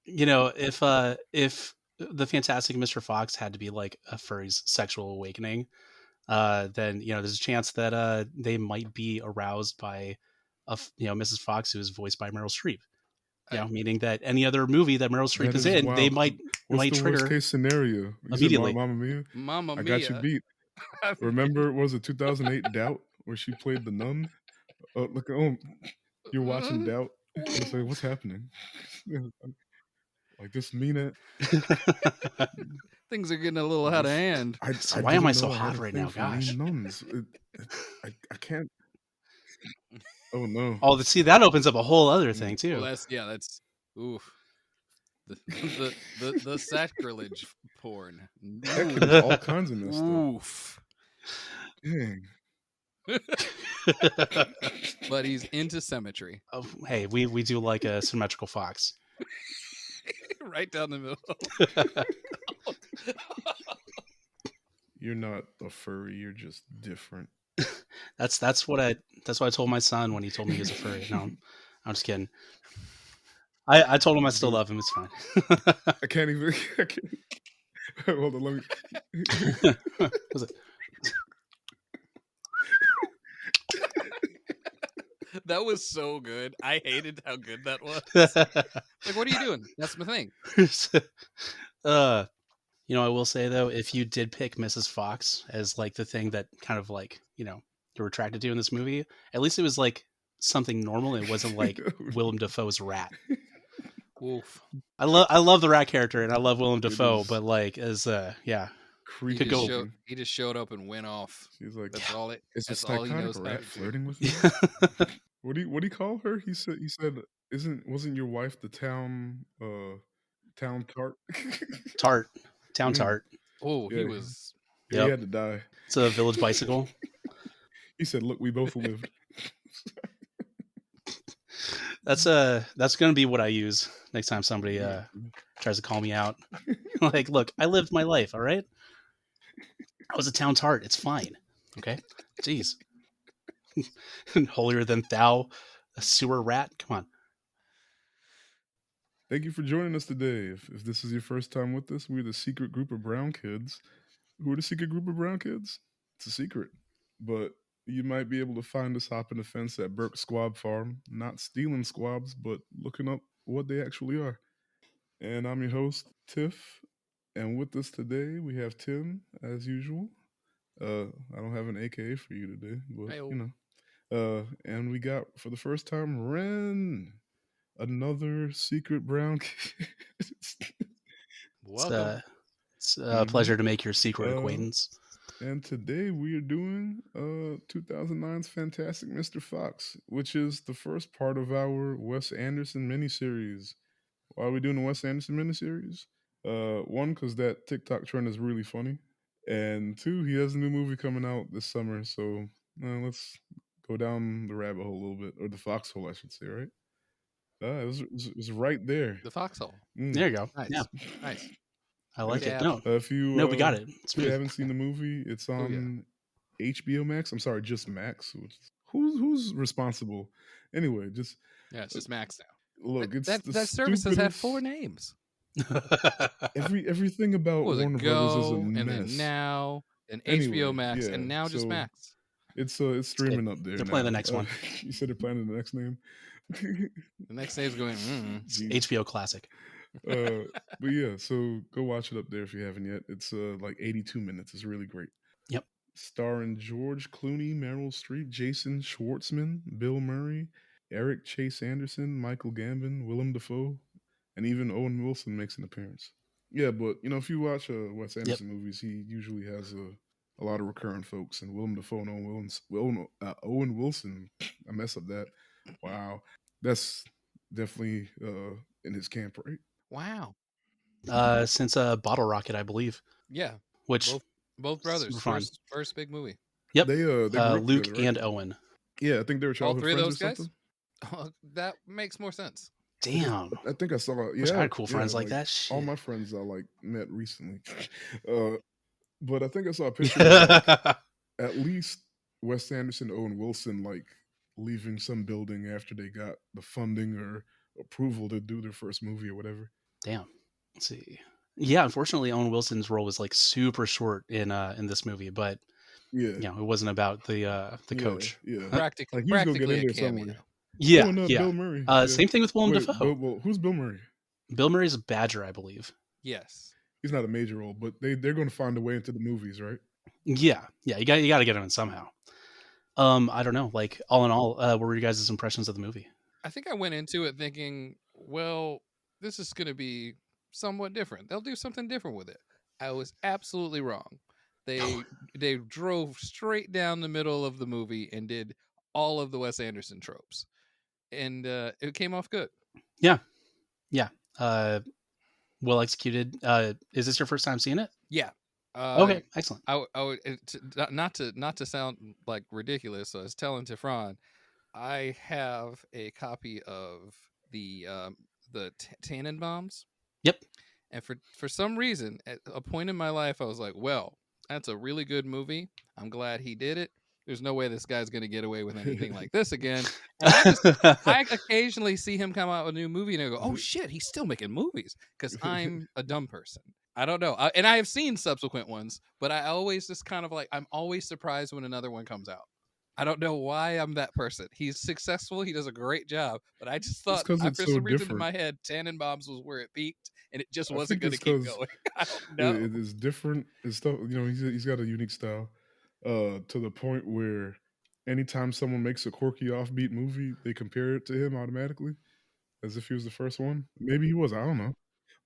if the Fantastic Mr. Fox had to be like a furry's sexual awakening, then there's a chance that they might be aroused by Mrs. Fox, who is voiced by Meryl Streep. Meaning that any other movie that Meryl Streep That is is in, they wild. might What's the worst trigger case scenario? You said immediately. Mamma Mia? Mamma I got you Mia. beat. Remember, was it 2008 Doubt, where she played the nun? Look, you're watching Doubt. It's like, what's happening? Like, just mean it. Things are getting a little out of hand. So why am I so hot right now? Gosh. Nuns. I can't. Oh no. Oh, see, that opens up a whole other thing too. Well, that's oof. The sacrilege porn. That kid is all kinds of messed up. Oof. Dang. But he's into symmetry. Oh, hey, we do like a symmetrical fox. Right down the middle. You're not a furry. You're just different. That's what I told my son when he told me he was a furry. No, I'm just kidding. I told him I still love him. It's fine. I can't. Hold on, let me. Was it? That was so good. I hated how good that was. Like, what are you doing? That's my thing. I will say though, if you did pick Mrs. Fox as like the thing that kind of like you're attracted to in this movie, at least it was like something normal. It wasn't like Willem Dafoe's rat. Oof. I love the rat character and I love Willem Dafoe, but like as he just showed up and went off. She's like, that's all it. It's that's a all he knows. Rat flirting with me. What do you call her? He said wasn't your wife the town tart? Town tart. Oh, he was. Yeah, he had to die. It's a village bicycle. He said, "Look, we both lived." That's going to be what I use next time somebody tries to call me out. Like, look, I lived my life. All right, I was a town tart. It's fine. Okay, jeez. Holier than thou, a sewer rat. Come on. Thank you for joining us today. If this is your first time with us, we're the secret group of brown kids. Who are the secret group of brown kids? It's a secret, but you might be able to find us hopping the fence at Burke Squab Farm, not stealing squabs, but looking up what they actually are. And I'm your host, Tiff. And with us today, we have Tim, as usual. I don't have an AKA for you today, but and we got, for the first time, Ren, another secret brown kid. It's a pleasure to make your secret acquaintance. And today we are doing 2009's Fantastic Mr. Fox, which is the first part of our Wes Anderson miniseries. Why are we doing the Wes Anderson miniseries? One, because that TikTok trend is really funny. And two, he has a new movie coming out this summer. So let's go down the rabbit hole a little bit, or the foxhole, I should say, right? It was right there. The foxhole. There you go. Nice. Yeah. Nice. I like it. No, we got it. If you haven't seen the movie, it's on HBO Max. I'm sorry, just Max. Who's responsible? Anyway, it's just Max now. Look, it's that service has had 4 names. Everything about Warner Brothers is a mess. And then now, and HBO Max, and now just Max. It's streaming up there. They're playing the next one. You said they're planning the next name. The next name is going. HBO Classic. But yeah, so go watch it up there if you haven't yet. It's like 82 minutes. It's really great. Yep. Starring George Clooney, Meryl Streep, Jason Schwartzman, Bill Murray, Eric Chase Anderson, Michael Gambon, Willem Dafoe, and even Owen Wilson makes an appearance. Yeah, but if you watch Wes Anderson movies, he usually has a lot of recurrent folks, and Willem Dafoe and Owen Wilson. I mess up that. Wow, that's definitely in his camp, right? Wow. Since Bottle Rocket, I believe. Yeah. Which both brothers. First big movie. Yep. They Luke together, right? and Owen. Yeah, I think they were childhood friends. All 3 of those guys. Oh, that makes more sense. Damn. I think I saw. I had cool friends like that. Shit. All my friends I met recently. But I think I saw a picture of at least Wes Anderson, Owen Wilson, leaving some building after they got the funding or approval to do their first movie or whatever. Damn. Let's see. Yeah, unfortunately, Owen Wilson's role was like super short in this movie, but Yeah, you know, it wasn't about the yeah, coach. yeah. Practically, Like he was gonna get practically in a there cameo. somewhere. Oh Yeah, no, yeah. Bill Murray. Yeah. Same thing with Willem Wait, Dafoe. who's Bill Murray? Bill Murray's a Badger, I believe. Yes. He's not a major role, but they're going to find a way into the movies, right? Yeah, yeah. You got to get him in somehow. I don't know. Like all in all, what were you guys' impressions of the movie? I think I went into it thinking, well, this is going to be somewhat different. They'll do something different with it. I was absolutely wrong. They drove straight down the middle of the movie and did all of the Wes Anderson tropes, and it came off good. Yeah, yeah. Well executed. Is this your first time seeing it? Yeah. Okay, excellent. Not to sound like ridiculous. I was telling Tifron, I have a copy of the Tannenbaums. Yep. And for some reason, at a point in my life, I was like, well, that's a really good movie. I'm glad he did it. There's no way this guy's going to get away with anything like this again. And I occasionally see him come out with a new movie and I go, oh shit, he's still making movies, because I'm a dumb person. I don't know. And I have seen subsequent ones, but I always just kind of like, I'm always surprised when another one comes out. I don't know why I'm that person. He's successful. He does a great job. But I just thought, because it's for so some reason in different. my head, Tannenbaums was where it peaked, and it just I wasn't think going to it's keep 'cause going. I don't know. it is different. It's stuff, you know, he's got a unique style to the point where anytime someone makes a quirky offbeat movie, they compare it to him automatically as if he was the first one. Maybe he was, I don't know.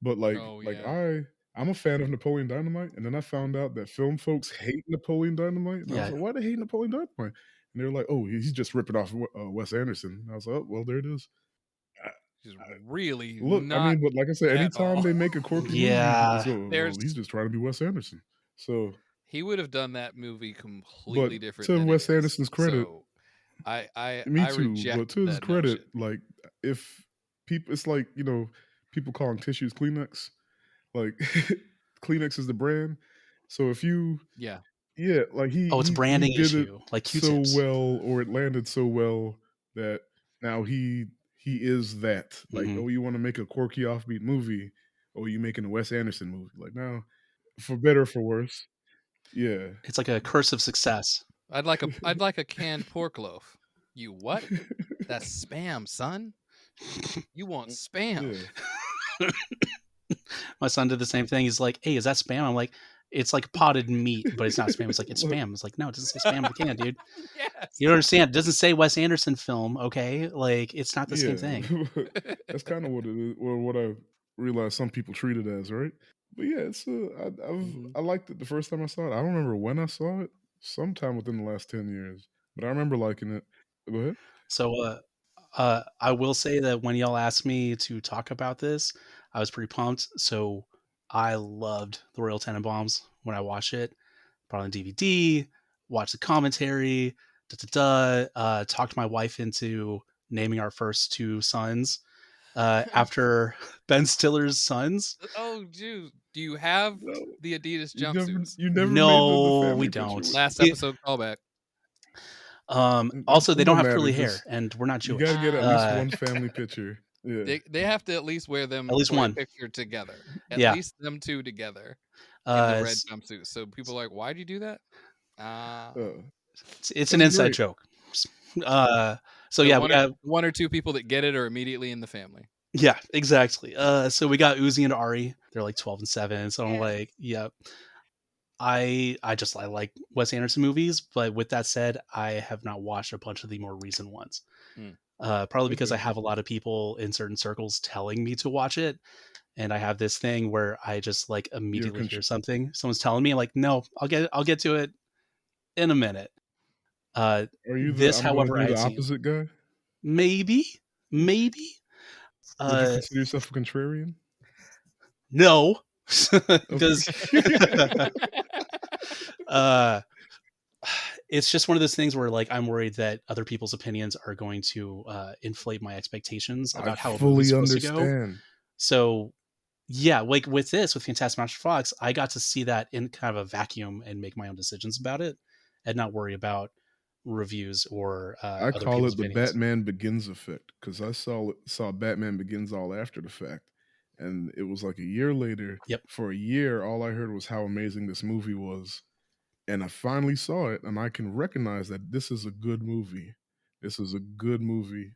But Oh yeah. I'm a fan of Napoleon Dynamite, and then I found out that film folks hate Napoleon Dynamite, and I was Yeah. like, why do they hate Napoleon Dynamite? And they were like, oh, he's just ripping off Wes Anderson. And I was like, oh, well, there it is. Just really Look, I not mean, but like I said, at anytime all. they make a quirky movie, Yeah. it's well, he's just trying to be Wes Anderson. So, He would have done that movie completely but different to than it Wes is. Anderson's credit, So I me too. reject But to his that credit, notion. like if people, it's like people calling tissues Kleenex. Like Kleenex is the brand. So if you, Yeah. yeah, like Oh, it's a he branding did it issue, like so Q-tips. well, or it landed so well that now he is that. Like, Mhm. oh, you want to make a quirky offbeat movie, or you making a Wes Anderson movie? Like now, for better or for worse, yeah. It's like a curse of success. I'd like a canned pork loaf. You what? That's spam, son. You want spam. Yeah. My son did the same thing. He's like, "Hey, is that spam?" I'm like, "It's like potted meat, but it's not spam." It's like, "It's Look, spam." It's like, "No, it doesn't say spam on the can, dude. Yes. You don't understand. It doesn't say Wes Anderson film, okay? Like, it's not the same yeah, thing." that's kind of what it is, or what I realized some people treat it as, right? But yeah, it's Mhm. I liked it the first time I saw it. I don't remember when I saw it, sometime within the last 10 years, but I remember liking it. Go ahead. So, I will say that when y'all asked me to talk about this, I was pretty pumped. So I loved the Royal Tenenbaums when I watched it. Brought on DVD, watched the commentary, talked my wife into naming our first two sons after Ben Stiller's sons. Oh, dude. Do you have No, the Adidas jumpsuits? you never made the No, we family picture. don't. Last episode callback. Also, they It don't don't have matter. curly hair, Just and we're not you got to Jewish. get at least one Uh, family picture. Yeah. They have to at least wear them at least for a one. picture together. At Yeah. least them two together in the Uh, red jumpsuits. So people are like, why'd you do that? Uh, it's an that's inside great. joke. Uh, so The yeah, we got one or two people that get it are immediately in the family. yeah, exactly. So we got Uzi and Ari. They're like 12 and 7. So I'm Yeah. like, yeah. I like Wes Anderson movies, but with that said, I have not watched a bunch of the more recent ones. Mm. Probably because I Okay. have a lot of people in certain circles telling me to watch it, and I have this thing where I just like You're immediately hear something someone's telling me, like, no, I'll get to it in a minute. are you the This, I'm going to however, do I the had seen opposite guy? maybe, maybe, Would you uh, consider yourself a contrarian? no, because Okay. uh, it's just one of those things where like I'm worried that other people's opinions are going to inflate my expectations I about how a movie's fully supposed to go. understand. So yeah, like with Fantastic Mr. Fox, I got to see that in kind of a vacuum and make my own decisions about it, and not worry about reviews or I other call people's it the opinions. Batman Begins effect because I saw Batman Begins all after the fact, and it was like a year later. Yep. For a year, all I heard was how amazing this movie was, and I finally saw it, and I can recognize that this is a good movie. This is a good movie.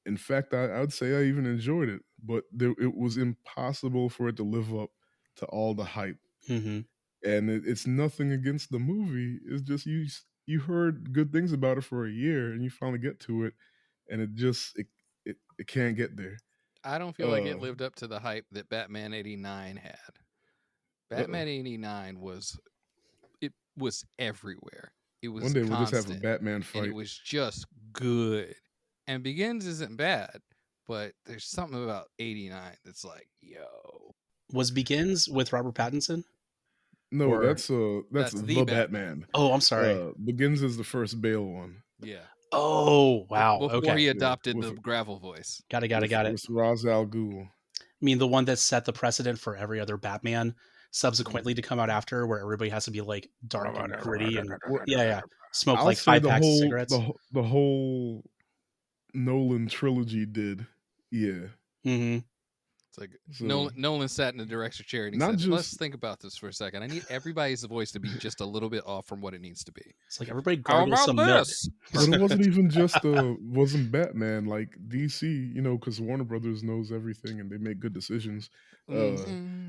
In fact, I would say I even enjoyed it, but it was impossible for it to live up to all the hype. Mm-hmm. And it's nothing against the movie. It's just you heard good things about it for a year, and you finally get to it, and it can't get there. I don't feel like it lived up to the hype that Batman 89 had. Batman 89 was everywhere. It was One day we'll just have a constant, Batman and fight. it was just good. And Begins isn't bad, but there's something about 89 that's like, yo. Was Begins with Robert Pattinson? No, Or- that's the the Batman. Oh, I'm sorry. Begins is the first Bale one. Yeah. Oh, wow. Before he Okay. adopted with- the gravel voice. Got it. With Ra's al Ghul. I mean, the one that set the precedent for every other Batman subsequently to come out after, where everybody has to be like dark and gritty and smoke I'll like say 5 packs of cigarettes. the whole Nolan trilogy did. Yeah. Mm-hmm. It's like So- Nolan sat in the director chair and he Not said, just- let's think about this for a second. I need everybody's voice to be just a little bit off from what it needs to be. It's like everybody How gargle about some milk. this? But it wasn't even just wasn't Batman, like DC, because Warner Brothers knows everything and they make good decisions.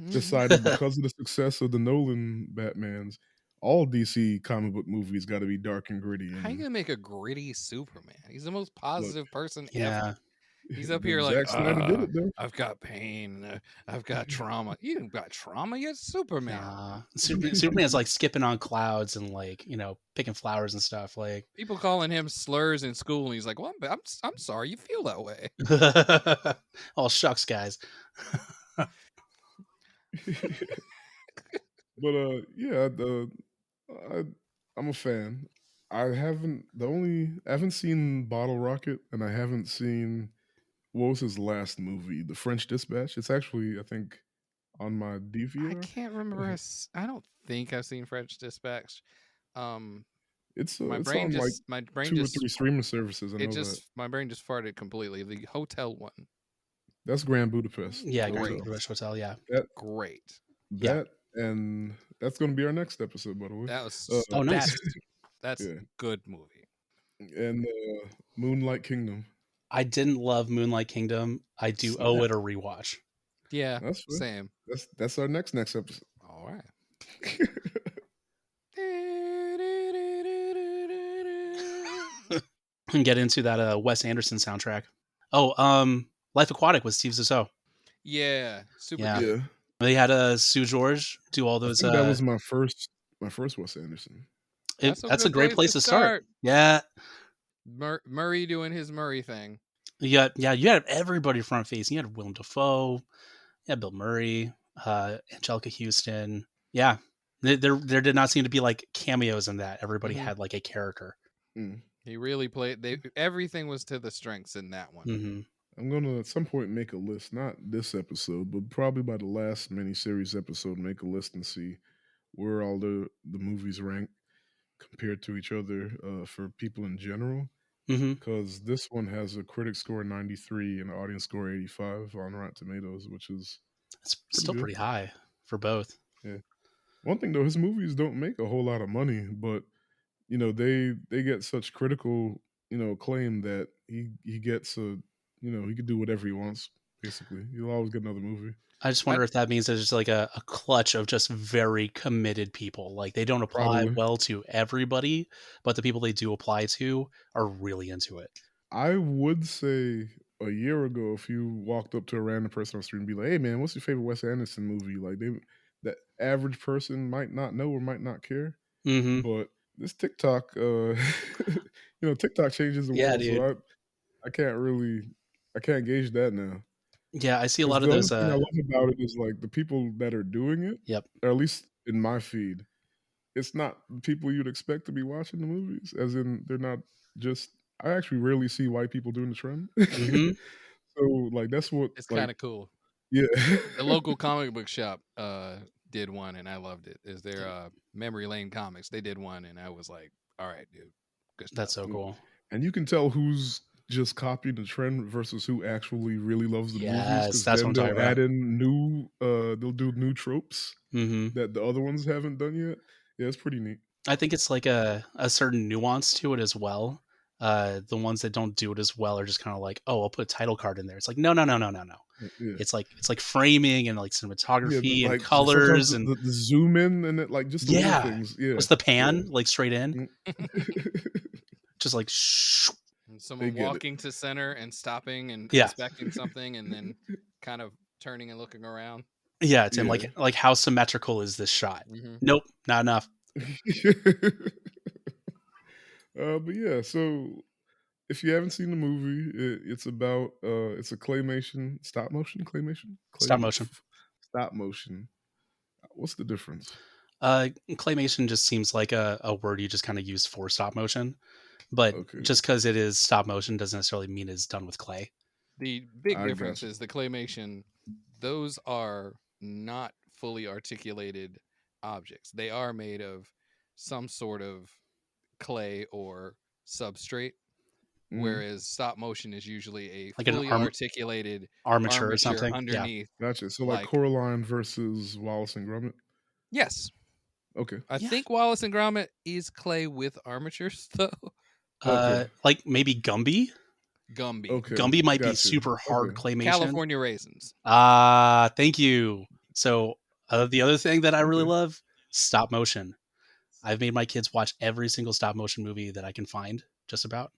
Decided because of the success of the Nolan Batmans, all DC comic book movies got to be dark and gritty. How you And gonna make a gritty Superman? He's the most positive person Yeah. ever. He's up here like, Zack Snyder did it though. I've got pain, I've got trauma. You ain't got trauma, you're Superman. Superman's like skipping on clouds and like, picking flowers and stuff. Like, People calling him slurs in school, and he's like, "Well, I'm sorry you feel that way." oh, shucks, guys. But I'm a fan. I haven't seen Bottle Rocket, and I haven't seen, what was his last movie, The French Dispatch. It's actually, I think, on my DVR. I can't remember. I don't think I've seen French Dispatch. It's My it's brain on like just my brain 2 or just 3 streaming services. I know that. my brain just farted completely. The hotel one, That's Grand Budapest. Yeah, Great. Grand Budapest Hotel. Yeah. great. Yeah. And that's going to be our next episode, by the way. That was Oh, nice. That's Yeah. a good movie. And Moonlight Kingdom. I didn't love Moonlight Kingdom. I do owe it a rewatch. Yeah, That's fair. same. That's our next episode. All right. And get into that Wes Anderson soundtrack. Oh, Life Aquatic with Steve Zissou. Yeah, super Yeah. good. Yeah. They had Sue George do all I those. think that was my first Wes Anderson. That's a great place to start. Yeah. Murray doing his Murray thing. You had everybody front facing. You had Willem Dafoe, you had Bill Murray, Angelica Houston. Yeah. There did not seem to be like cameos in that. Everybody Mhm. had like a character. He really played. Everything was to the strengths in that one. Mm-hmm. I'm gonna at some point make a list, not this episode, but probably by the last miniseries episode, make a list and see where all the movies rank compared to each other for people in general. Mm-hmm. Because this one has a critic score 93 and an audience score 85 on Rotten Tomatoes, which is It's still good. pretty high for both. one thing. Though his movies don't make a whole lot of money, but they get such critical acclaim that he gets he could do whatever he wants. Basically, he'll always get another movie. I just wonder if that means there's just like a clutch of just very committed people. Like they don't apply Probably. well to everybody, but the people they do apply to are really into it. I would say a year ago, if you walked up to a random person on the street and be like, "Hey, man, what's your favorite Wes Anderson movie?" Like that average person might not know or might not care. Mm-hmm. But this TikTok, TikTok changes the Yeah, world. dude. So I can't gauge that now. Yeah, I see a 'Cause lot of the those. only thing I love about it is like the people that are doing it. Yep. Or at least in my feed, it's not the people you'd expect to be watching the movies. As in, they're not just. I actually rarely see white people doing the trend. Mm-hmm. So like that's what It's like, kind of cool. yeah. The local comic book shop did one, and I loved it. Is their Memory Lane Comics? They did one, and I was like, "All right, dude, good stuff." That's so cool. And you can tell who's just copying the trend versus who actually really loves the movies. Yes, Because that's what then I'm they'll talking about. add in they'll do new tropes Hmm. that the other ones haven't done yet. Yeah, it's pretty neat. I think it's like a certain nuance to it as well. The ones that don't do it as well are just kind of like, oh, I'll put a title card in there. It's like, no. Yeah. It's like framing and like Yeah, cinematography and like sometimes colors and the zoom in and it, like just the little things. Yeah, what's the pan like straight in, Mm. just like And They someone get it. walking to center and stopping and Yeah. inspecting something and then kind of turning and looking around. Yeah, Tim, Yeah. like how symmetrical is this shot? Mhm. Nope, not enough. But yeah, so if you haven't seen the movie, it's about it's a claymation, stop motion, claymation, Stop motion. stop motion. What's the difference? Claymation just seems like a word you just kind of use for stop motion, but Okay, just because it is stop motion doesn't necessarily mean it's done with clay. The big I difference gotcha. is the claymation, those are not fully articulated objects. They are made of some sort of clay or substrate, Mhm. whereas stop motion is usually a Like an fully articulated armature or something. Yeah. underneath. Gotcha. So like Like, Coraline versus Wallace and Gromit. yes, Okay. I Yeah. think Wallace and Gromit is clay with armatures though. Okay. Like maybe Gumby. Gumby, Okay. Gumby might be Gotcha. super hard Okay. claymation. California raisins. Thank you. So the other thing that I really Okay. love, stop motion. I've made my kids watch every single stop motion movie that I can find, just about.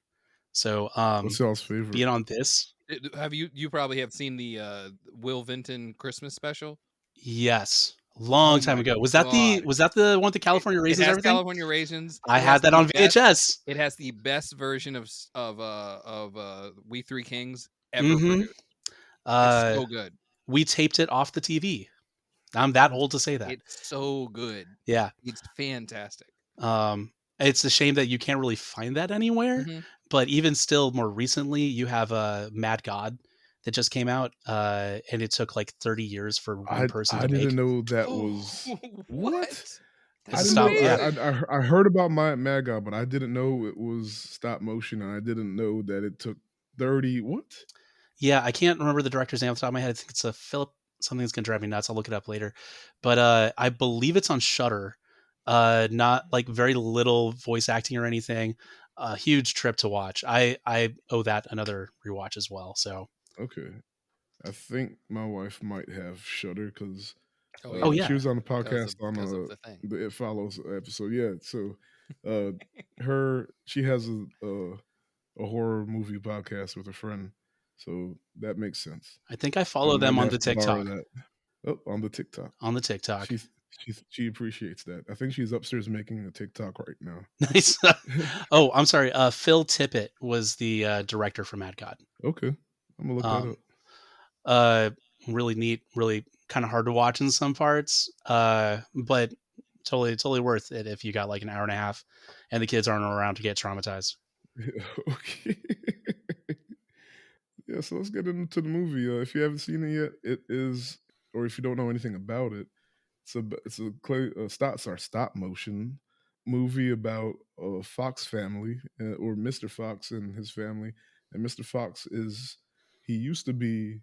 So What's y'all's favorite? being on this, Have you probably have seen the Will Vinton Christmas special? yes, long Oh time my ago. Was that God. the one with the California It raisins? has Everything. California raisins. I It had has that the on best- VHS. It has the best version of We Three Kings ever Mhm. produced. It's so good. We taped it off the TV. I'm that old to say that. It's so good. Yeah. It's fantastic. It's a shame that you can't really find that anywhere. Mhm. But even still, more recently, you have Mad God that just came out, and it took like 30 years for one person I to make. didn't know that was what. What? I That's didn't know. amazing. I heard about my Mad God, but I didn't know it was stop motion, and I didn't know that it took 30. What? Yeah, I can't remember the director's name off the top of my head. I think it's a Philip. Something that's gonna drive me nuts. I'll look it up later. But I believe it's on Shudder. Not like very little voice acting or anything. A huge trip to watch. I owe that another rewatch as well. So Okay. I think my wife might have Shudder because Oh, yeah. she was on the Because podcast on of the thing. the It Follows episode. Yeah, so she has a horror movie podcast with a friend, so that makes sense. I think I I follow might them on have the to borrow TikTok. that. Oh, on the TikTok. On the TikTok. She appreciates that. I think she's upstairs making a TikTok right now. Nice. Oh, I'm sorry. Phil Tippett was the director for Mad God. Okay, I'm gonna look that up. Really neat, really kind of hard to watch in some parts, but totally worth it if you got like an hour and a half and the kids aren't around to get traumatized. Okay. Yeah, so let's get into the movie. If you haven't seen it yet, it is, or if you don't know anything about it, it's a stop motion movie about a Fox family, or Mr. Fox and his family. And Mr. Fox he used to be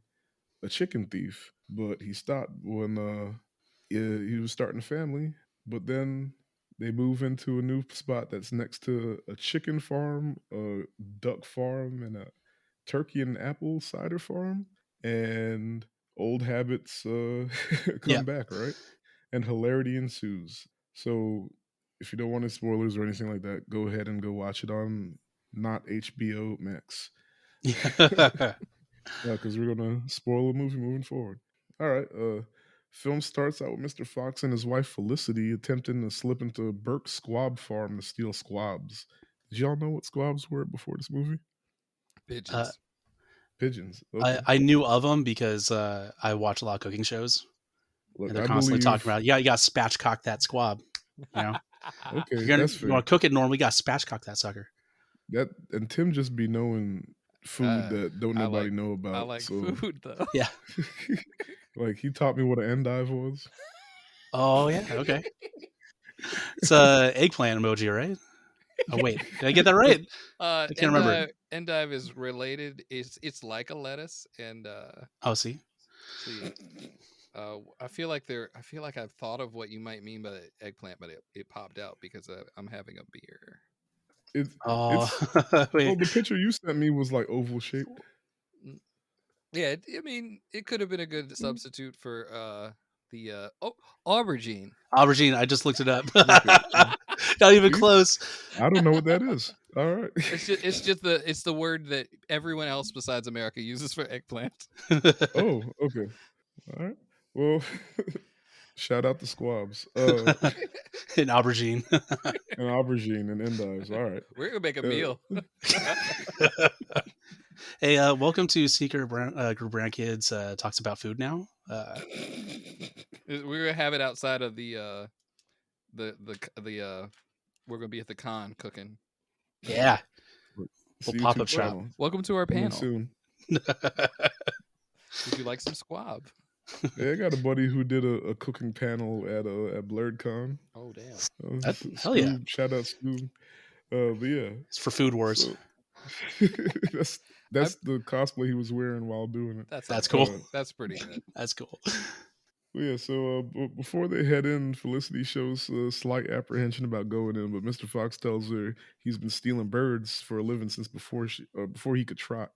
a chicken thief, but he stopped when he was starting a family. But then they move into a new spot that's next to a chicken farm, a duck farm, and a turkey and apple cider farm. And old habits Yeah. come back, right? And hilarity ensues. So if you don't want any spoilers or anything like that, go ahead and go watch it on not HBO Max. Because we're gonna spoil the movie moving forward. All right. Film starts out with Mr. Fox and his wife Felicity attempting to slip into Burke's squab farm to steal squabs. Did y'all know what squabs were before this movie? Pigeons. Pigeons. Okay. I knew of them because I watch a lot of cooking shows, Look, and they're I constantly talking believe. about, yeah, you got to spatchcock that squab. You know, Okay, you that's fair. want to cook it normally, you got to spatchcock that sucker. That and Tim just be knowing food that don't I nobody like- know about. I like so food though. Yeah. like he taught me what an endive was. Oh yeah. Okay. It's a eggplant emoji, right? Oh wait, did I get that right? I can't remember. Endive is related. It's like a lettuce, and Oh, see, see, I feel like I've thought of what you might mean by the eggplant, but it popped out because I'm having a beer. It's oh it's well, wait, the picture you sent me was like oval shaped. Mm, Yeah, I mean, it could have been a good substitute for the aubergine. aubergine. I just looked it up. Okay, Not even see, close. I don't know what that is. All right. It's the word that everyone else besides America uses for eggplant. Oh, okay. All right. Well, shout out the squabs. An aubergine. And aubergine and endives. All right. We're gonna make a Uh, meal. Hey, welcome to Secret Group Brown Kids talks about food now. We're gonna have it outside of the we're gonna be at the con cooking. Yeah, See little you pop-up too. shop. Welcome to our Coming panel. soon. Would you like some squab? Yeah, I got a buddy who did a cooking panel at BlurredCon. Oh damn! Hell yeah. Shout out Scoob. But yeah, It's for Food Wars. so that's the cosplay he was wearing while doing it. That's cool. That's pretty good. That's cool. Yeah, so before they head in, Felicity shows slight apprehension about going in, but Mr. Fox tells her he's been stealing birds for a living since before he could trot.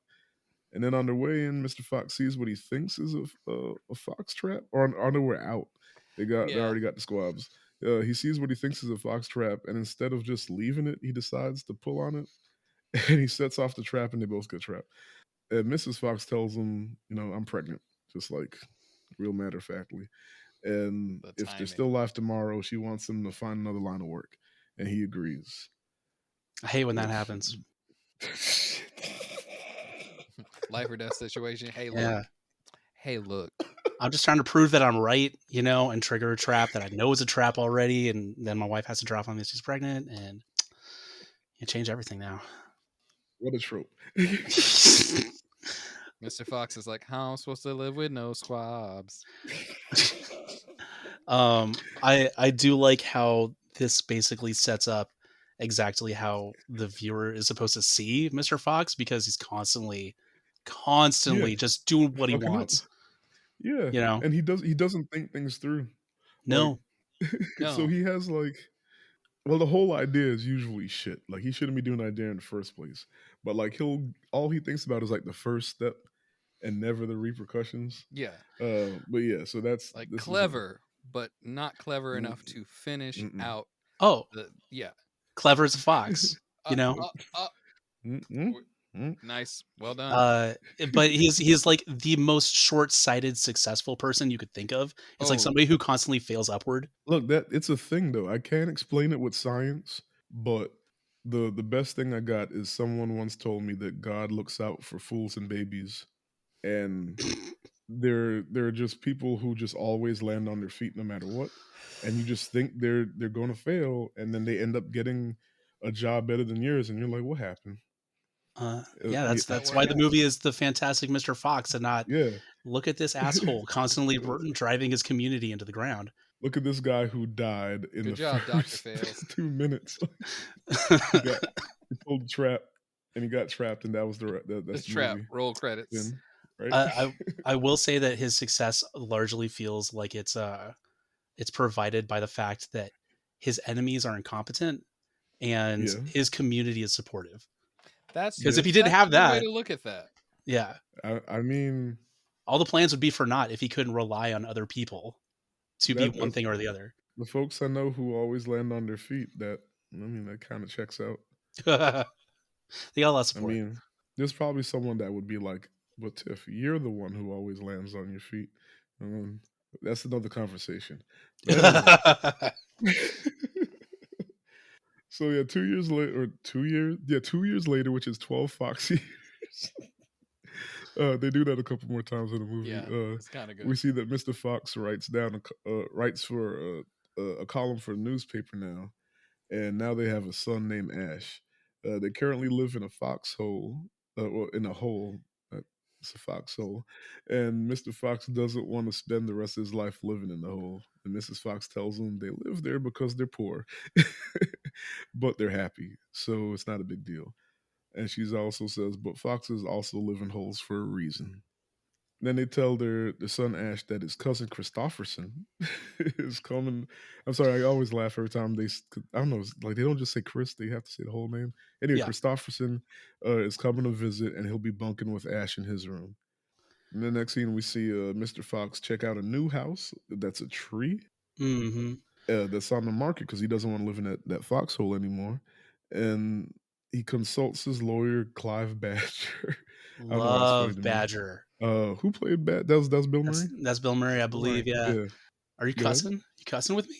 And then on their way in, Mr. Fox sees what he thinks is a fox trap. Or on their way out, they already got the squabs. He sees what he thinks is a fox trap, and instead of just leaving it, he decides to pull on it, and he sets off the trap, and they both get trapped. And Mrs. Fox tells him, I'm pregnant, just like real matter of factly. And if there's still life tomorrow, she wants him to find another line of work, and he agrees. I hate when that happens. Life or death situation. Hey, look. Yeah. Hey, look. I'm just trying to prove that I'm right, and trigger a trap that I know is a trap already, and then my wife has to drop on me that she's pregnant, and it changed everything now. What a trope. Mr. Fox is like, how am I supposed to live with no squabs? I do like how this basically sets up exactly how the viewer is supposed to see Mr. Fox, because he's constantly just doing what he wants. Yeah. And he doesn't think things through. No. So he has the whole idea is usually shit. Like, he shouldn't be doing the idea in the first place. But all he thinks about is the first step and never the repercussions. Yeah. But yeah, so that's clever, but not clever enough to finish out. Oh, yeah. Clever as a fox, Nice. Well done. But he's like the most short-sighted successful person you could think of. It's like somebody who constantly fails upward. Look, it's a thing though. I can't explain it with science, but the best thing I got is someone once told me that God looks out for fools and babies, and they're just people who just always land on their feet no matter what, and you just think they're going to fail, and then they end up getting a job better than yours, and you're like, what happened? Yeah, that's why the movie is The Fantastic Mr. Fox, and not look at this asshole constantly driving his community into the ground. Look at this guy who died in the first Dr. Fails. 2 minutes. He pulled the trap, and he got trapped, and that was that's the trap. movie. Roll credits. Right? I will say that his success largely feels like it's provided by the fact that his enemies are incompetent and his community is supportive. That's because if he didn't have that, way to look at that. Yeah, I mean, all the plans would be for naught if he couldn't rely on other people to be one thing or the other. The folks I know who always land on their feet, that kind of checks out. They got a lot of support. I mean, there's probably someone that would be like, "But Tiff, you're the one who always lands on your feet." That's another conversation. So yeah, 2 years later, 2 years, which is 12 Fox years. They do that a couple more times in the movie. Yeah, it's kind of good. We see that Mr. Fox writes for a column for a newspaper now, and now they have a son named Ash. They currently live in a foxhole, in a hole. It's a foxhole. And Mr. Fox doesn't want to spend the rest of his life living in the hole. And Mrs. Fox tells him they live there because they're poor, but they're happy. So it's not a big deal. And she also says, but foxes also live in holes for a reason. Then they tell their son Ash that his cousin Christopherson is coming. I'm sorry, I always laugh every time I don't know, like they don't just say Chris, they have to say the whole name. Anyway, Yeah. Christopherson is coming to visit, and he'll be bunking with Ash in his room. And the next scene, we see Mr. Fox check out a new house that's a tree Mm-hmm. that's on the market because he doesn't want to live in that foxhole anymore. And he consults his lawyer, Clive Badger. I don't know why it's funny Love to me. Badger. Who played Bad? That was Bill Murray. That's Bill Murray, I believe. Yeah. Yeah. Are you Go ahead. cussing? You cussing with me?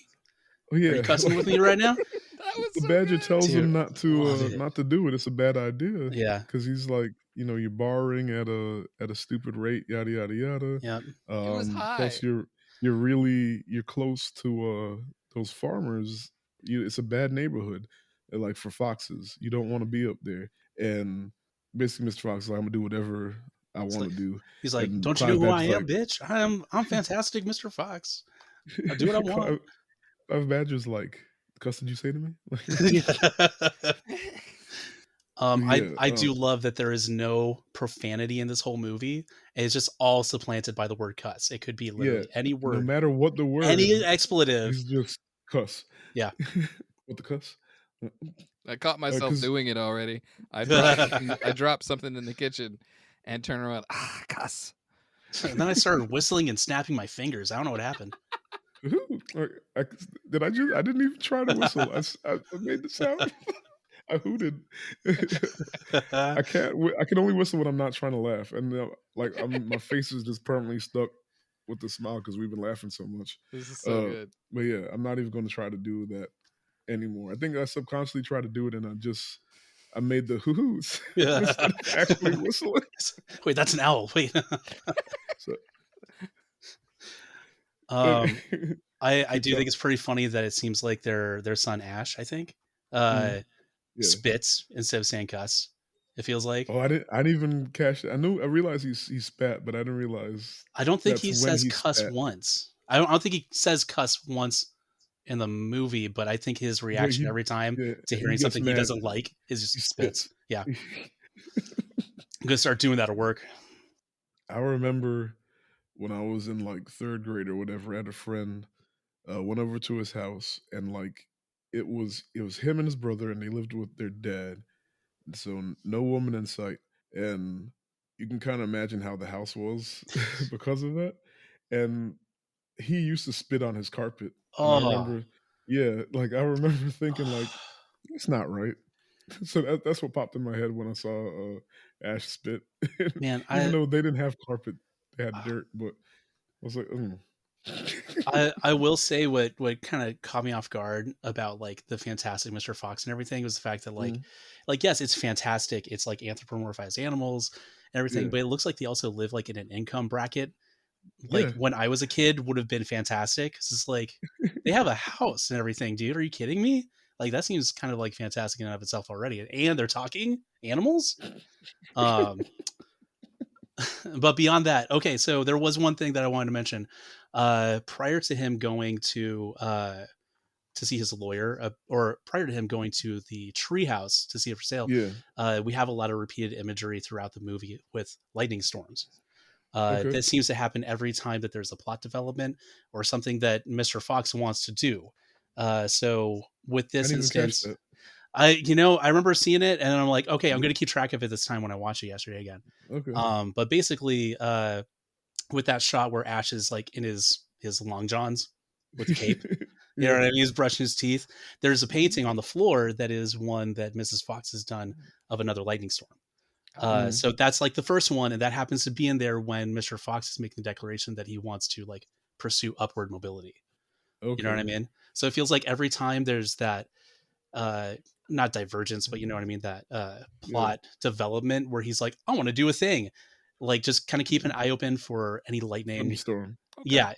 Oh Are yeah. you cussing with me right now? That was The so Badger good. tells him Dude, not love to it. not to do it. It's a bad idea. Yeah. Because he's like, you're borrowing at a stupid rate, yada yada yada. Yep. It was high. Plus you're close to those farmers. It's a bad neighborhood, like for foxes. You don't want to be up there. And basically, Mr. Fox is like, I'm gonna do whatever I want to do. He's like, And don't you know Clive who I Badger's am, bitch? I'm fantastic, Mr. Fox. I do what I want. Clive Badger's like, cuss did you say to me? I do love that there is no profanity in this whole movie. It's just all supplanted by the word cuss. It could be literally any no word, matter what the word, any expletive. he's just cuss. Yeah. What the cuss? I caught myself 'cause- doing it already. I dropped something in the kitchen and turn around. Cuss. And then I started whistling and snapping my fingers. I don't know what happened. I didn't even try to whistle. I made the sound. I hooted. I can only whistle when I'm not trying to laugh, and my face is just permanently stuck with the smile because we've been laughing so much. This is so good. But yeah, I'm not even going to try to do that anymore. I think I subconsciously tried to do it, and I made the hoo-hoos instead of actually whistling. Wait, that's an owl. Wait. So, I do think it's pretty funny that it seems like their son Ash, I think, spits instead of saying cuss. It feels like. Oh, I didn't even catch it. I realized he spat, but I didn't realize. I don't think he says cuss once. I don't think he says cuss once in the movie, but I think his reaction every time to hearing something he doesn't like is just spits. Yeah. I'm gonna start doing that at work. I remember when I was in like third grade or whatever, I had a friend went over to his house, and like it was him and his brother, and they lived with their dad. So no woman in sight, and you can kind of imagine how the house was because of that. And he used to spit on his carpet. And I remember, I remember thinking like, it's not right. So that's what popped in my head when I saw Ash spit. Man, even though they didn't have carpet, they had dirt. But I was like, I will say what kind of caught me off guard about like the Fantastic Mr. Fox and everything was the fact that like yes, it's fantastic. It's like anthropomorphized animals and everything, but it looks like they also live like in an income bracket. Like when I was a kid would have been fantastic. Cause it's like they have a house and everything, dude. Are you kidding me? Like that seems kind of like fantastic in and of itself already. And they're talking animals. But beyond that, okay, so there was one thing that I wanted to mention. Prior to him going to see his lawyer, or prior to him going to the treehouse to see it for sale, we have a lot of repeated imagery throughout the movie with lightning storms. That seems to happen every time that there's a plot development or something that Mr. Fox wants to do. So with this instance, I remember seeing it and I'm like, okay, I'm going to keep track of it this time when I watch it yesterday again. Okay. But basically, with that shot where Ash is like in his long johns with the cape, you know what I mean? He's brushing his teeth. There's a painting on the floor that is one that Mrs. Fox has done of another lightning storm. So that's like the first one, and that happens to be in there when Mr. Fox is making the declaration that he wants to like pursue upward mobility. You know what I mean? So it feels like every time there's that not divergence, but you know what I mean, that plot development where he's like, I want to do a thing, like just kind of keep an eye open for any lightning storm.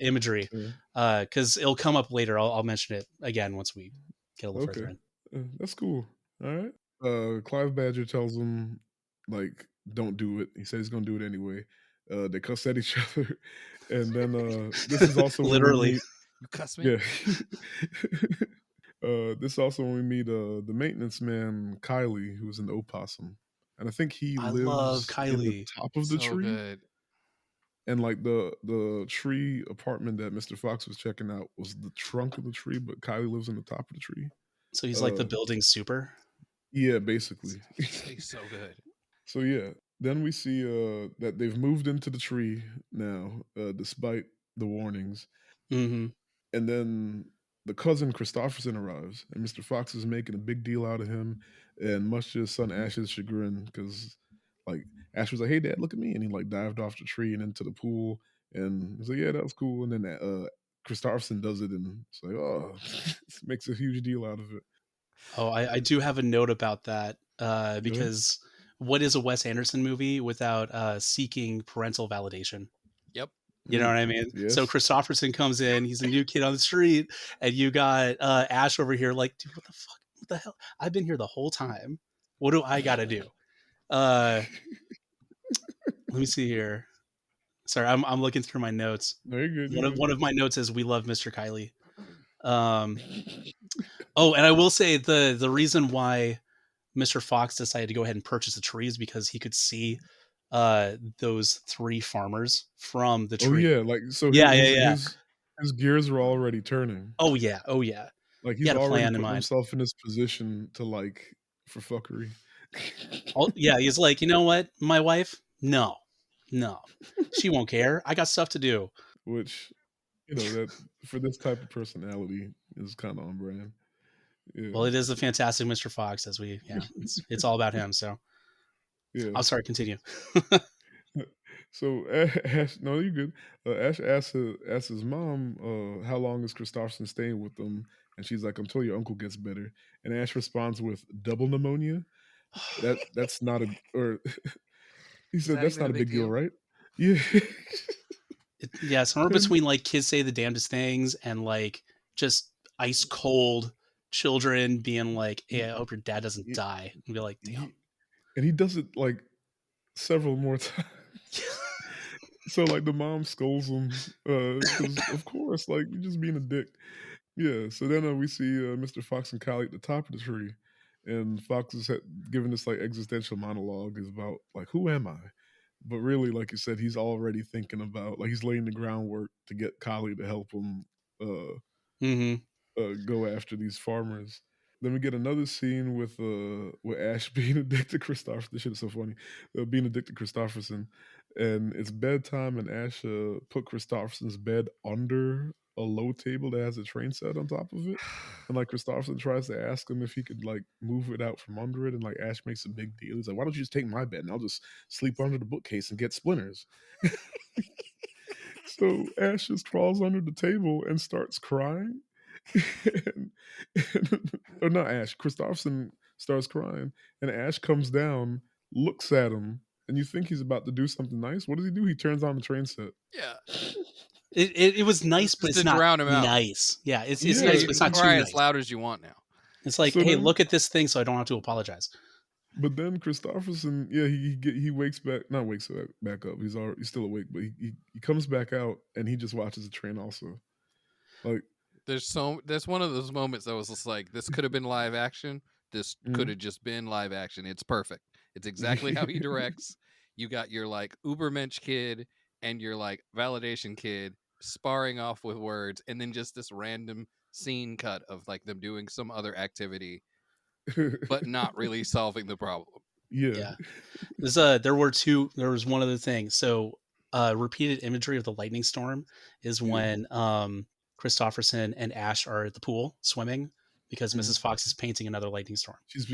Imagery, because it'll come up later. I'll mention it again once we get a little further in. That's cool. All right. Clive Badger tells him like don't do it. He said he's gonna do it anyway. They cuss at each other, and then this is also when we Literally. meet. You cuss me. Yeah. This is also when we meet the maintenance man Kylie, who's an opossum, and I think he I love lives in the Kylie. top of the So tree. good. And like the tree apartment that Mr. Fox was checking out was the trunk of the tree, but Kylie lives in the top of the tree. So he's like the building super. Yeah, basically. He's so good. So yeah, then we see that they've moved into the tree now, despite the warnings. Mm-hmm. And then the cousin Christopherson arrives, and Mr. Fox is making a big deal out of him, and much to his son Ash's chagrin, because like Ash was like, "Hey, Dad, look at me," and he like dived off the tree and into the pool, and he's like, "Yeah, that was cool." And then Christopherson does it, and it's like, "Oh," makes a huge deal out of it. Oh, I do have a note about that Go because what is a Wes Anderson movie without seeking parental validation? Yep. You know what I mean? So Yes. Christopherson comes in, he's a new kid on the street, and you got Ash over here like, dude, what the fuck? What the hell? I've been here the whole time. What do I gotta do? Let me see here. Sorry, I'm looking through my notes. No, you're good. You're good. One of my notes is we love Mr. Kylie. Oh, and I will say the reason why Mr. Fox decided to go ahead and purchase the tree is because he could see those three farmers from the Oh tree. yeah, like so Yeah. his gears were already turning. Oh yeah. Like He he's had a already plan in putting mind. himself in this position to like for fuckery. Yeah, he's like, you know what? My wife? No. She won't care. I got stuff to do. Which, that for this type of personality is kind of on brand. Yeah. Well, it is the fantastic Mr. Fox, it's all about him. So Yeah. I'm sorry, continue. So Ash, no, you're good. Ash asks his mom, how long is Christopherson staying with them? And she's like, until your uncle gets better. And Ash responds with double pneumonia. That's not a or he said that that's even not a a big big deal, deal? right? Yeah. Yeah, somewhere And- between like kids say the damnedest things and like just ice cold children being like, "Hey, I hope your dad doesn't die," and be like, "Damn." And he does it like several more times. So like the mom scolds him because of course like you're just being a dick. Yeah. So then we see Mr. Fox and Kylie at the top of the tree, and Fox is giving this like existential monologue is about like who am I? But really, like you said, he's already thinking about like he's laying the groundwork to get Kylie to help him Mm-hmm. go after these farmers. Then we get another scene with Ash being addicted to Christopher. This shit is so funny. Being addicted to Christopherson, and it's bedtime, and Ash put Christopherson's bed under a low table that has a train set on top of it, and like Christopherson tries to ask him if he could like move it out from under it, and like Ash makes a big deal. He's like, "Why don't you just take my bed and I'll just sleep under the bookcase and get splinters?" So Ash just crawls under the table and starts crying. and, or not Ash, Christopherson starts crying, and Ash comes down, looks at him, and you think he's about to do something nice. What does he do? He turns on the train set. Yeah. It was nice, Just but it's to not drown him out. nice. Yeah, it's Yeah, nice, You but it's can not too cry nice. as loud as you want now. It's like, So hey, then- look at this thing, so I don't have to apologize. But then Christopherson, yeah, he wakes back, not wakes back up. He's still awake, but he comes back out and he just watches the train also. Like There's one of those moments that was just like, this could have been live action. This could have just been live action. It's perfect. It's exactly how he directs. You got your like Ubermensch kid and your like validation kid sparring off with words, and then just this random scene cut of like them doing some other activity, but not really solving the problem. yeah. There was one other thing. So repeated imagery of the lightning storm is when Christopherson and Ash are at the pool swimming because Mrs. Fox is painting another lightning storm. So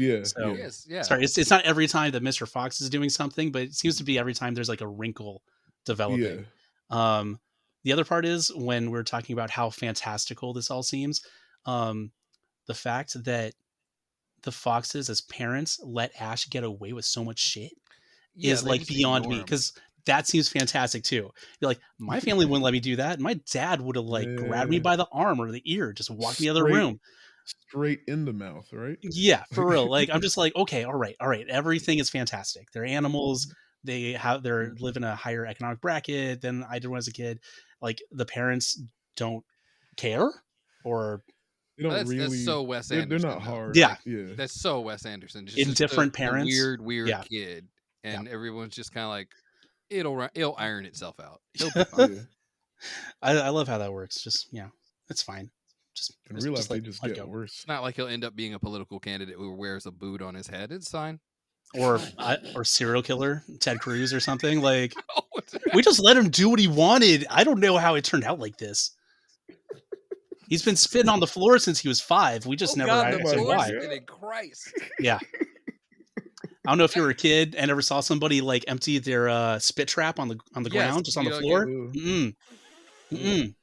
Yes, yeah. sorry, it's not every time that Mr. Fox is doing something, but it seems to be every time there's like a wrinkle developing. The other part is when we're talking about how fantastical this all seems, the fact that the Foxes as parents let Ash get away with so much shit is they like just beyond ignore me, him. because that seems fantastic too. You're like, my family wouldn't let me do that. My dad would have like grabbed me by the arm or the ear, just walked me out of the Straight- room. straight in the mouth, right? Yeah, for real. Like I'm just like, okay, all right. Everything is fantastic. They're animals. They're live in a higher economic bracket than I did when I was a kid. Like the parents don't care, or They don't That's really. so Wes They're Anderson not though. hard. yeah, Yeah. That's so Wes Anderson. Just indifferent the parents. weird Yeah, kid, yeah. and everyone's just kind of like, it'll iron itself out. He'll be fine. Yeah. I love how that works. Just it's fine. In real life, just they like just let it get go. worse. It's not like he'll end up being a political candidate who wears a boot on his head. It's fine. Or serial killer Ted Cruz or something. Like Oh, we just let him do what he wanted. I don't know how it turned out like this. He's been spitting on the floor since he was 5. We just never God, the said floor why. spinning, Christ. Yeah. I don't know if you were a kid and ever saw somebody like empty their spit trap on the Yes, ground, just on you the know, floor. Ugh.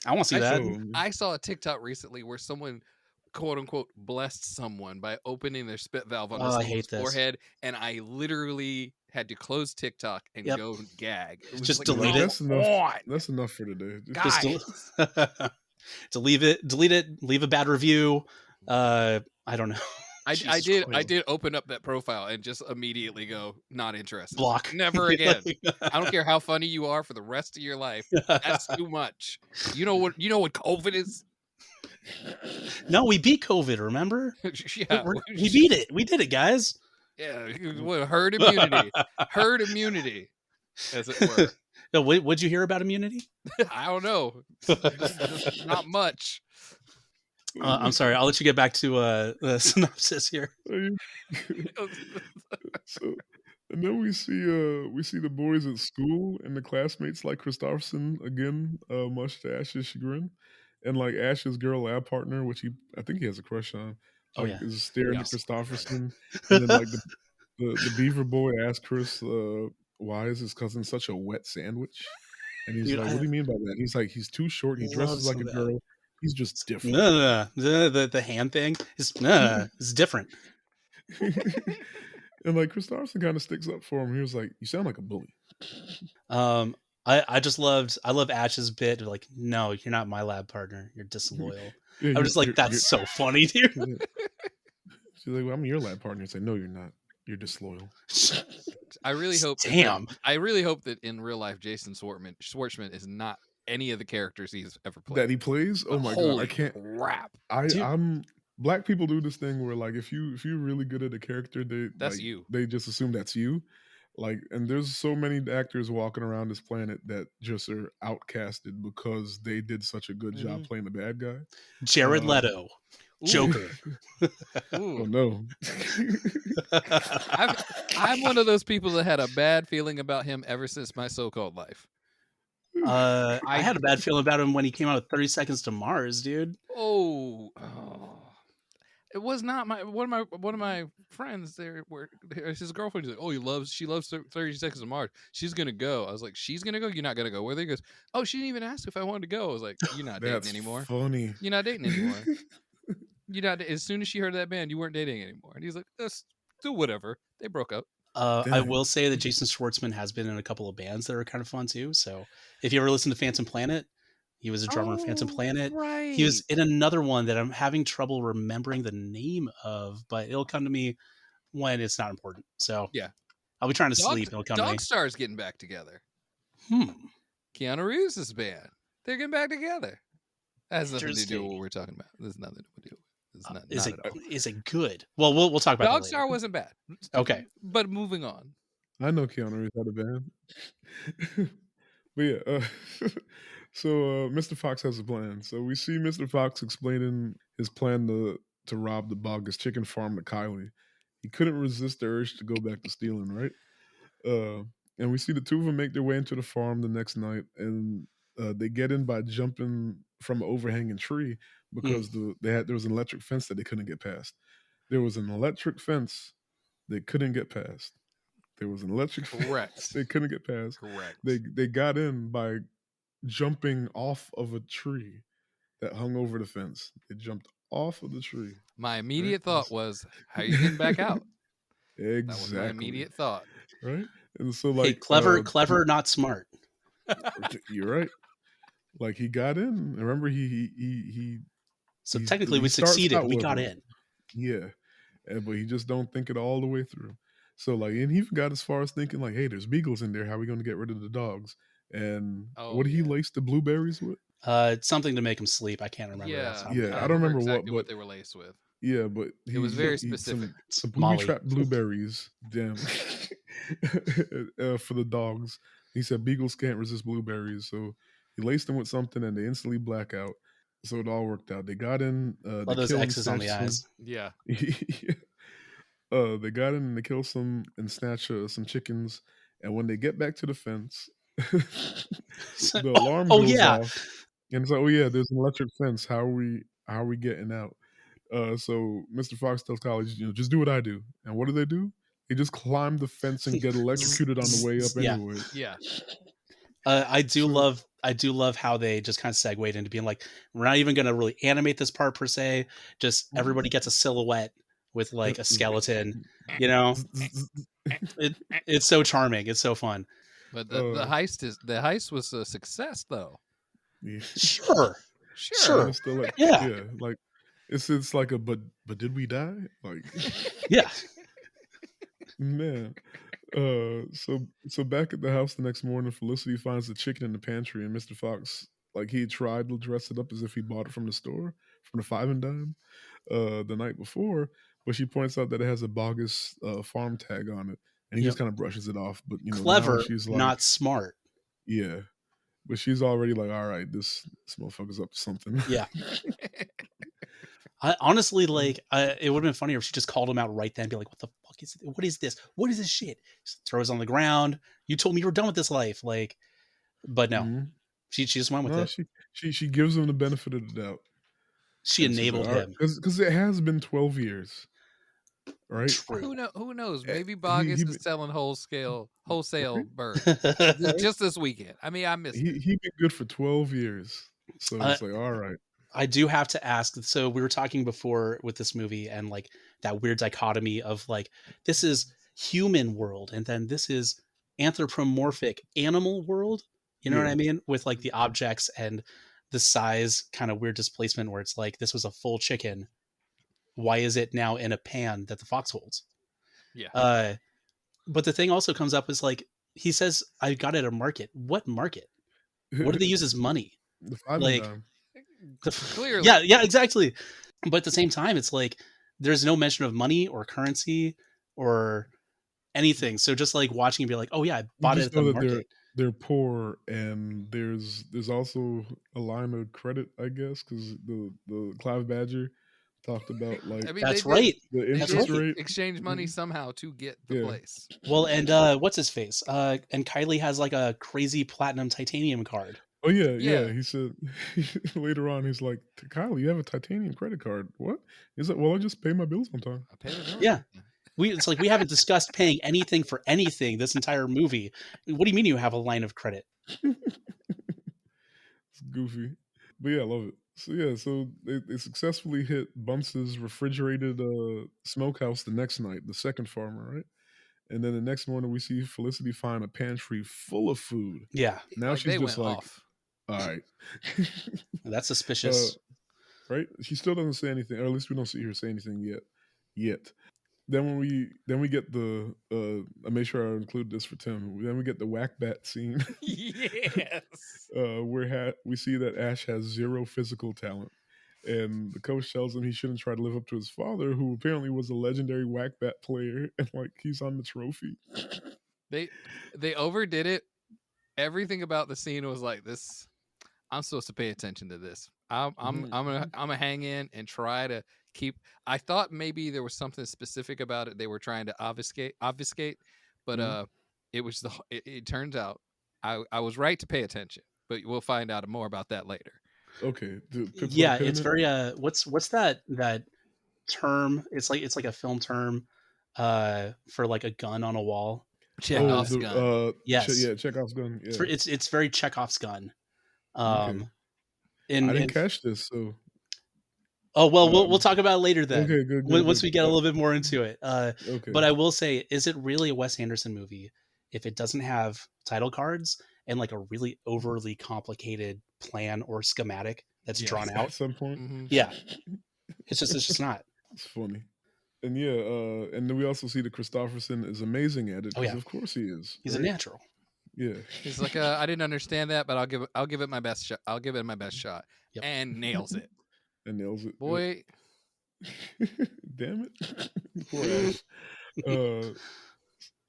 I want to see that. I saw a TikTok recently where someone, quote unquote, blessed someone by opening their spit valve on Oh, I someone's hate this. forehead, and I literally had to close TikTok and Yep. go gag. It was Just like, delete come it. That's enough. on. That's enough for today. God. Just delete it. Leave a bad review. I don't know. I Jesus did Christ. open up that profile and just immediately go, not interested. Block. Never again. I don't care how funny you are for the rest of your life. That's too much. You know what COVID is? No, we beat COVID, remember? Yeah. We beat it. We did it, guys. Yeah, what, herd immunity. Herd immunity, as it were. No, what'd you hear about immunity? I don't know. Just not much. I'm sorry. I'll let you get back to the synopsis here. So, and then we see the boys at school and the classmates like Christopherson again, much to Ash's chagrin, and like Ash's girl lab partner, which I think he has a crush on, Oh, like yeah. is staring Yes. at Christopherson, and then like the beaver boy asks Chris, why is his cousin such a wet sandwich? And he's Dude, like, what do you mean by that? He's like, he's too short. He dresses like a that. girl. He's just different. No. The hand thing is different. And like Christopherson kind of sticks up for him. He was like, you sound like a bully. I love Ash's bit. Like, no, you're not my lab partner. You're disloyal. Yeah, I'm just like, that's so funny, dude. She's like, well, I'm your lab partner. It's like, no, you're not. You're disloyal. I really hope. Damn. I really hope that in real life, Jason Schwartzman is not any of the characters he's ever played. That he plays? Oh my god, I can't. Crap. I'm. Black people do this thing where like if you're really good at a character, That's like, you. They just assume that's you. Like, and there's so many actors walking around this planet that just are outcasted because they did such a good job playing the bad guy. Jared Leto, Joker. Oh no. I'm one of those people that had a bad feeling about him ever since My So-Called Life. I had a bad feeling about him when he came out with 30 Seconds to Mars, dude. Oh. It was not one of my friends. There were his girlfriend. He's like, she loves 30 Seconds to Mars. She's gonna go. I was like, she's gonna go. You're not gonna go with her. He goes, oh, she didn't even ask if I wanted to go. I was like, you're not dating anymore. Funny. You're not dating anymore. You're not. As soon as she heard that band, you weren't dating anymore. And he's like, let's do whatever. They broke up. I will say that Jason Schwartzman has been in a couple of bands that are kind of fun too. So if you ever listen to Phantom Planet, he was a drummer in Phantom Planet. Right. He was in another one that I'm having trouble remembering the name of, but it'll come to me when it's not important. So yeah, I'll be trying to sleep. It'll come to me. Dogstar's getting back together. Keanu Reeves' band. They're getting back together. That has nothing to do with what we're talking about. There's nothing to do with. Is it good? Well, we'll talk about that later. Dogstar wasn't bad. Okay. But moving on. I know Keanu Reeves had a band. But yeah, so Mr. Fox has a plan. So we see Mr. Fox explaining his plan to rob the Bogus chicken farm to Kylie. He couldn't resist the urge to go back to stealing, right? And we see the two of them make their way into the farm the next night, and they get in by jumping from an overhanging tree because there was an electric fence that they couldn't get past. There was an electric fence they couldn't get past. There was an electric fence they couldn't get past. Correct. They got in by jumping off of a tree that hung over the fence. They jumped off of the tree. My immediate thought was, how are you getting back out? Exactly. That was my immediate thought. Right? And so like clever, not smart. You're right. Like he got in. Remember he So He technically, we starts succeeded. out We with got them. in. Yeah, but he just don't think it all the way through. So like, and he even got as far as thinking like, hey, there's beagles in there. How are we going to get rid of the dogs? And Oh, what did he yeah. lace the blueberries with? Something to make him sleep. I can't remember it off the Yeah, top of my Yeah, I I head. don't remember remember what, exactly but what they were laced with. yeah, but It was very specific. some It's booby Molly. trap blueberries, damn, for the dogs. He said beagles can't resist blueberries, so he laced them with something, and they instantly black out. So it all worked out. They got in, they Love those kill and X's on snatch the some. eyes. Yeah. They got in and they kill some and snatch some chickens. And when they get back to the fence, the alarm Oh goes yeah. off, and it's like, oh yeah, there's an electric fence. How are we getting out? So Mr. Fox tells College, just do what I do. And what do? They just climb the fence and get electrocuted on the way up Yeah. anyway. Yeah. I do So- love how they just kind of segued into being like, we're not even going to really animate this part per se. Just everybody gets a silhouette with like a skeleton. You know, it's so charming. It's so fun. But the heist was a success though. Yeah. Sure. Sure. It's still like, Yeah. yeah, like it's like a but did we die? Like Yeah. man. So back at the house the next morning, Felicity finds the chicken in the pantry, and Mr. Fox, like, he tried to dress it up as if he bought it from the store, from the Five and Dime, the night before, but she points out that it has a bogus farm tag on it, and he Yep. just kind of brushes it off. But now Clever, she's like, not smart. yeah, but she's already like, all right, this motherfucker's up to something. Yeah. I honestly, like, it would have been funnier if she just called him out right then and be like, what the fuck is it? What is this? What is this shit? Just throws on the ground. You told me you were done with this life. Like, but no, Mhm. she just went with No, it. she gives him the benefit of the doubt. She And she's enabled like, him. because it has been 12 years, right? True. Who knows? Maybe He Bogus is selling wholesale birds just this weekend. I mean, I missed it. he been good for 12 years. So it's like, all right. I do have to ask. So we were talking before with this movie and like that weird dichotomy of like, this is human world and then this is anthropomorphic animal world. You know what Yeah. I mean? With like the objects and the size kind of weird displacement where it's like, this was a full chicken. Why is it now in a pan that the fox holds? Yeah. But the thing also comes up is like, he says, I got it at a market. What market? What do they use as money? The Five Like, and Dime. Clearly. yeah, exactly. But at the same time, it's like there's no mention of money or currency or anything. So just like watching and be like, oh yeah, I You bought it just at the know that market. they're poor, and there's also a line of credit, I guess, because the Clive Badger talked about like I mean, That's they right. the They interest did rate. exchange money somehow to get the Yeah. place. Well, and what's his face? And Kylie has like a crazy platinum titanium card. Oh yeah. Yeah. He said later on, he's like, Kyle, you have a titanium credit card. What? He's like, well, I just pay my bills on time. I paid it. Yeah. It's like we haven't discussed paying anything for anything this entire movie. What do you mean you have a line of credit? It's goofy, but yeah, I love it. So yeah, so they successfully hit Bunce's refrigerated smokehouse the next night, the second farmer, right? And then the next morning we see Felicity find a pantry full of food. Yeah, Now she's they just went like, off. all right. that's suspicious. Right? She still doesn't say anything, or at least we don't see her say anything yet. Then we get the I made sure I include this for Tim. Then we get the whack bat scene. Yes. Where we see that Ash has zero physical talent, and the coach tells him he shouldn't try to live up to his father, who apparently was a legendary whack bat player, and like he's on the trophy. They overdid it. Everything about the scene was like this. I'm supposed to pay attention to this. I'm gonna hang in and try to keep. I thought maybe there was something specific about it they were trying to obfuscate, but it was it turns out I was right to pay attention, but we'll find out more about that later. Okay. Yeah, it's very what's that term? It's like a film term for like a gun on a wall. Chekhov's gun. Yes. Chekhov's gun. Yeah. It's very Chekhov's gun. Okay. I didn't catch this, so. Oh well, we'll talk about it later then. Okay, good. Once we get a little bit more into it. Okay. But I will say, is it really a Wes Anderson movie if it doesn't have title cards and like a really overly complicated plan or schematic that's Yes. drawn at out. some point. Mhm. Yeah, it's just not. It's funny. And and then we also see that Christopherson is amazing at it Oh because yeah, of course he is. he's a right? natural. Yeah. He's like, I didn't understand that, but I'll give it my best shot. I'll give it my best shot, Yep. and nails it. And nails it. Boy, Damn it. Poor Ash. Uh,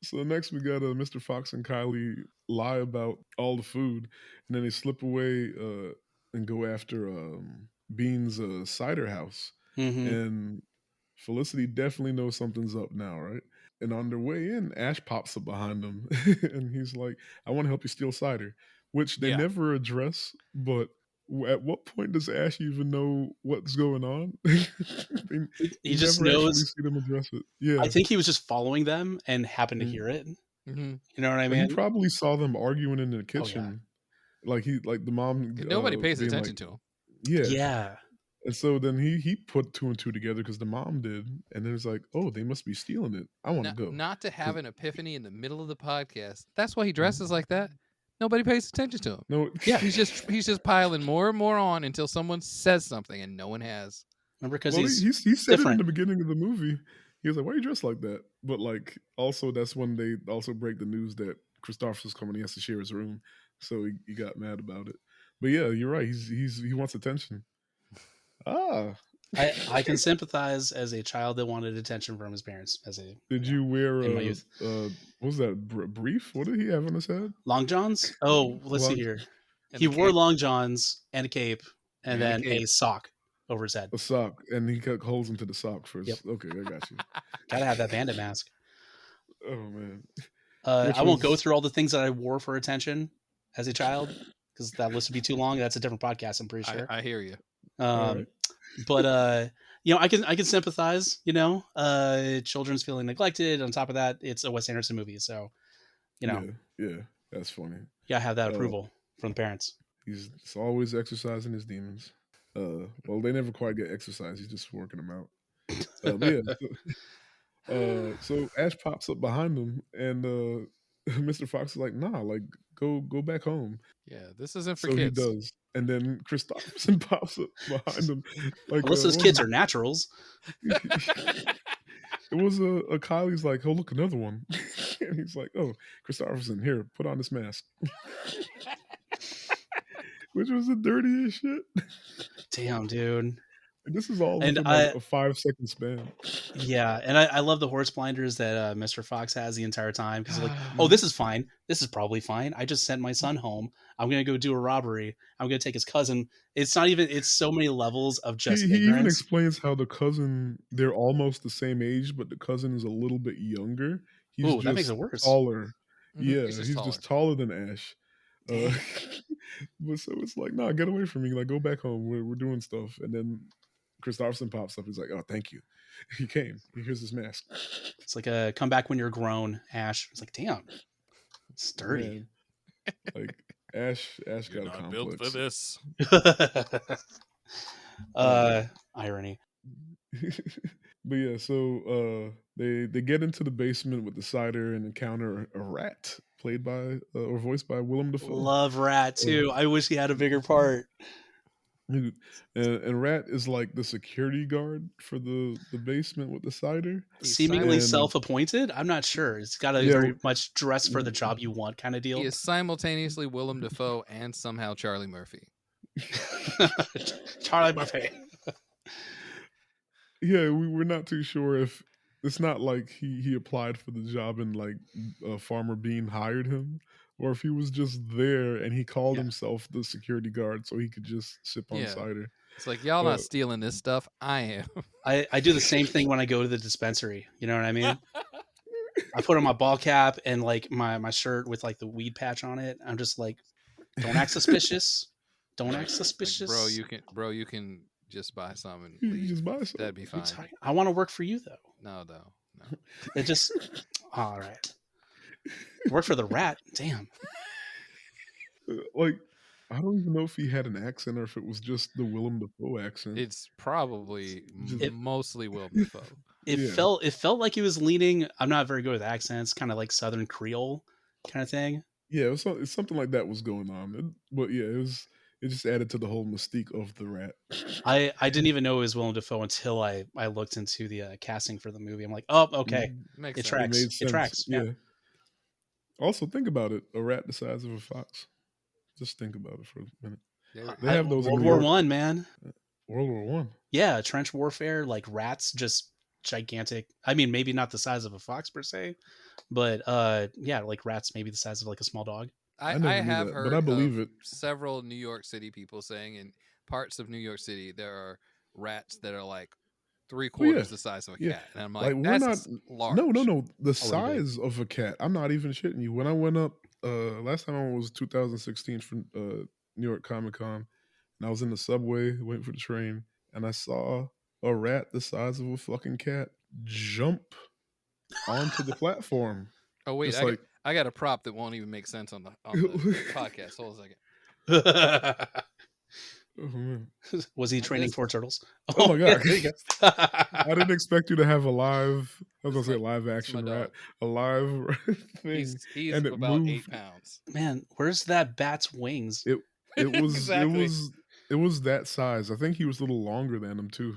so next we got Mr. Fox and Kylie lie about all the food, and then they slip away and go after Bean's cider house. Mm-hmm. And Felicity definitely knows something's up now, right? And on their way in, Ash pops up behind them, and he's like, "I want to help you steal cider," which they Yeah. never address. But at what point does Ash even know what's going on? He you just never actually knows. see them address it. Yeah, I think he was just following them and happened to Mm. hear it. mhm. You know what I But he mean? probably saw them arguing in the Oh yeah. kitchen, like the mom. Nobody pays being attention like, to him. Yeah. Yeah. And so then he put two and two together because the mom did, and then it's like, oh, they must be stealing it. I want to go. Not to have an epiphany in the middle of the podcast. That's why he dresses like that. Nobody pays attention to him. No, Yeah. He's just piling more and more on until someone says something, and no one has. Remember, because well, he's he said it in different. the beginning of the movie. He was like, "Why are you dressed like that?" But like, also that's when they also break the news that Christopher's coming. He has to share his room, so he got mad about it. But yeah, you're right. He wants attention. I can sympathize as a child that wanted attention from his parents. As a Did you wear in my youth. what was that brief? What did he have on his head? Long johns? Oh, let's see here. And He the wore cape. long johns and a cape, and And a then cape. a sock over his head. A sock, and he cut holes into the sock first. Yep. Okay, I got you. Gotta have that bandit mask. Oh man. I won't go was- through all the things that I wore for attention as a child because that list would be too long. That's a different podcast, I'm pretty sure. I hear you. Alright. But you know, I can sympathize. You know, children's feeling neglected. On top of that, it's a Wes Anderson movie, so you know, Yeah, that's funny. you gotta have that approval from the parents. He's always exercising his demons. Well, they never quite get exercise. He's just working them out. But yeah. So Ash pops up behind him, and Mr. Fox is like, "Nah, like go back home." Yeah, this isn't for So kids. he does, and then Christopherson pops up behind him, like Unless those kids are naturals. It was a Kylie's like, "Oh, look, another one," and he's like, "Oh, Christopherson, here, put on this mask," which was the dirtiest shit. Damn, dude. And this is all And within like a 5-second span. Yeah, and I love the horse blinders that Mr. Fox has the entire time because like, oh, this is fine. This is probably fine. I just sent my son home. I'm gonna go do a robbery. I'm gonna take his cousin. It's not even. It's so many levels of just He even ignorance. explains how the cousin, they're almost the same age, but the cousin is a little bit younger. He's Ooh, just that makes it worse. taller. Mhm, Yeah, he's he's just just taller than Ash. Damn. But so it's like, nah, get away from me. Like, go back home. We're doing stuff. And then Christopherson pops up. He's like, oh, thank you. He came. Here's his mask. It's like a come back when you're grown, Ash. It's like, damn, it's dirty. Man. Like Ash got a complex. this. Irony. But yeah, so they get into the basement with the cider and encounter a rat played by or voiced by Willem Dafoe. Love Rat too. I wish he had a bigger part. Dude, and Rat is like the security guard for the basement with the cider. Seemingly And- self-appointed. I'm not sure. It's got a Yeah. very much dress for the job you want kind of deal. He is simultaneously Willem Dafoe and somehow Charlie Murphy. Charlie Murphy. Yeah, we're not too sure if it's not like he applied for the job and like Farmer Bean hired him, or if he was just there and he called Yeah. himself the security guard so he could just sip on Yeah. cider. It's like, y'all Uh, not stealing this stuff. I am. I do the same thing when I go to the dispensary. You know what I mean? I put on my ball cap and like my shirt with like the weed patch on it. I'm just like, don't act suspicious. Don't act Like, suspicious. bro, you can just buy some and You leave. just buy some. That'd be What are you fine. talking- I want to work for you though. No. It just all right. Work for the rat. Damn. Like, I don't even know if he had an accent or if it was just the Willem Dafoe accent. It's probably It- mostly Willem Dafoe. It Yeah. felt like he was leaning. I'm not very good with accents. Kind of like Southern Creole kind of thing. Yeah, it's something like that was going on. But yeah, it It just added to the whole mystique of the rat. I didn't even know it was Willem Dafoe until I looked into the casting for the movie. I'm like, oh, okay, Makes it sense. It tracks. made It sense. tracks. Yeah. Yeah. Also, think about it: a rat the size of a fox. Just think about it for a minute. They have those in World New War York. One, man. World War One. Yeah, trench warfare, like rats, just gigantic. I mean, maybe not the size of a fox per se, but yeah, like rats maybe the size of like a small dog. I I never knew have that, but I heard believe of it. several New York City people saying in parts of New York City there are rats that are like Oh 3/4 the size of a yeah. cat, and I'm Like like, we're not. that's large. No. The Already big. size of a cat. I'm not even shitting you. When I went up, last time I went was 2016 for New York Comic Con, and I was in the subway waiting for the train, and I saw a rat the size of a fucking cat jump onto the platform. Oh wait, Just like, I got a prop that won't even make sense on the podcast. Hold a second. oh man. Was he Like training this. for turtles? Oh my yeah, god. there you go. I didn't expect you to have a live, I was This gonna is say live this is my action rat, dog. a live thing, He's and it about 8 moved. pounds. Man, where's that bat's wings? It Exactly. it was that size. I think he was a little longer than him too,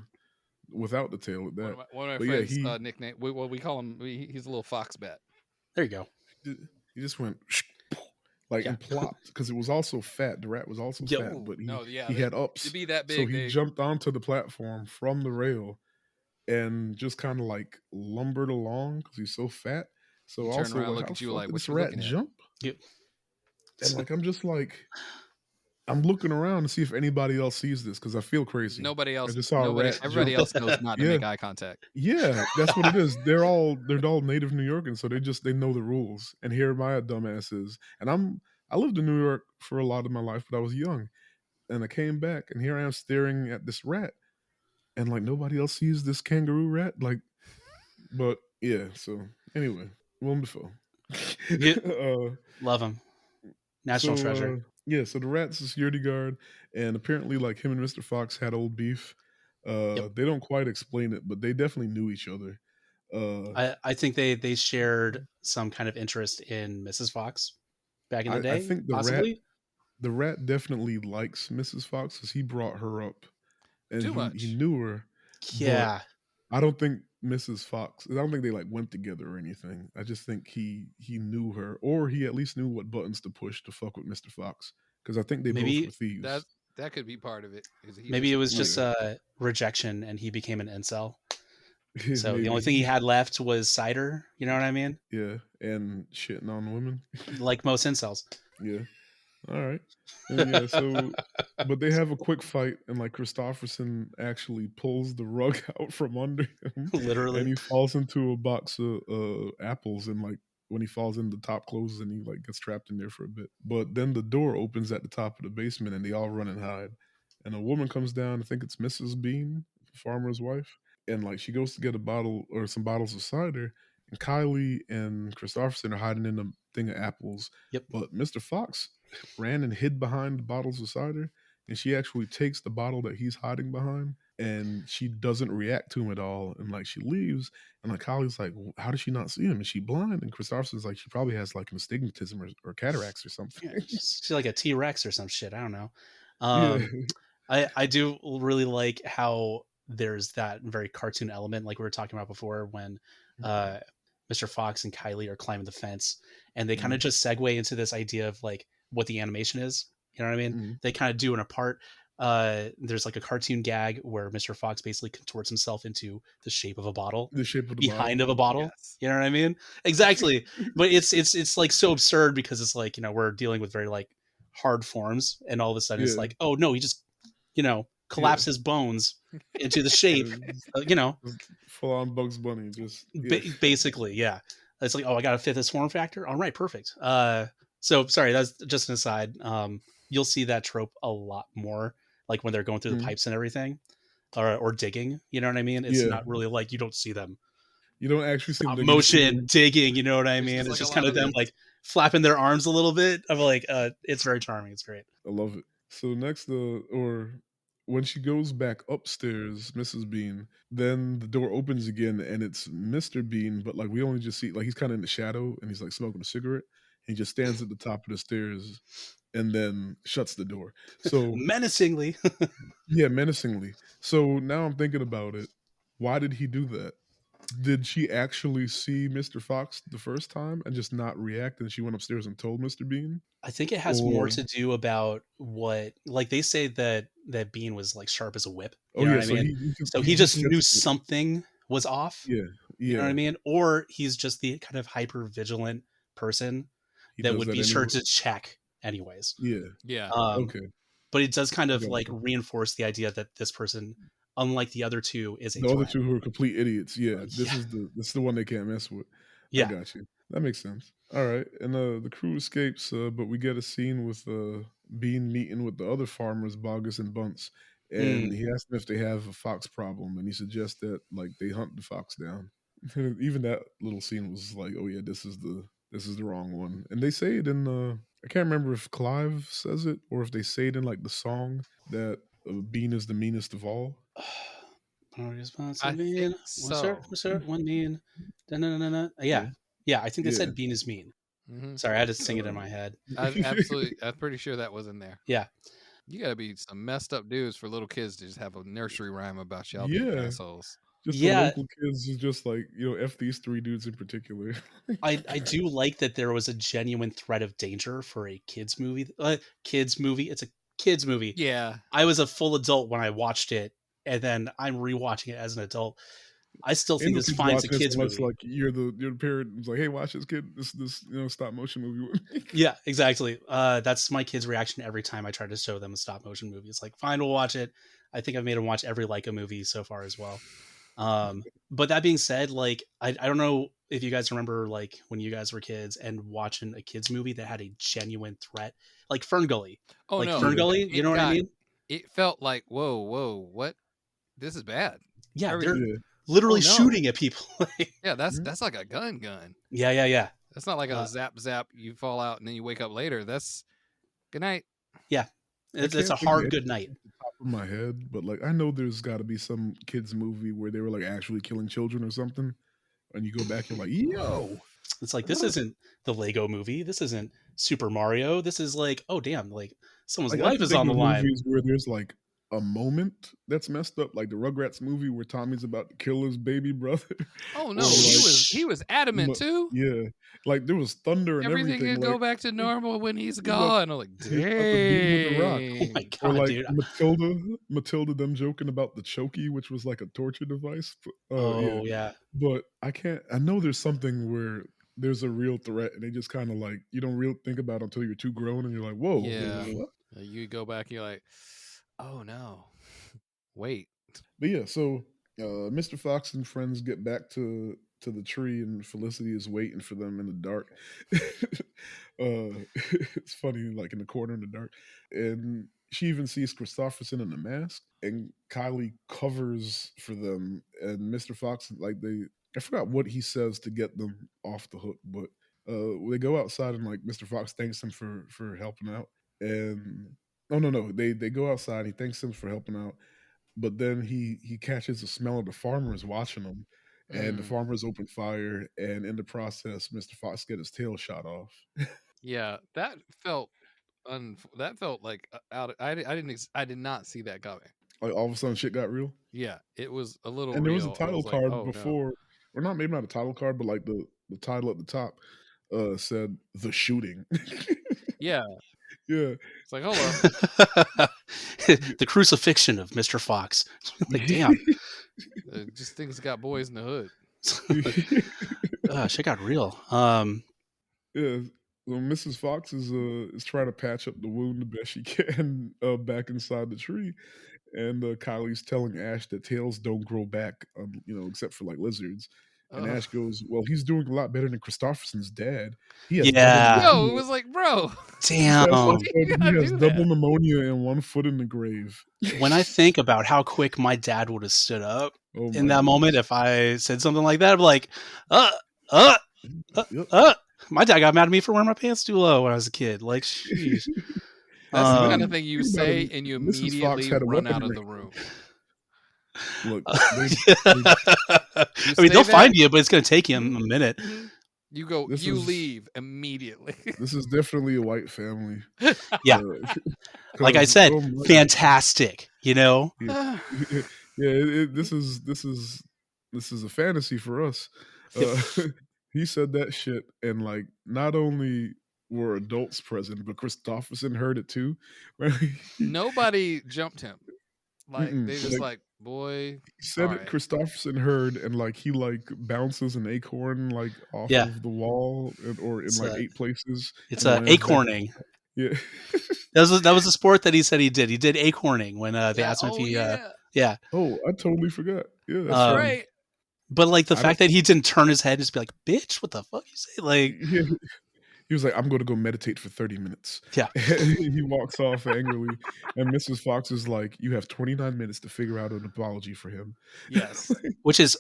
without the tail at that. One of my But yeah, friends' nickname. We call him. He's a little fox bat. There you go. he just went like Yeah. and plopped because it was also fat. The rat was also Yo, fat, but Yeah, he had ups. to be that So big, he jumped onto the platform from the rail and just kind of like lumbered along because he's so fat. So you turn also around, like, look how at the you fuck like, did what this you rat looking at? jump? Yep. And like I'm just like I'm looking around to see if anybody else sees this because I feel crazy. Nobody I else. just saw a rat Everybody jump. else knows not to Yeah, make eye contact. yeah, that's what it is. They're all native New Yorkers, so they know the rules. And here my dumbass is, and I lived in New York for a lot of my life, but I was young, and I came back, and here I am staring at this rat, and like nobody else sees this kangaroo rat, like. But yeah, so anyway, Willem Dafoe. Yep. uh, Love him. National so treasure. yeah, so the rat's a security guard, and apparently like him and Mr. Fox had old beef. Yep. They don't quite explain it, but they definitely knew each other. I think they shared some kind of interest in Mrs. Fox back in the I day, think possibly. the rat definitely likes Mrs. Fox because he brought her up and Too he much. knew her, but Yeah. I don't think Mrs. Fox. I don't think they like went together or anything. I just think he knew her, or he at least knew what buttons to push to fuck with Mr. Fox because I think they both were Maybe thieves. That could be part of it. maybe it was just Yeah. rejection and he became an incel. So the Maybe. only thing he had left was cider. You know what I mean? Yeah, and shitting on women. Like most incels. Yeah. All right. And yeah, so but they have a quick fight and like Christopherson actually pulls the rug out from under him and Literally. he falls into a box of apples and like when he falls in the top closes and he like gets trapped in there for a bit. But then the door opens at the top of the basement and they all run and hide. And a woman comes down, I think it's Mrs. Bean, the farmer's wife, and like she goes to get a bottle or some bottles of cider and Kylie and Christopherson are hiding in a thing of apples. Yep. But Mr. Fox ran and hid behind the bottles of cider, and she actually takes the bottle that he's hiding behind, and she doesn't react to him at all, and like she leaves, and like Kylie's like, how does she not see him? Is she blind? And Christopherson's like, she probably has like an astigmatism or cataracts or something. Yeah, she's like a T-Rex or some shit. I don't know. Yeah, I do really like how there's that very cartoon element, like we were talking about before, when Mr. Fox and Kylie are climbing the fence, and they kind of just segue into this idea of like what the animation is. You know what I mean? They kind of do in a part. There's like a cartoon gag where Mr. Fox basically contorts himself into the shape of a bottle, the shape of the behind bottle. of a bottle. Yes. You know what I mean? Exactly. But it's like so absurd because it's like, you know, we're dealing with very like hard forms, and all of a sudden it's Yeah. like, oh no, he just, you know, collapsed his bones into the shape, you know, Full on Bugs Bunny, just basically, yeah. It's like, oh, I got to fit this form factor. All right, perfect. So sorry, that's just an aside. You'll see that trope a lot more, like when they're going through the pipes and everything, or digging. You know what I mean? It's not really like you don't see them. You don't actually see them Motion digging. You know what I mean? just It's like just a kind lot of of them this. like flapping their arms a little bit. I'm like, it's very charming. It's great. I love it. So next, or when she goes back upstairs, Mrs. Bean, then the door opens again and it's Mr. Bean, but like we only just see like he's kind of in the shadow and he's like smoking a cigarette. He just stands at the top of the stairs and then shuts the door. So Menacingly. yeah, menacingly. So now I'm thinking about it. Why did he do that? Did she actually see Mr. Fox the first time and just not react, and she went upstairs and told Mr. Bean? I think it has more Or to do about what, like they say that Bean was like sharp as a whip. You oh know yeah, what I so mean? So he he just just knew gets it. something was off. Yeah, You know what I yeah. mean? Or he's just the kind of hyper vigilant person He that does would that be sure anyway. to check anyways. Yeah. Yeah. Okay. But it does kind of like Gotcha. reinforce the idea that this person, unlike the other two, is a The other threat. two who are complete idiots. Yeah, Yeah. this is the one they can't mess with. I Yeah. got you. That makes sense. All right, and the crew escapes, but we get a scene with Bean meeting with the other farmers, Bogus and Bunce, and Mm. he asks them if they have a fox problem, and he suggests that like they hunt the fox down. Even that little scene was like, oh yeah, this is the wrong one, and they say it in I can't remember if Clive says it or if they say it in like the song that Bean is the meanest of all. I think so. One mean. Da-na-na-na-na. Yeah. Yeah. Yeah. I think they Yeah. said Bean is mean. Mhm. Sorry, I had to sing it in my head. I'm pretty sure that was in there. Yeah. You got to be some messed up dudes for little kids to just have a nursery rhyme about y'all being Yeah. assholes. Just for Yeah. local kids who's just like, F these three dudes in particular. I do like that there was a genuine threat of danger for a kids movie. It's a kids movie. Yeah. I was a full adult when I watched it, and then I'm rewatching it as an adult. I still think this finds a kids movie. Like you're the parent who's like, hey, watch this kid this stop motion movie with me. Yeah, exactly. That's my kid's reaction every time I try to show them a stop motion movie. It's like, fine, we'll watch it. I think I've made them watch every Leica movie so far as well. But that being said, like I don't know if you guys remember like when you guys were kids and watching a kids movie that had a genuine threat, like Fern Gully. Oh like no, Fern Gully, you know what I mean? It felt like whoa, what? This is bad. Yeah, they're literally shooting at people. Yeah, that's like a gun. Yeah. That's not like a zap. You fall out and then you wake up later. That's good night. Yeah, it's a hard good night. Off the top of my head, but like I know there's got to be some kids movie where they were like actually killing children or something, and you go back and like, yo, it's like this isn't the Lego movie. This isn't Super Mario. This is like, oh damn, like someone's life is on the line. Movies where there's like a moment that's messed up, like the Rugrats movie where Tommy's about to kill his baby brother. Oh no, he was adamant too. Yeah, like there was thunder and everything everything. Can go back to normal when he's gone. I'm like, dang. Oh my god, or like dude. Matilda, them joking about the chokey, which was like a torture device. Yeah. But I know there's something where there's a real threat, and they just kind of like you don't really think about it until you're too grown, and you're like, whoa, yeah. You go back, and you're like, oh no, wait. But yeah, so Mr. Fox and friends get back to the tree, and Felicity is waiting for them in the dark. It's funny, like in the corner in the dark, and she even sees Christopherson in the mask, and Kylie covers for them, and Mr. Fox I forgot what he says to get them off the hook, but they go outside and like Mr. Fox thanks him for helping out, and no, they go outside. He thanks him for helping out, but then he catches the smell of the farmers watching him, and the farmers open fire, and in the process, Mr. Fox get his tail shot off. Yeah, that felt like out. I did not see that coming. Like all of a sudden, shit got real. Yeah, it was a little. And real. there was a title card before, no. or not maybe not a title card, but like the title at the top said "The Shooting." Yeah. Yeah. It's like, hold on. The crucifixion of Mr. Fox. Like, damn. Just things got boys in the hood. Shit got real. Yeah. So Mrs. Fox is trying to patch up the wound the best she can back inside the tree. And Kylie's telling Ash that tails don't grow back, except for like lizards. And Ash goes, well, he's doing a lot better than Christopherson's dad. He has Yo, it was like, bro. Damn. He has double pneumonia and 1 foot in the grave. When I think about how quick my dad would have stood up in that moment, if I said something like that, I'd be like, my dad got mad at me for wearing my pants too low when I was a kid. Like, sheesh. That's the kind of thing you say and you immediately run out of the room. Look, I mean, they'll find you, but it's going to take you a minute. This you is leave immediately. this is definitely a white family. Yeah. Like I 'Cause said, oh my fantastic, you know? yeah, yeah. This is a fantasy for us. Uh, he said that shit, and like not only were adults present, but Christopherson heard it too. Right? Nobody jumped him. Like they just Like like, boy, he all said it, right. Christopherson heard, and like he like bounces an acorn like off Yeah. of the wall or in It's like 8 places it's and lands back. acorning. Yeah. That was a sport that he said he did. He did acorning when they Yeah. asked him if Oh he yeah. yeah. Oh, I totally forgot. Yeah, that's That's funny. Um right. but like the I don't fact that he didn't turn his head and just be like, "Bitch, what the fuck you say?" Like, yeah. He was like, "I'm gonna go meditate for 30 minutes." yeah. And he walks off angrily, and Mrs. Fox is like, "You have 29 minutes to figure out an apology for him." Yes. Which is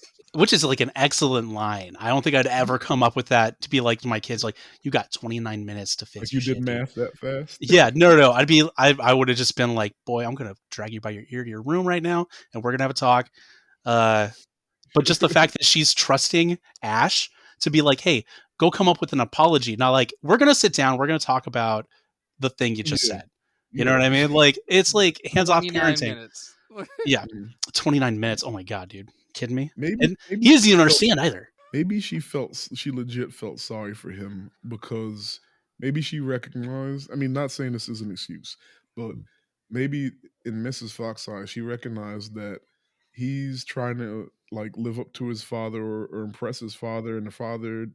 like an excellent line. I don't think I'd ever come up with that to be like to my kids, like, you got 29 minutes to Like fix your you did shit, dude. math that fast. Yeah, no. I would have just been like, boy, I'm gonna drag you by your ear to your room right now, and we're gonna have a talk. But just the fact that she's trusting Ash to be like, hey, go come up with an apology. Not like, we're gonna sit down, we're gonna talk about the thing you just Yeah, said. You know yeah. what I mean? Like, it's like hands off 29 parenting. minutes. Yeah, Mhm. 29 minutes. Oh my god, dude, kidding me? Maybe And maybe he doesn't she even felt understand either. maybe she legit felt sorry for him because maybe she recognized, I mean, not saying this is an excuse, but maybe in Mrs. Fox's eyes, she recognized that he's trying to like live up to his father or impress his father, and the father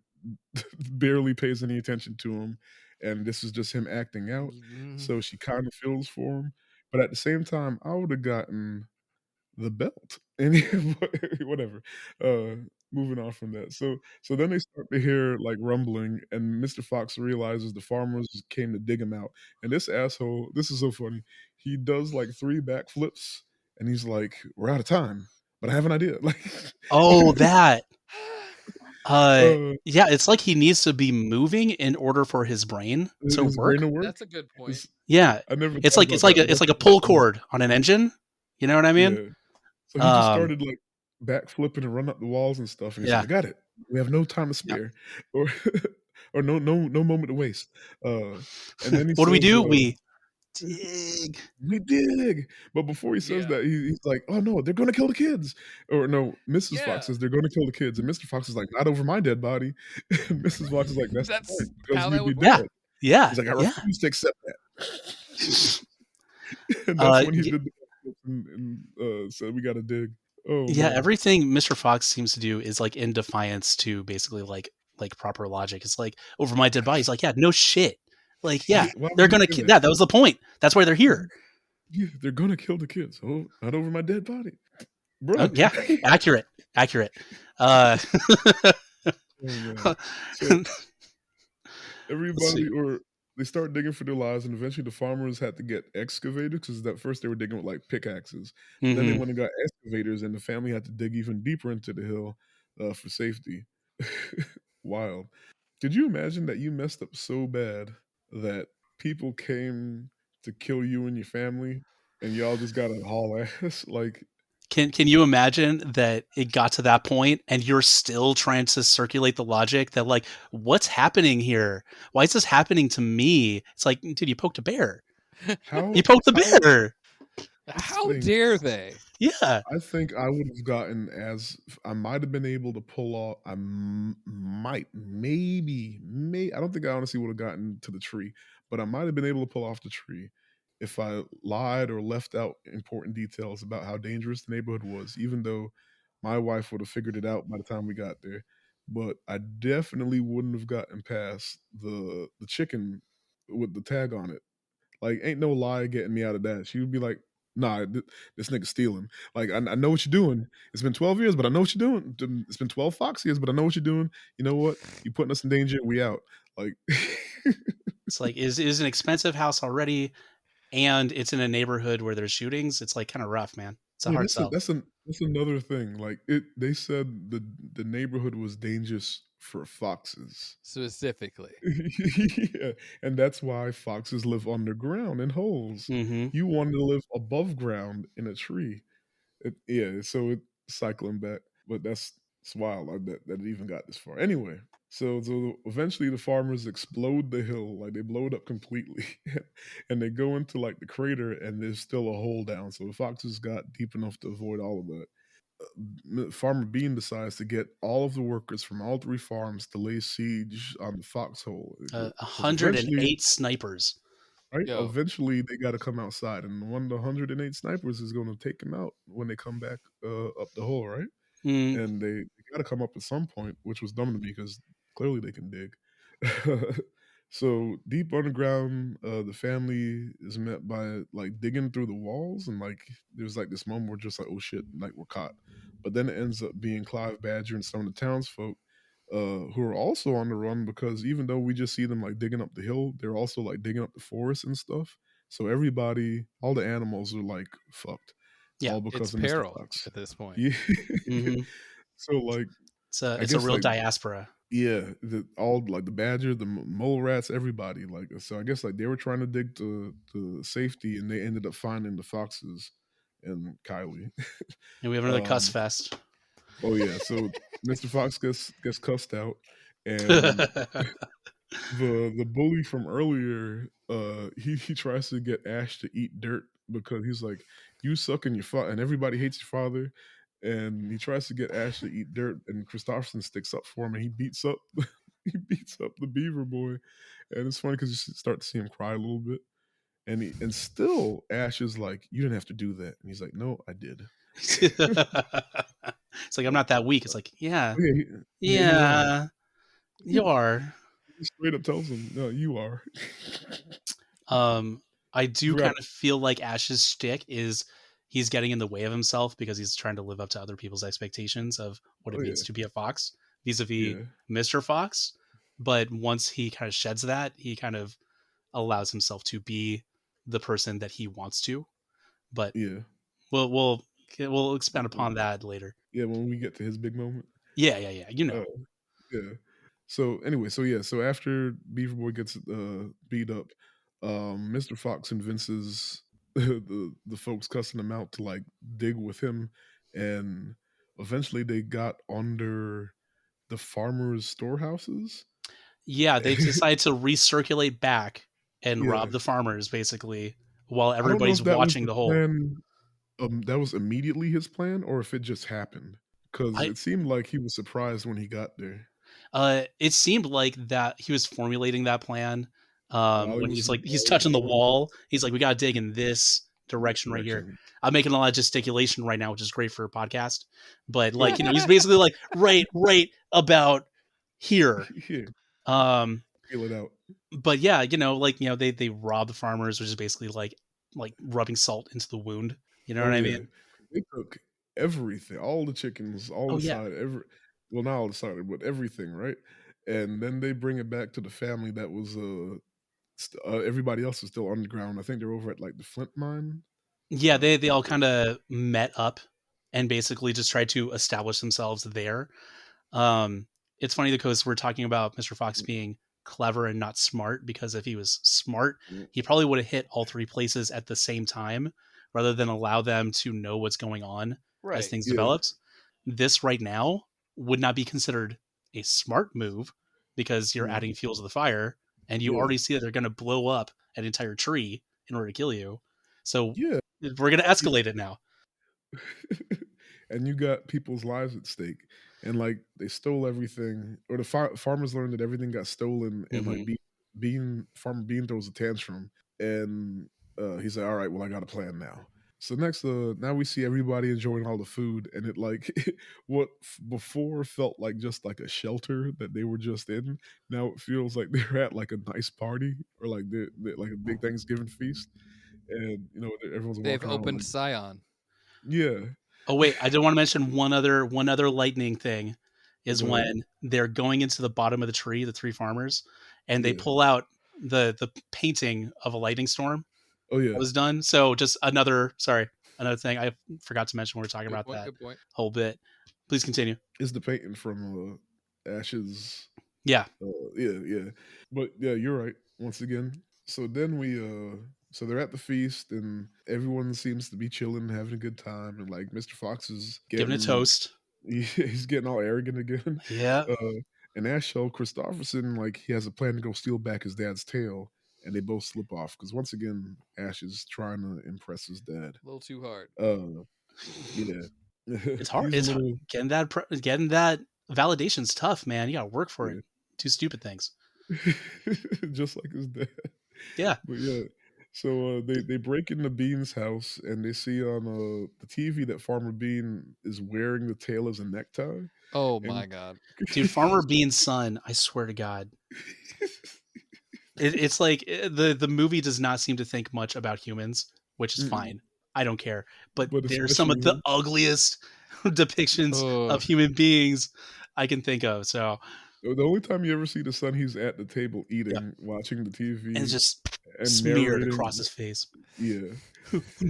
barely pays any attention to him, and this is just him acting out. Mhm. So she kind of feels for him, but at the same time, I would have gotten the belt. And whatever. Uh Moving on from that. So then they start to hear like rumbling, and Mr. Fox realizes the farmers came to dig him out. And this asshole, this is so funny. He does like 3 backflips and he's like, "We're out of time, but I have an idea." Like Oh, that. uh Yeah, it's like he needs to be moving in order for his brain to his brain work. to work. That's a good point. It's, Yeah, I never it's thought like about that, but it's that's like a actually pull funny. cord on an engine. You know what I mean? Yeah. So he just Um, started like backflipping and running up the walls and stuff, and he's like, yeah, "I got it. We have no time to yeah. spare, or or no moment to waste." And then he What do we says, do? We dig. "We dig," but before he says Yeah. that, he's like, "Oh no, they're gonna kill the kids," or no, Mrs. Fox Yeah. says they're gonna kill the kids, and Mr. Fox is like, "Not over my dead body," and Mrs. Fox is like, "That's the That's point because how that you'd be would work. Yeah, dead." yeah, He's like, "I yeah. refuse to accept that," and that's when he Y- did the and said, "We gotta dig." Oh yeah. man. Everything Mr. Fox seems to do is like in defiance to basically like proper logic. It's like over my dead body. He's like, yeah, no shit. Like, yeah, Yeah, why they're would you gonna. say that? That was the point. That's why they're here. Yeah, they're gonna kill the kids. Oh, not over my dead body, bruh. Yeah, accurate, accurate. Uh, Oh man. So let's everybody, see. or they start digging for their lives, and eventually the farmers had to get excavators because at first they were digging with like pickaxes, but then they Hmm. went and got excavators, and the family had to dig even deeper into the hill for safety. Wild. Could you imagine that you messed up so bad that people came to kill you and your family, and y'all just gotta haul ass? Like, Can you imagine that it got to that point and you're still trying to circulate the logic that like, what's happening here? Why is this happening to me? It's like, dude, you poked a bear. how You poked the how bear. I How think dare they? Yeah. I think I would have gotten as I might have been able to pull off. Might, maybe. I don't think I honestly would have gotten to the tree, but I might have been able to pull off the tree if I lied or left out important details about how dangerous the neighborhood was, even though my wife would have figured it out by the time we got there. But I definitely wouldn't have gotten past the chicken with the tag on it. Like, ain't no lie getting me out of that. She would be like, "Nah, this nigga stealing. Like, I know what you're doing. It's been 12 years, but I know what you're doing. It's been 12 Fox years, but I know what you're doing. You know what? You putting us in danger. We out." Like, It's like, is an expensive house already and it's in a neighborhood where there's shootings. It's like kind of rough, man. It's a yeah, hard sell. that's another thing. Like, they said the neighborhood was dangerous for foxes. Specifically. Yeah, and that's why foxes live underground in holes. Hmm. You wanted to live above ground in a tree. Yeah, so it cycling back, but that's it's wild. I bet that it even got this far. Anyway, So eventually the farmers explode the hill, like they blow it up completely, and they go into like the crater, and there's still a hole down. So the foxes got deep enough to avoid all of that. Farmer Bean decides to get all of the workers from all three farms to lay siege on the foxhole because hundred and eventually, eight snipers. right? Yo, Eventually, they got to come outside, and one of the 108 snipers is going to take them out when they come back up the hole, right? Mm, And they got to come up at some point, which was dumb to me because clearly they can dig. So deep underground, the family is met by like digging through the walls, and like there's like this moment where just like, oh shit, like we're caught. But then it ends up being Clive Badger and some of the townsfolk who are also on the run because even though we just see them like digging up the hill, they're also like digging up the forest and stuff. So everybody, all the animals are like fucked, yeah, all it's because of Mr. peril Fox. at this point. Yeah. hmm So like I it's a guess real like diaspora. yeah, all like the badger, the mole rats, everybody. Like so, I guess like they were trying to dig to safety, and they ended up finding the foxes and Kylie. And we have another cuss um, fest. oh yeah, so Mr. Fox gets cussed out, and the bully from earlier, he tries to get Ash to eat dirt because he's like, you suck and your father, and everybody hates your father. And he tries to get Ash to eat dirt, and Christopherson sticks up for him, and he beats up he beats up the beaver boy. And it's funny because you start to see him cry a little bit, and still Ash is like, you didn't have to do that, and he's like, no, I did. It's like I'm not that weak. It's like, yeah, Oh, yeah, yeah, you are. yeah, you are. He straight up tells him, no, you are. Um, I do Forgot. kind of feel like Ash's shtick is he's getting in the way of himself because he's trying to live up to other people's expectations of what it Oh means yeah, to be a fox vis-a-vis yeah, Mr. Fox. But once he kind of sheds that, he kind of allows himself to be the person that he wants to. But yeah. we'll expand upon that later. Yeah, when we get to his big moment. Yeah. You Uh, know. yeah. So anyway, so yeah, so after Beaver Boy gets beat up, Mr. Fox convinces the folks cussing him out to like dig with him, and eventually they got under the farmers' storehouses. Yeah, they decide to recirculate back and Yeah, rob the farmers basically while I don't know everybody's if that was watching the the hole. plan. That was immediately his plan, or if it just happened, because I it seemed like he was surprised when he got there. It seemed like that he was formulating that plan While he when was he's while he was touching the going wall. He's like, we got to dig in this this direction right here. direction. I'm making a lot of gesticulation right now, which is great for a podcast. But like, he's basically like right about here. Yeah, Um, feel it out. but yeah, they rob the farmers, which is basically like rubbing salt into the wound. You know Oh what I yeah, mean? they took everything, all the chickens, all Oh the yeah, side, well, not all the cider, but everything, right? And then they bring it back to the family that was everybody else is still underground. I think they're over at like the Flint mine. yeah. They Can't all remember. kind of met up and basically just tried to establish themselves there. Um, it's funny because we're talking about Mr. Fox being clever and not smart, because if he was smart, Mm, he probably would have hit all three places at the same time rather than allow them to know what's going on as Right. things yeah, developed. This right now would not be considered a smart move because you're mm, adding fuel to the fire and you yeah, already see that they're going to blow up an entire tree in order to kill you. So yeah. we're going to escalate it now. And you got people's lives at stake, and like they stole everything, or the farmers learned that everything got stolen, and like hmm Farmer Bean throws a tantrum, and he's like, all right, well, I got a plan now. So next, now we see everybody enjoying all the food, and it like what before felt like just like a shelter that they were just in. Now it feels like they're at like a nice party, or like they're like a big Thanksgiving feast, and everyone's They've walking around with opened like, Scion. yeah, Oh wait, I did want to mention one other lightning thing is go ahead, when they're going into the bottom of the tree, the three farmers, and they yeah, pull out the painting of a lightning storm oh that yeah. was done. So just another thing I forgot to mention when we are talking Good about point. that Good point. whole bit. Please continue. Is the painting from Ash's. Yeah. Yeah, yeah. But yeah, you're right. Once again. So then so they're at the feast, and everyone seems to be chilling, having a good time, and like Mr. Fox is Giving a getting toast. he's getting all arrogant again. Yeah. Uh And Ash tells Christopherson like he has a plan to go steal back his dad's tail, and they both slip off because once again Ash is trying to impress his dad. A little too hard. Yeah, It's hard. he's a It's hard. little Getting that validation's tough, man. You gotta work for yeah. it. Do stupid things. Just like his dad. Yeah. But yeah, so they break into Bean's house and they see on the TV that Farmer Bean is wearing the tail as a necktie. Oh And my god. Dude, Farmer Bean's son, I swear to God. It's like the movie does not seem to think much about humans, which is fine. I don't care. But But there's some of especially the him. ugliest depictions of human beings I can think of. So The only time you ever see the son, he's at the table yeah, eating, watching the TV, and it's just and smeared narrating. across his face. Yeah,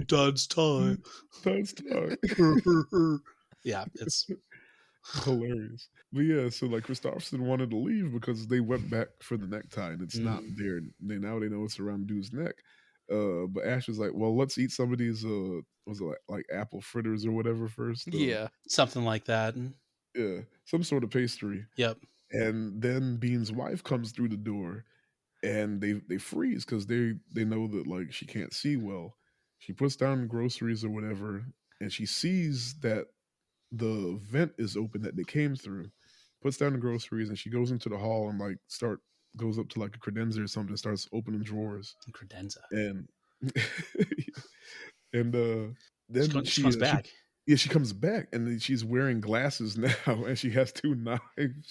Dad's tie. that's time. Yeah, it's Hilarious. But yeah, so like Christopherson wanted to leave because they went back for the necktie and it's not there. They know it's around the dude's neck. But Ash was like, well, let's eat some of these was it like apple fritters or whatever first? Yeah. something like that. Yeah, some sort of pastry. Yep. And then Bean's wife comes through the door and they freeze because they know that like she can't see well. She puts down groceries or whatever, and she sees that the vent is open that they came through. Puts down the groceries and she goes into the hall and like goes up to like a credenza or something, starts opening drawers. Credenza. And and then she comes back. She comes back and then she's wearing glasses now and she has two knives.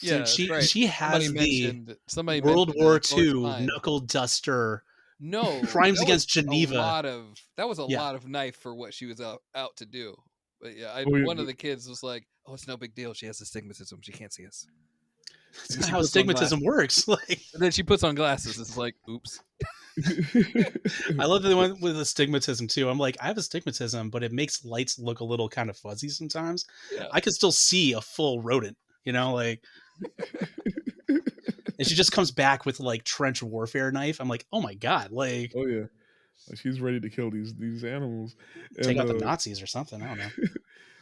Yeah, she has somebody World mentioned War II knuckle duster. No, Crimes Against Geneva. That was a lot of knife for what she was out to do. But yeah, one of the kids was like, "Oh, it's no big deal. She has astigmatism. She can't see us." That's not how astigmatism works. Like, and then she puts on glasses. It's like, oops. I love the one with astigmatism too. I'm like, I have astigmatism, but it makes lights look a little kind of fuzzy sometimes. Yeah. I can still see a full rodent, like. And she just comes back with like trench warfare knife. I'm like, oh my god, like. Oh yeah, like she's ready to kill these animals. Take out the Nazis or something. I don't know.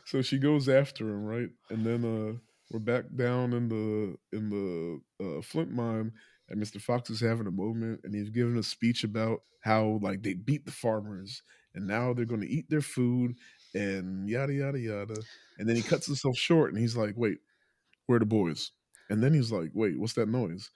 So she goes after him, right? And then we're back down in the Flint mine, and Mr. Fox is having a moment, and he's giving a speech about how like they beat the farmers, and now they're going to eat their food, and yada yada yada. And then he cuts himself short, and he's like, "Wait, where are the boys?" And then he's like, "Wait, what's that noise?"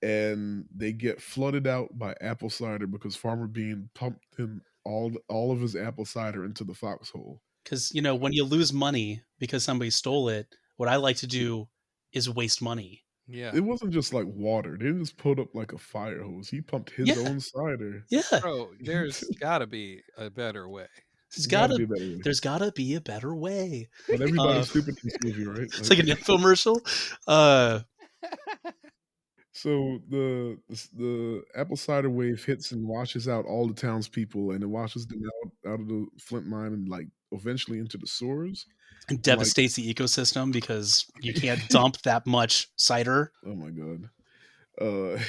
And they get flooded out by apple cider because Farmer Bean pumped him all of his apple cider into the foxhole. Because when you lose money because somebody stole it, what I like to do is waste money. Yeah, it wasn't just like water; they didn't just put up like a fire hose. He pumped his own cider. Yeah, bro, there's got to be a better way. There's gotta be a better way. But everybody's stupid in this movie, right? It's like an infomercial. So the apple cider wave hits and washes out all the townspeople, and it washes them out of the Flint mine and like eventually into the sewers. And devastates the ecosystem because you can't dump that much cider. Oh my god!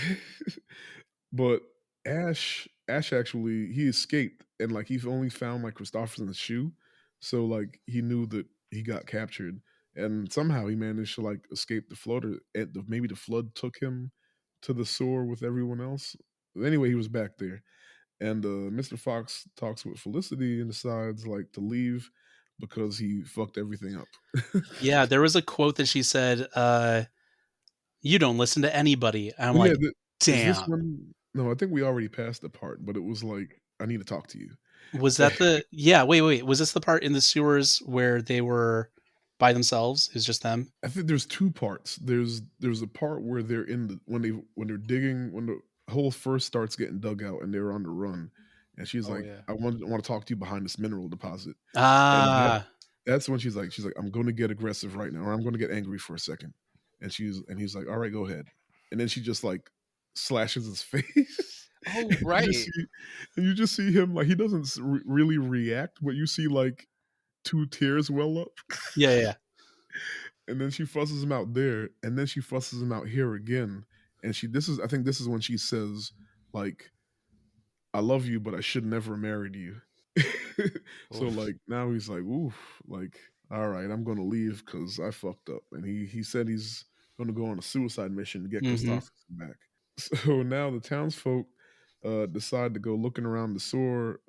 But Ash actually he escaped, and like he only found like Christopherson's shoe, so like he knew that he got captured, and somehow he managed to like escape the flood, or maybe the flood took him to the sewer with everyone else. Anyway, he was back there, and Mr. Fox talks with Felicity and decides like to leave because he fucked everything up. Yeah, there was a quote that she said, "You don't listen to anybody." And I'm like, damn. Is this one? No, I think we already passed the part, but it was like, I need to talk to you. Was that wait, was this the part in the sewers where they were by themselves? It's just them? I think there's two parts. There's a part where they're when they're digging, when the hole first starts getting dug out and they're on the run, and she's like, I want to talk to you behind this mineral deposit. And that's when she's like, I'm going to get aggressive right now, or I'm going to get angry for a second. And he's like, all right, go ahead. And then she just like slashes his face. Oh, right. And you just see him like he doesn't really react, but you see like 2 tears well up. Yeah. And then she fusses him out there, and then she fusses him out here again. And I think this is when she says, like, I love you, but I should never married you. So like now he's like, oof, like, all right, I'm gonna leave because I fucked up. And he said he's going to go on a suicide mission to get Mhm. Christopherson back. So now the townsfolk decide to go looking around the sewer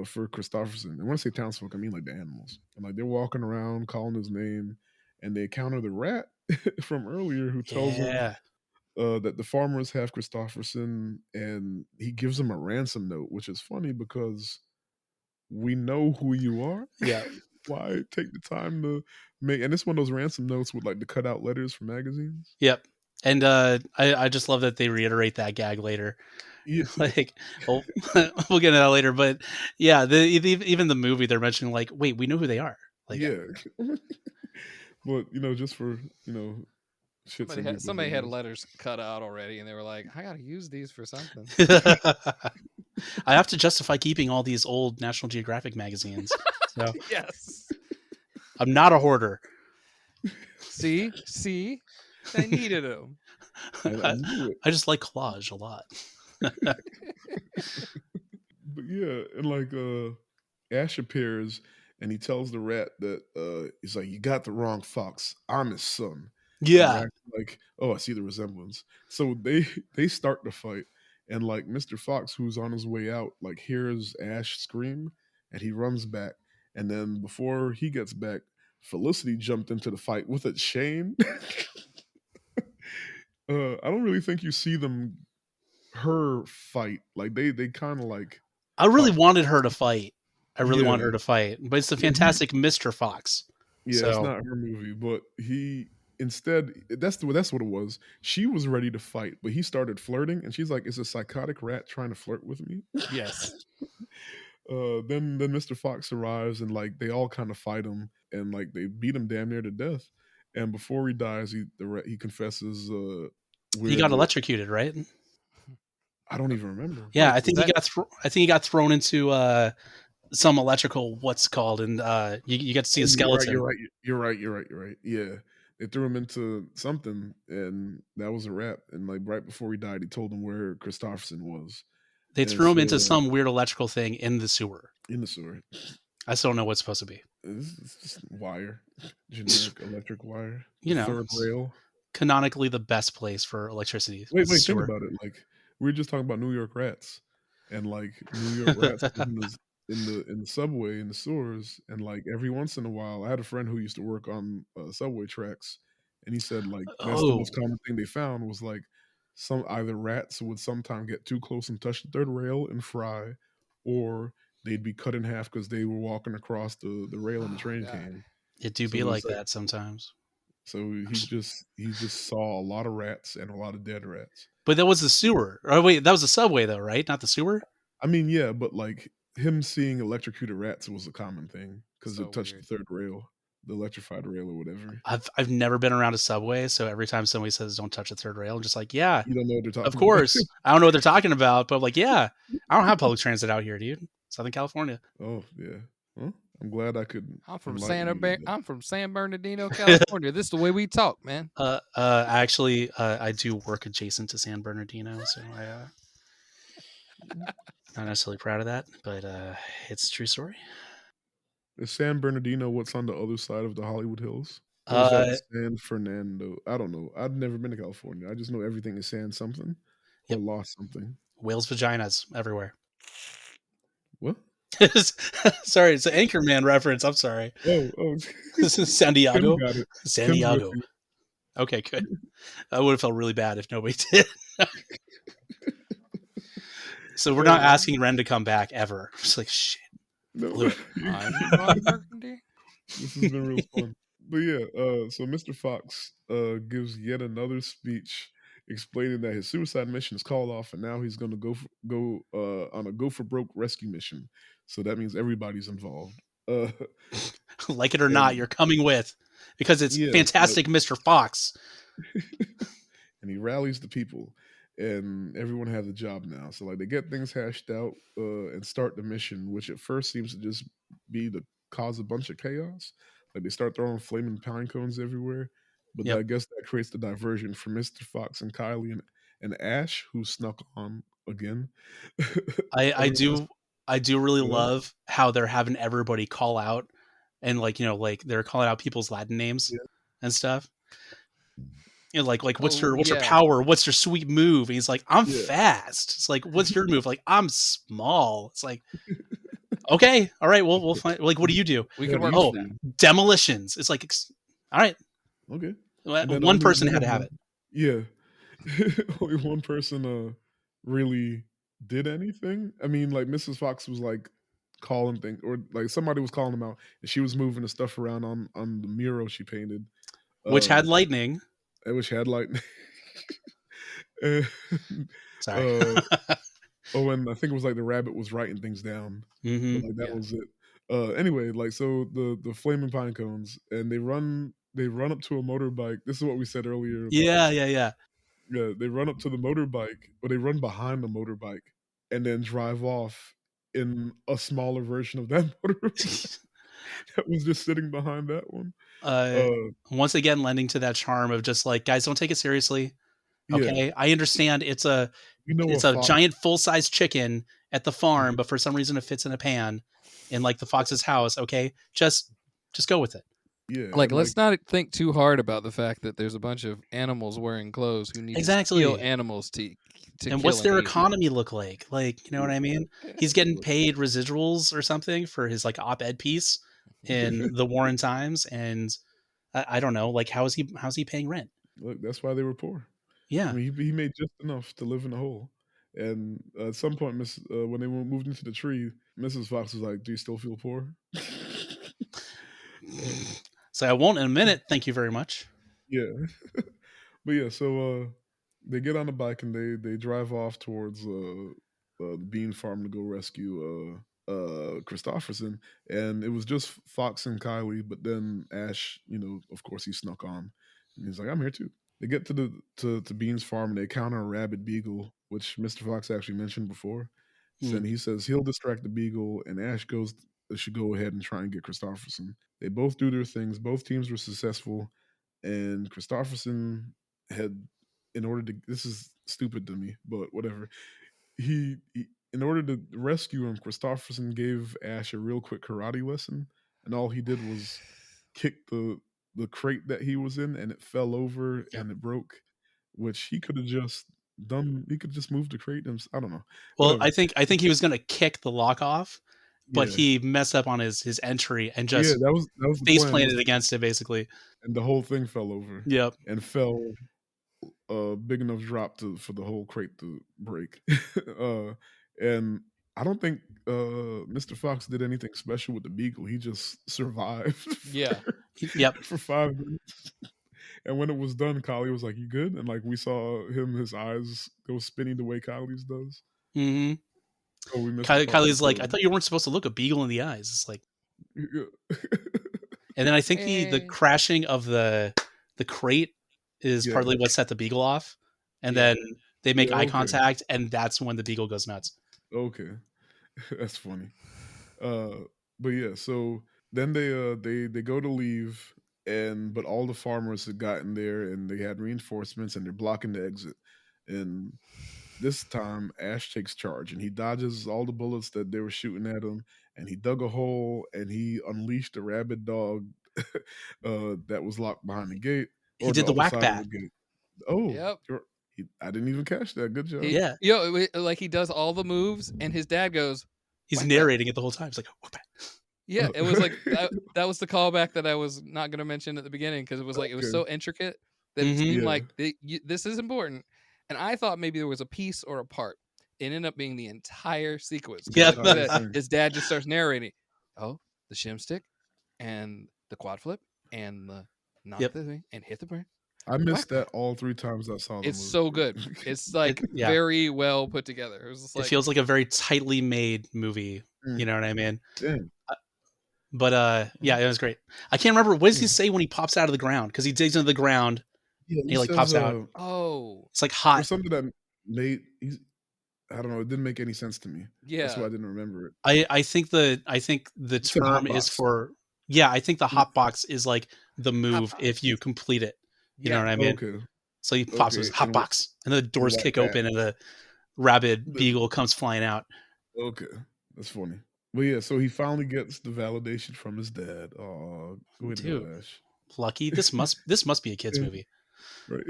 for Christopherson. And when I say townsfolk, I mean like the animals. And like they're walking around calling his name, and they encounter the rat from earlier who tells them Yeah. that the farmers have Christopherson, and he gives them a ransom note, which is funny because we know who you are. Yeah. Why take the time to make? And it's one of those ransom notes with like the cutout letters from magazines. Yep. And I just love that they reiterate that gag later. Yeah, Like, well, we'll get into that later, but yeah, even the movie they're mentioning like, wait, we know who they are. Like, yeah. But just for shits and giggles, Somebody I had guess. letters cut out already, and they were like, "I gotta use these for something." I have to justify keeping all these old National Geographic magazines. So Yes. I'm not a hoarder. See, they needed them. I knew it. I just like collage a lot. But yeah, and like Ash appears and he tells the rat that he's like, "You got the wrong fox. I'm his son." And the Yeah. rat's like, "Oh, I see the resemblance." So they start the fight, and like Mr. Fox, who's on his way out, like hears Ash scream, and he runs back. And then before he gets back, Felicity jumped into the fight with a chain. I don't really think you see her fight. Like they kind of like I really talk. wanted her to fight. I really Yeah, wanted her to fight, but it's the but he fantastic Mr. Fox. yeah, it's So not her movie, but he instead that's what it was. She was ready to fight, but he started flirting, and she's like, "Is a psychotic rat trying to flirt with me?" Yes. Then Mr. Fox arrives, and like they all kind of fight him, and like they beat him damn near to death. And before he dies, he confesses he got weirdly. electrocuted, right? I don't even remember. Yeah, Wait, I is think that he got thrown into some electrical what's called, and you get to see Oh, a skeleton. you're right. Yeah. They threw him into something, and that was a wrap. And like right before he died, he told him where Christopherson was. They And threw it's him into some weird electrical thing in the sewer. in the sewer. I still don't know what it's supposed to be. It's just wire. Generic electric wire. You The know, third rail. canonically the best place for electricity Wait, is the think sewer. about it. Like we were just talking about New York rats. And like New York rats live in the subway in the sewers, and like every once in a while I had a friend who used to work on subway tracks, and he said like that's the Oh, most common thing they found was like some either rats would sometime get too close and touch the third rail and fry, or they'd be cut in half because they were walking across the rail and the Oh train God. came. it do So be it like was like that sometimes. so he just saw a lot of rats and a lot of dead rats. But that was the sewer. Oh wait, that was the subway though, right? Not the sewer. I mean, yeah, but like him seeing electrocuted rats was a common thing because So it touched weird. the third rail, the electrified rail or whatever. I've never been around a subway, so every time somebody says don't touch the third rail, I'm just like, yeah, You don't know what they're of talking about. course. I don't know what they're talking about, but I'm like, yeah, I don't have public transit out here, dude. Southern California. Oh yeah. Well, I'm glad I could I'm from enlighten you with that. I'm from San Bernardino, California. This is the way we talk, man. Actually, I do work adjacent to San Bernardino, so not necessarily proud of that, but it's a true story. Is San Bernardino what's on the other side of the Hollywood Hills? Or is that Uh, San Fernando? I don't know. I've never been to California. I just know everything is San something or yep, lost something. whales' vaginas everywhere. What? Sorry, it's an Anchorman reference. I'm sorry. Oh, This is San Kim Diego. got it. San Kim's with Diego. you. Okay, good. I would have felt really bad if nobody did. So we're not asking Ren to come back ever. It's like shit. No. Blew it. I'm Ron Burgundy. This has been real fun. But yeah, so Mr. Fox gives yet another speech explaining that his suicide mission is called off, and now he's going to go on a go for broke rescue mission. So that means everybody's involved. Like it or not, you're coming with because it's Yeah, fantastic, Mr. Fox. and he rallies the people, and everyone has a job now. So like they get things hashed out and start the mission, which at first seems to just be to cause a bunch of chaos. Like they start throwing flaming pine cones everywhere, but Yep. I guess that creates the diversion for Mr. Fox and Kylie and Ash, who snuck on again. I Everyone do really else- love how they're having everybody call out and like they're calling out people's Latin names Yeah. and stuff. You know, like what's Oh, your yeah. power? What's your sweet move? And he's like, I'm Yeah. fast. It's like, what's your move? Like, I'm small. It's like, okay, all right, we'll find. Like, what do you do? We Yeah, can work easy. with that. Demolitions. It's like, all right, Okay. well, And then one only person had to one, have it. yeah, only one person really did anything. I mean, like Mrs. Fox was like calling things, or like somebody was calling them out, and she was moving the stuff around on the mural she painted, Which had lightning. which had lightning. And, Sorry. uh, oh, and I think it was like the rabbit was writing things down, Hmm. but like that Yeah. was it. Anyway, like so the flaming pine cones, and they run up to a motorbike. This is what we said earlier about Yeah. yeah, they run up to the motorbike, or they run behind the motorbike and then drive off in a smaller version of that motorbike that was just sitting behind that one. uh, Uh, Once again, lending to that charm of just like, guys, don't take it seriously. yeah, Okay, I understand it's a you know a fox. giant full size chicken at the farm, Mhm. but for some reason it fits in a pan in like the fox's house. Okay, just go with it. Yeah, Like, and like let's not think too hard about the fact that there's a bunch of animals wearing clothes who need to steal Exactly. animals to And kill what's and their eat. economy look like? Like, you know what I mean? He's getting look, paid residuals or something for his like op-ed piece in the Warren Times, and I don't know, like how's he paying rent? look, that's why they were poor. I Yeah. mean, he made just enough to live in a hole. And at some point, when they moved into the tree, Mrs. Fox was like, "Do you still feel poor?" So I won't in a minute. Thank you very much. Yeah. But yeah, so they get on the bike and they drive off towards the bean farm to go rescue Christopherson, and it was just Fox and Kylie, but then Ash, of course he snuck on, and he's like, "I'm here too." They get to the to Bean's farm and they encounter a rabid beagle, which Mr. Fox actually mentioned before. So Hmm. then he says he'll distract the beagle, and Ash goes should go ahead and try and get Christopherson. They both do their things. Both teams were successful, and Christopherson had, in order to, this is stupid to me, but whatever. He in order to rescue him, Christopherson gave Ash a real quick karate lesson, and all he did was kick the crate that he was in, and it fell over Yep. and it broke, which he could have just done. He could just move the crate. And I don't know. Well, Whatever. I think he was gonna kick the lock off, but Yeah, he messed up on his entry and yeah. just That was the face plan. planted against it basically. And the whole thing fell over Yep. and fell a big enough drop for the whole crate to break. And I don't think Mr. Fox did anything special with the beagle. He just survived. Yeah. Yep. For 5 minutes. And when it was done, Kali was like, "You good?" And like we saw his eyes go spinning the way Kylie's does. Mm-hmm. Oh, we missed the part. Kylie's like, I thought you weren't supposed to look a beagle in the eyes. It's like, Yeah. and then I think the Hey. crashing of the crate is Yeah. partly what set the beagle off, and Yeah. then they make Yeah, eye okay. contact, and that's when the beagle goes nuts. Okay, that's funny. But yeah, so then they go to leave, but all the farmers had gotten there, and they had reinforcements, and they're blocking the exit. And this time, Ash takes charge, and he dodges all the bullets that they were shooting at him, and he dug a hole, and he unleashed a rabid dog that was locked behind the gate, He or did the the other whack side bat. of the gate. Oh, Yep. I didn't even catch that. Good job. Yeah. Like he does all the moves, and his dad goes, He's "Whack narrating it the whole time. He's like, whack bat. Yeah, it was like that was the callback that I was not going to mention at the beginning because it was like it was Okay. so intricate that it Mhm. seemed Yeah. like this is important, and I thought maybe there was a piece or a part. It ended up being the entire sequence. 'Cause Yeah. like you Entire said, thing. his dad just starts narrating. Oh, the shim stick, and the quad flip, and the knock Yep. the thing, and hit the brain. I missed Whack that all 3 times I saw the It's movie. so good. It's like yeah. very well put together. It was just It like feels like a very tightly made movie. You know what I mean? Damn. But yeah, it was great. I can't remember, what does he say when he pops out of the ground? Because he digs into the ground Yeah, and he like pops out. oh It's like There's hot. something that made I don't know, it didn't make any sense to me. That's why yeah I didn't remember it. I think the said term hot is box. for, yeah, I think the hot box is like the move box. if you complete it. You know Yeah. what I mean? Okay. So he pops his hot and box, and the doors like kick that. open, and the rabid The- beagle comes flying out. Okay. That's funny. But yeah, so he finally gets the validation from his dad. Oh, way to go, Dude. Ash. Lucky. This must be a kids movie. right?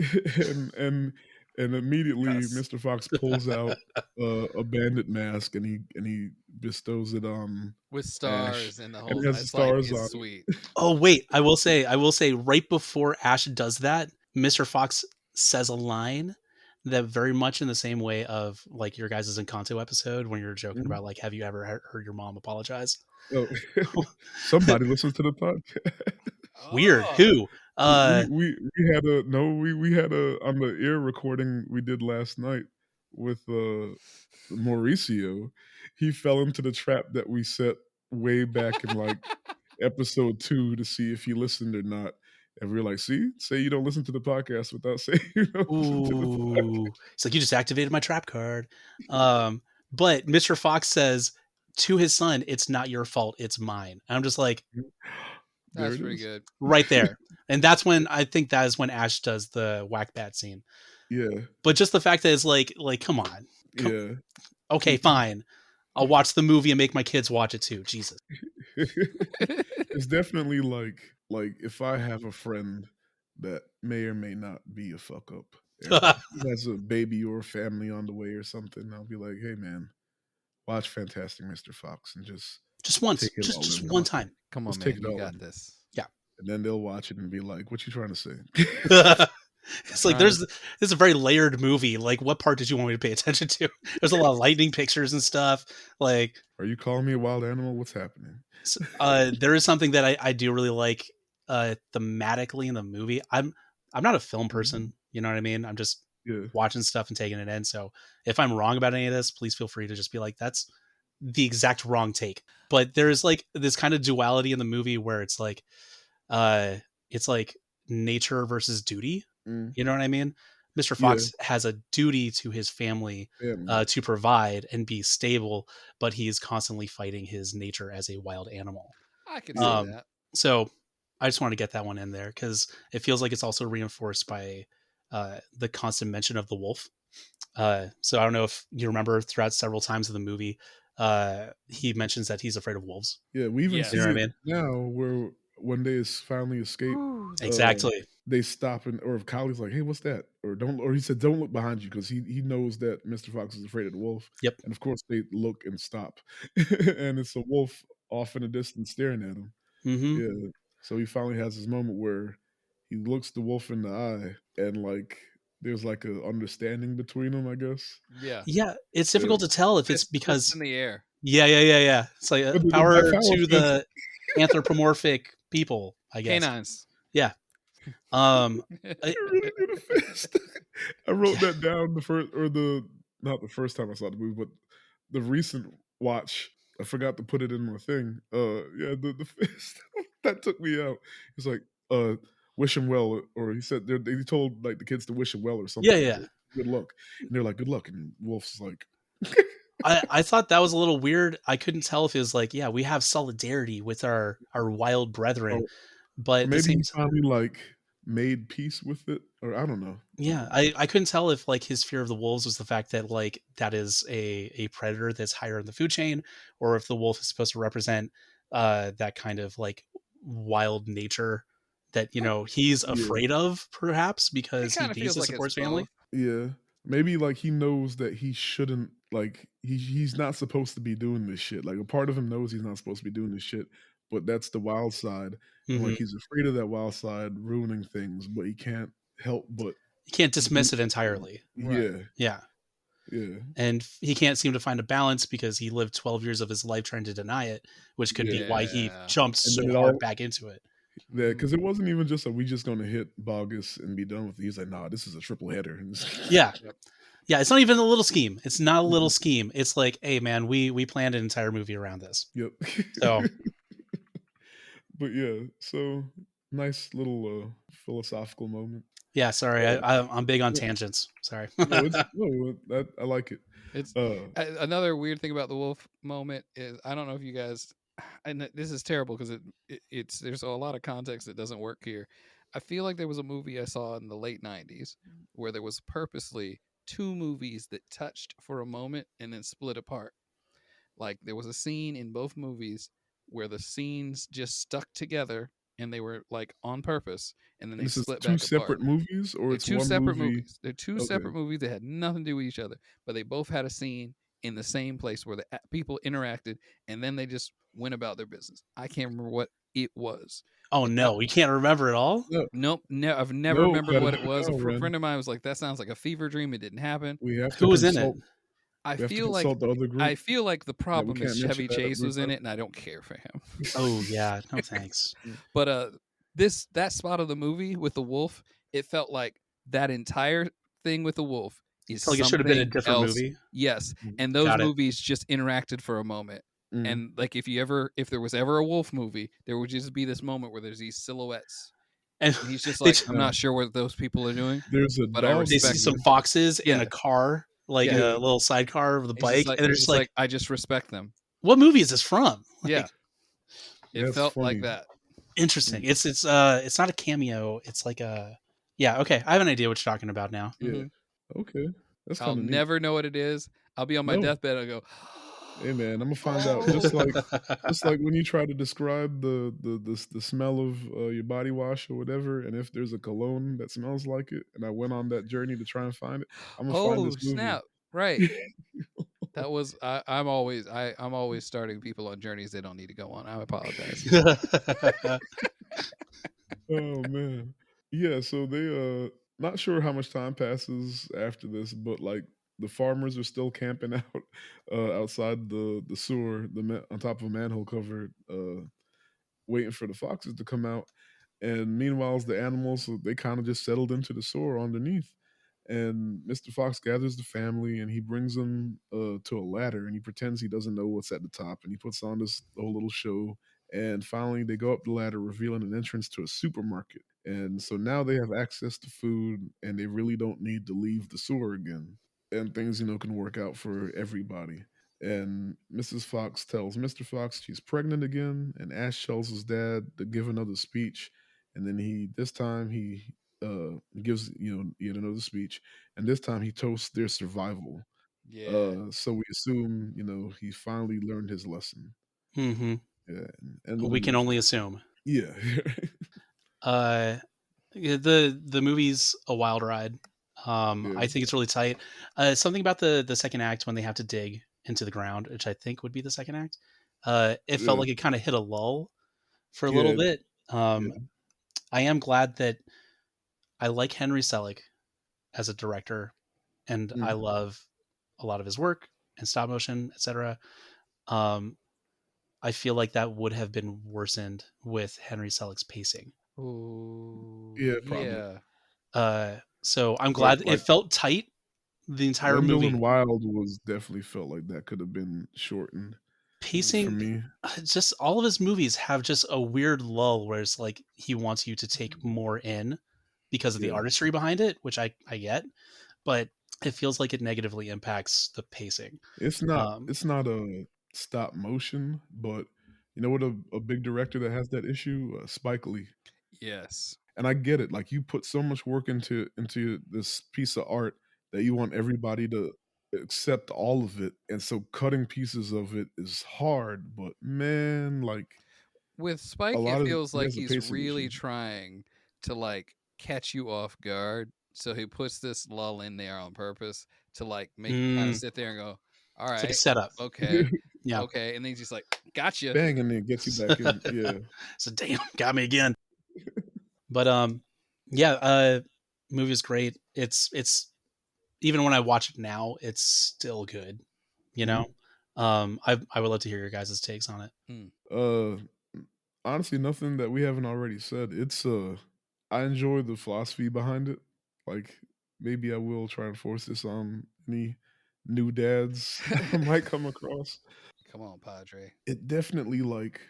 And immediately Yes. Mr. Fox pulls out a bandit mask and he bestows it on With Ash, stars and the and whole it time. has the It's like, stars on it's it. sweet. Oh wait, I will say right before Ash does that, Mr. Fox says a line that very much in the same way of like your guys' Encanto episode when you're joking Mhm. about like, have you ever heard your mom apologize? Oh, somebody listens to the podcast. Weird. Oh, Who? We had a no we had a on the ear recording we did last night with Mauricio. He fell into the trap that we set way back in like episode 2 to see if he listened or not. And we were like, see, say you don't listen to the podcast without saying you don't listen to the podcast. Ooh. It's like you just activated my trap card. But Mr. Fox says to his son, it's not your fault, it's mine. And I'm just like, There that's it pretty is. good. right there. And that's when I think that is when Ash does the whack bat scene. Yeah. But just the fact that it's like come on. Yeah. Okay, fine. I'll watch the movie and make my kids watch it too. Jesus. It's definitely like if I have a friend that may or may not be a fuck up and he has a baby or a family on the way or something, I'll be like, hey man, watch Fantastic Mr. Fox and just just once. take it all Just in. one time. Come on, Let's take man. it You all got in. this. And then they'll watch it and be like, what you trying to say? It's like this is a very layered movie. Like, what part did you want me to pay attention to? There's a lot of lightning pictures and stuff. Like, Are you calling me a wild animal? What's happening? there is something that I do really like thematically in the movie. I'm not a film person. You know what I mean? I'm just Yeah. watching stuff and taking it in. So if I'm wrong about any of this, please feel free to just be like, that's the exact wrong take. But there's like this kind of duality in the movie where it's like nature versus duty. Mm. You know what I mean? Mr. Yeah. Fox has a duty to his family Family. to provide and be stable, but he's constantly fighting his nature as a wild animal. I could see that. So I just want to get that one in there because it feels like it's also reinforced by the constant mention of the wolf. So I don't know if you remember throughout several times of the movie, he mentions that he's afraid of wolves. Yeah, we even Yes. see You know it what I mean? now where when they finally escape, Exactly. they stop and or if Kylie's like, "Hey, what's that?" Or don't, or he said, "Don't look behind you," because he knows that Mr. Fox is afraid of the wolf. Yep. And of course, they look and stop, and it's a wolf off in the distance staring at him. Mm-hmm. Yeah. So he finally has his moment where he looks the wolf in the eye, and like there's like a understanding between them, I guess. Yeah. Yeah, it's difficult to tell if it's Fists because in the air. yeah. It's like But power by power to fist, the anthropomorphic people, I guess. Canines. Yeah. you really need a fist. I wrote that down the first or the not the first time I saw the movie, but the recent watch. I forgot to put it in my thing. Yeah, the fist that took me out. He's like, wish him well, or he said they told like the kids to wish him well or something. Yeah. Like, good luck, and they're like, good luck, and Wolf's like. I thought that was a little weird. I couldn't tell if it was like, yeah, we have solidarity with our wild brethren, Oh, but at the maybe same he time, finally like made peace with it, or I don't know. yeah, I couldn't tell if like his fear of the wolves was the fact that like that is a predator that's higher in the food chain, or if the wolf is supposed to represent that kind of like wild nature that he's afraid of, perhaps It because he kind of needs feels to like support it's his family. both. Yeah. Maybe like he knows that he shouldn't like he's not supposed to be doing this shit. Like a part of him knows he's not supposed to be doing this shit, but that's the wild side. And Mhm. like he's afraid of that wild side ruining things, but he can't help but You can't do dismiss it it. entirely. Right. Yeah. Yeah. Yeah. And he can't seem to find a balance because he lived 12 years of his life trying to deny it, which could be why he Yeah. jumped And so then it hard all back into it. yeah, because it wasn't even just like we just gonna hit Bogus and be done with it. He's like, nah, this is a triple header. Yeah. Yeah, it's not even a little scheme. It's not a little Mhm. scheme. It's like, hey man, we planned an entire movie around this. Yep. So But yeah, so nice little philosophical moment. yeah, sorry, Uh, I'm big on yeah. tangents. Sorry. No, it's no, that I like it. It's Uh, another weird thing about the wolf moment is I don't know if you guys, and this is terrible because it's there's a lot of context that doesn't work here. I feel like there was a movie I saw in the late '90s where there was purposely two movies that touched for a moment and then split apart. Like there was a scene in both movies where the scenes just stuck together and they were like on purpose, and then And they this is split two back apart. separate movies, or They're it's two one separate movie? movies. They're two Okay. separate movies that had nothing to do with each other, but they both had a scene in the same place where the people interacted, and then they just went about their business. I can't remember what it was. Oh But that, no, you can't remember it all? No, nope, I've never no, remembered gotta what do it it was. A now, Ren. friend of mine was like, "That sounds like a fever dream. It didn't happen." We have to Who was in it? consult. I We have to feel like consult the other group. the Yeah, we problem is can't mention Chevy that Chase group was in up. it, and I don't care for him. Oh yeah, no thanks. But that spot of the movie with the wolf, it felt like that entire thing with the wolf is Felt like it should have been a something different else. movie. Yes, and those Got it. movies just interacted for a moment. Mm. And like if there was ever a wolf movie, there would just be this moment where there's these silhouettes, And and he's just they like, t- I'm not sure what those people are doing, There's a but I dog. they see respect some them. foxes in Yeah. a car, like Yeah. a little sidecar with a He's bike, just like, and they're he's just just like, I just respect them. "What movie is this from?" Like, Yeah, it That's felt like funny. that. interesting. It's not a cameo. It's like a yeah. Okay, I have an idea what you're talking about now. Yeah. Mhm. Okay. That's I'll kind of neat. never know what it is. I'll be on my No. deathbed. I'll go, Hey man, I'm gonna find out. Just like when you try to describe the smell of your body wash or whatever, and if there's a cologne that smells like it, and I went on that journey to try and find it, I'm gonna find oh this movie. snap! Right. That was I'm always starting people on journeys they don't need to go on. I apologize. Oh man. Yeah, so they not sure how much time passes after this, but like the farmers are still camping out outside the sewer, on top of a manhole cover, waiting for the foxes to come out. And meanwhile, the animals they kind of just settled into the sewer underneath. And Mr. Fox gathers the family and he brings them to a ladder and he pretends he doesn't know what's at the top and he puts on this whole little show. And finally, they go up the ladder, revealing an entrance to a supermarket. And so now they have access to food and they really don't need to leave the sewer again. And things, can work out for everybody. And Mrs. Fox tells Mr. Fox she's pregnant again. And Ash tells his dad to give another speech. And then this time he gives yet another speech, and this time he toasts their survival. Yeah. So we assume he finally learned his lesson. hmm Yeah, and We can only assume. Yeah. The movie's a wild ride. Yeah. I think it's really tight. Something about the second act when they have to dig into the ground, which I think would be the second act. It felt Yeah. like it kind of hit a lull for a Yeah. little bit. Yeah. I am glad that I like Henry Selick as a director, and I love a lot of his work and stop motion, etc. I feel like that would have been worsened with Henry Selick's pacing. Ooh, Yeah, probably. yeah. So I'm glad like- it felt tight the entire Wendell movie. and Wild was definitely felt like that could have been shortened for Pacing, me. just all of his movies have just a weird lull where it's like he wants you to take more in because of the Yeah. artistry behind it, which I get, but it feels like it negatively impacts the pacing. It's not a stop motion, but you know what a big director that has that issue? Spike Lee. Yes. And I get it. Like you put so much work into this piece of art that you want everybody to accept all of it. And so cutting pieces of it is hard, but man, like With Spike, a lot it of feels he like has a he's pacing really issue. trying to like catch you off guard. So he puts this lull in there on purpose to like make you kind of sit there and go, all It's like a right, setup. okay, Yeah. okay, and then he's just like, gotcha. Bang, and then gets you back in. Yeah. So damn, got me again. But movie is great. It's even when I watch it now, it's still good. You know, I would love to hear your guys' takes on it. Honestly, nothing that we haven't already said. It's I enjoy the philosophy behind it. Like maybe I will try and force this on any new dads I might come across. Come on, Padre. It definitely like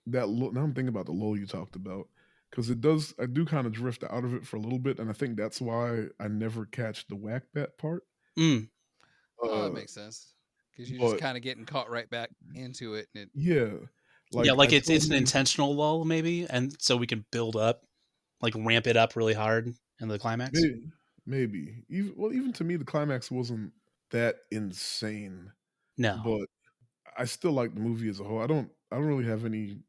that. Now I'm thinking about the lull you talked about because it does. I do kind of drift out of it for a little bit, and I think that's why I never catch the whack bat part. Oh, that makes sense because you're just kind of getting caught right back into it. And Yeah, like I it's an totally- intentional lull maybe, and so we can build up, like ramp it up really hard in the climax. maybe even to me the climax wasn't that insane. No, But I still like the movie as a whole. I don't really have any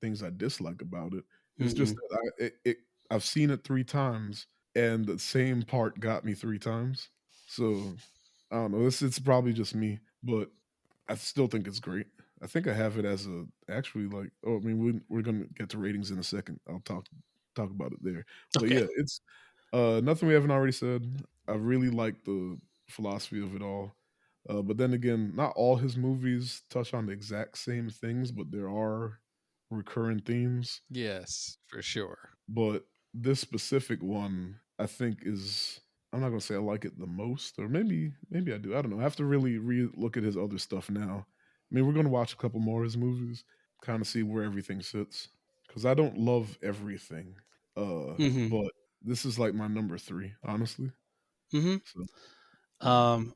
things I dislike about it. It's just Mm-mm. that I've seen it 3 times, and the same part got me 3 times. So, I don't know, it's probably just me, but I still think it's great. I think I have it as a actually, like oh, I mean, we're gonna get to ratings in a second. I'll talk about it there. But Okay. yeah, it's, nothing we haven't already said. I really like the philosophy of it all. But then again, not all his movies touch on the exact same things, but there are recurring themes. Yes, for sure. But this specific one, I think is I'm not gonna say I like it the most, or maybe I do. I don't know. I have to really look at his other stuff now. I mean, we're gonna watch a couple more of his movies, kind of see where everything sits. Because I don't love everything, Mm-hmm. but this is like my number 3, honestly. Mm-hmm. So yeah, Um,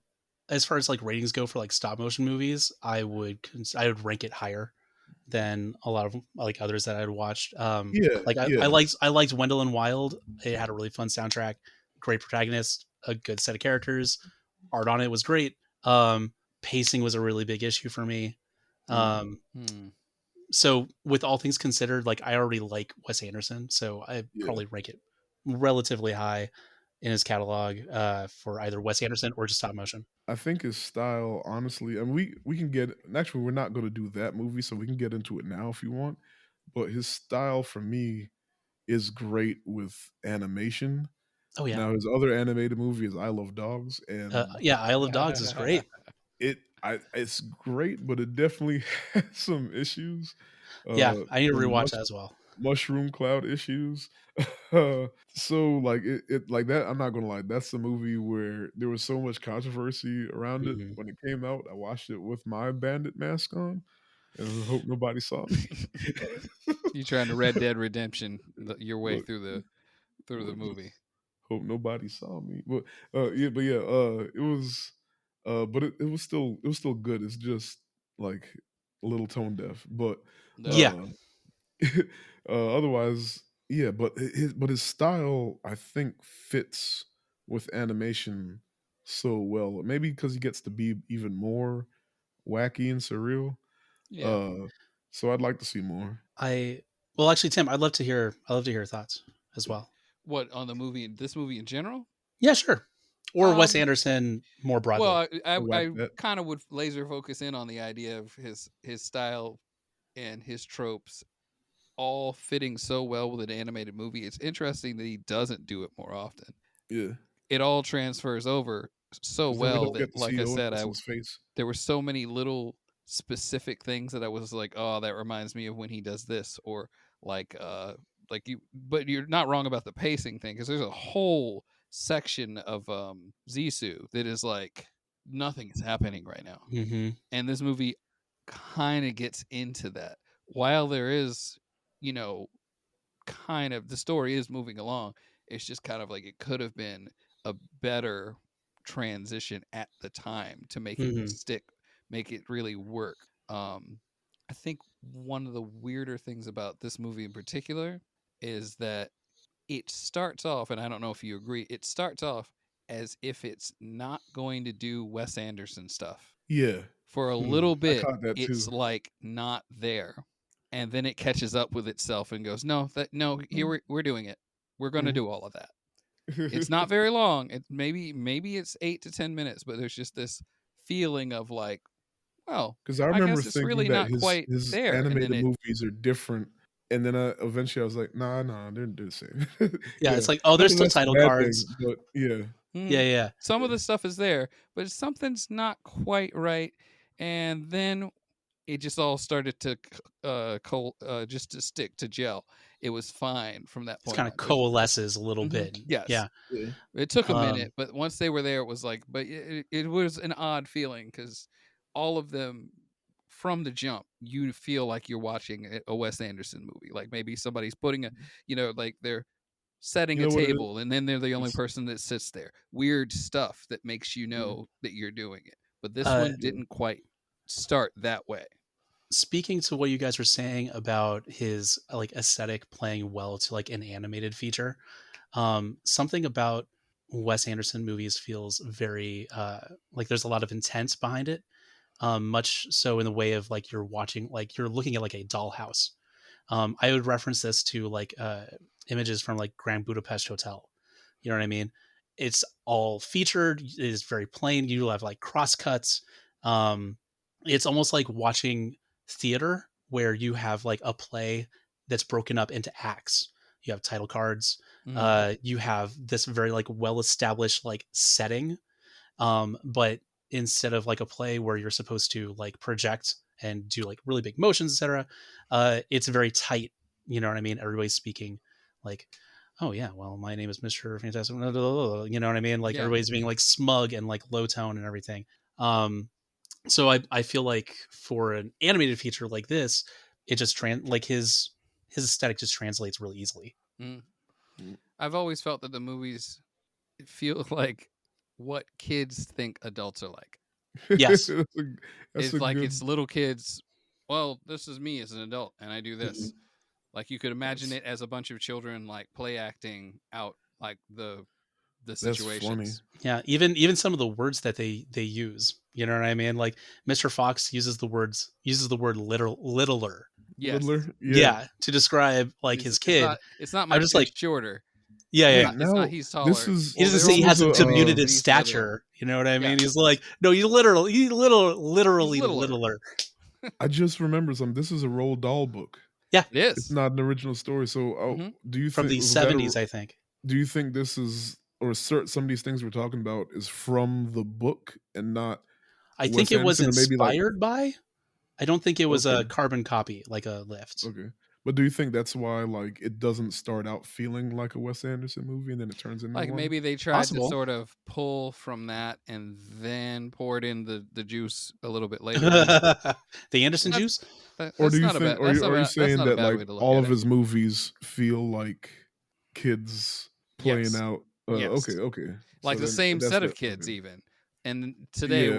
as far as like ratings go for like stop motion movies, I would rank it higher than a lot of like others that I'd watched. yeah, Like yeah. I liked Wendell and Wild. It had a really fun soundtrack, great protagonist, a good set of characters. Art on it was great. Pacing was a really big issue for me. Mm, Um, Hmm. so with all things considered, like I already like Wes Anderson, so I yeah. probably rank it relatively high in his catalog for either Wes Anderson or just stop motion. I think his style, honestly, and we can get actually we're not going to do that movie, so we can get into it now if you want. But his style for me is great with animation. Oh yeah, Now his other animated movie is I Love Dogs, and yeah. Isle of Dogs is great. it's great, but it definitely has some issues. Yeah, I need to Some rewatch that as well. mushroom cloud issues. So like it like that. I'm not gonna lie, that's the movie where there was so much controversy around it Hmm. when it came out. I watched it with my bandit mask on, and I hope nobody saw me. You trying to Red Dead Redemption your way Look, through the look, just movie. hope nobody saw me. But yeah, it was, but it was still good. It's just like a little tone deaf, but Yeah. uh, otherwise, yeah. But his style, I think, fits with animation so well. Maybe because he gets to be even more wacky and surreal. Yeah. Uh, so I'd like to see more. I well, actually, Tim, I'd love to hear your thoughts as well. What on the movie? This movie in general? Yeah, sure. Or Wes Um. Anderson more Well, broadly. I whack I that. kind of would laser focus in on the idea of his style and his tropes all fitting so well with an animated movie. It's interesting that he doesn't do it more often. Yeah, It all transfers over so because then we well don't that, get to like see I Owen said, Wilson's face. there were so many little specific things that I was like, oh, that reminds me of when he does this, or like you. But you're not wrong about the pacing thing because there's a whole section of Zissou that is like nothing is happening right now, Hmm. and this movie kind of gets into that. While there is, you know, kind of the story is moving along, it's just kind of like it could have been a better transition at the time to make it Hmm. stick, make it really work. Um, I think one of the weirder things about this movie in particular is that it starts off, and I don't know if you agree, it starts off as if it's not going to do Wes Anderson stuff. Yeah, For a Hmm. little I bit, caught that it's too. like not there. And then it catches up with itself and goes, no, no, here we're doing it. We're going to Mhm. do all of that. It's not very long. It maybe it's 8 to 10 minutes, but there's just this feeling of like, well, Because I I remember guess it's thinking really that not his quite his there. And then animated it, movies are different, and then, eventually I was like, "Nah, they're the same." Yeah, Yeah, it's like, oh, there's nothing still that's a title bad thing, cards. but yeah, Yeah, mm, yeah. some of yeah, the stuff is there, but something's not quite right. And then it just all started to just to stick to gel. It was fine from that It's point kind of on. coalesces a little bit. Yes, Yeah. yeah. it took a Um, minute, but once they were there, it was like, but it was an odd feeling because all of them from the jump, you feel like you're watching a Wes Anderson movie. Like maybe somebody's putting a, like they're setting You a know what it is? table and then they're the only It's person that sits there. Weird stuff that makes you yeah, know that you're doing it. But this uh, one yeah, didn't quite start that way. Speaking to what you guys were saying about his like aesthetic playing well to like an animated feature, something about Wes Anderson movies feels very like there's a lot of intent behind it. Much so in the way of like you're watching, like you're looking at like a dollhouse. I would reference this to like images from like Grand Budapest Hotel. You know what I mean? It's all featured. It is very plain. You have like cross cuts. It's almost like watching theater where you have like a play that's broken up into acts. You have title cards. You have this very like well established like setting. But instead of like a play where you're supposed to like project and do like really big motions, etc., it's very tight. You know what I mean? Everybody's speaking like, oh yeah, well, my name is Mr. Fantastic. You know what I mean? Like everybody's being like smug and like low tone and everything. So I feel like for an animated feature like this, it just like his aesthetic just translates really easily. I've always felt that the movies feel like what kids think adults are like. Yes. It's like it's little kids. Well, this is me as an adult, and I do this. Like you could imagine it as a bunch of children like play acting out like the situations. Yeah, even some of the words that they use. You know what I mean? Like Mr. Fox uses the word littler. Yes. Yeah, to describe like his kid. It's not my just kid like shorter. Yeah. It's not he's taller. He doesn't say he has a diminutive stature. You know what I mean? He's like, no, he's literally littler. I just remember something. This is a Roald Dahl book. Yeah, it is. It's not an original story. So, do you from think the 70s? I think. Do you think this is, or some of these things we're talking about, is from the book and not? I think it was inspired by. I don't think it was a carbon copy, like a lift. Okay. But do you think that's why like it doesn't start out feeling like a Wes Anderson movie and then it turns into like one? Maybe they tried to sort of pull from that and then poured in the juice a little bit later. The Anderson juice? Or do you think, are you saying that like all of his movies feel like kids playing out? Yes. Okay. Like the same set of kids even. And today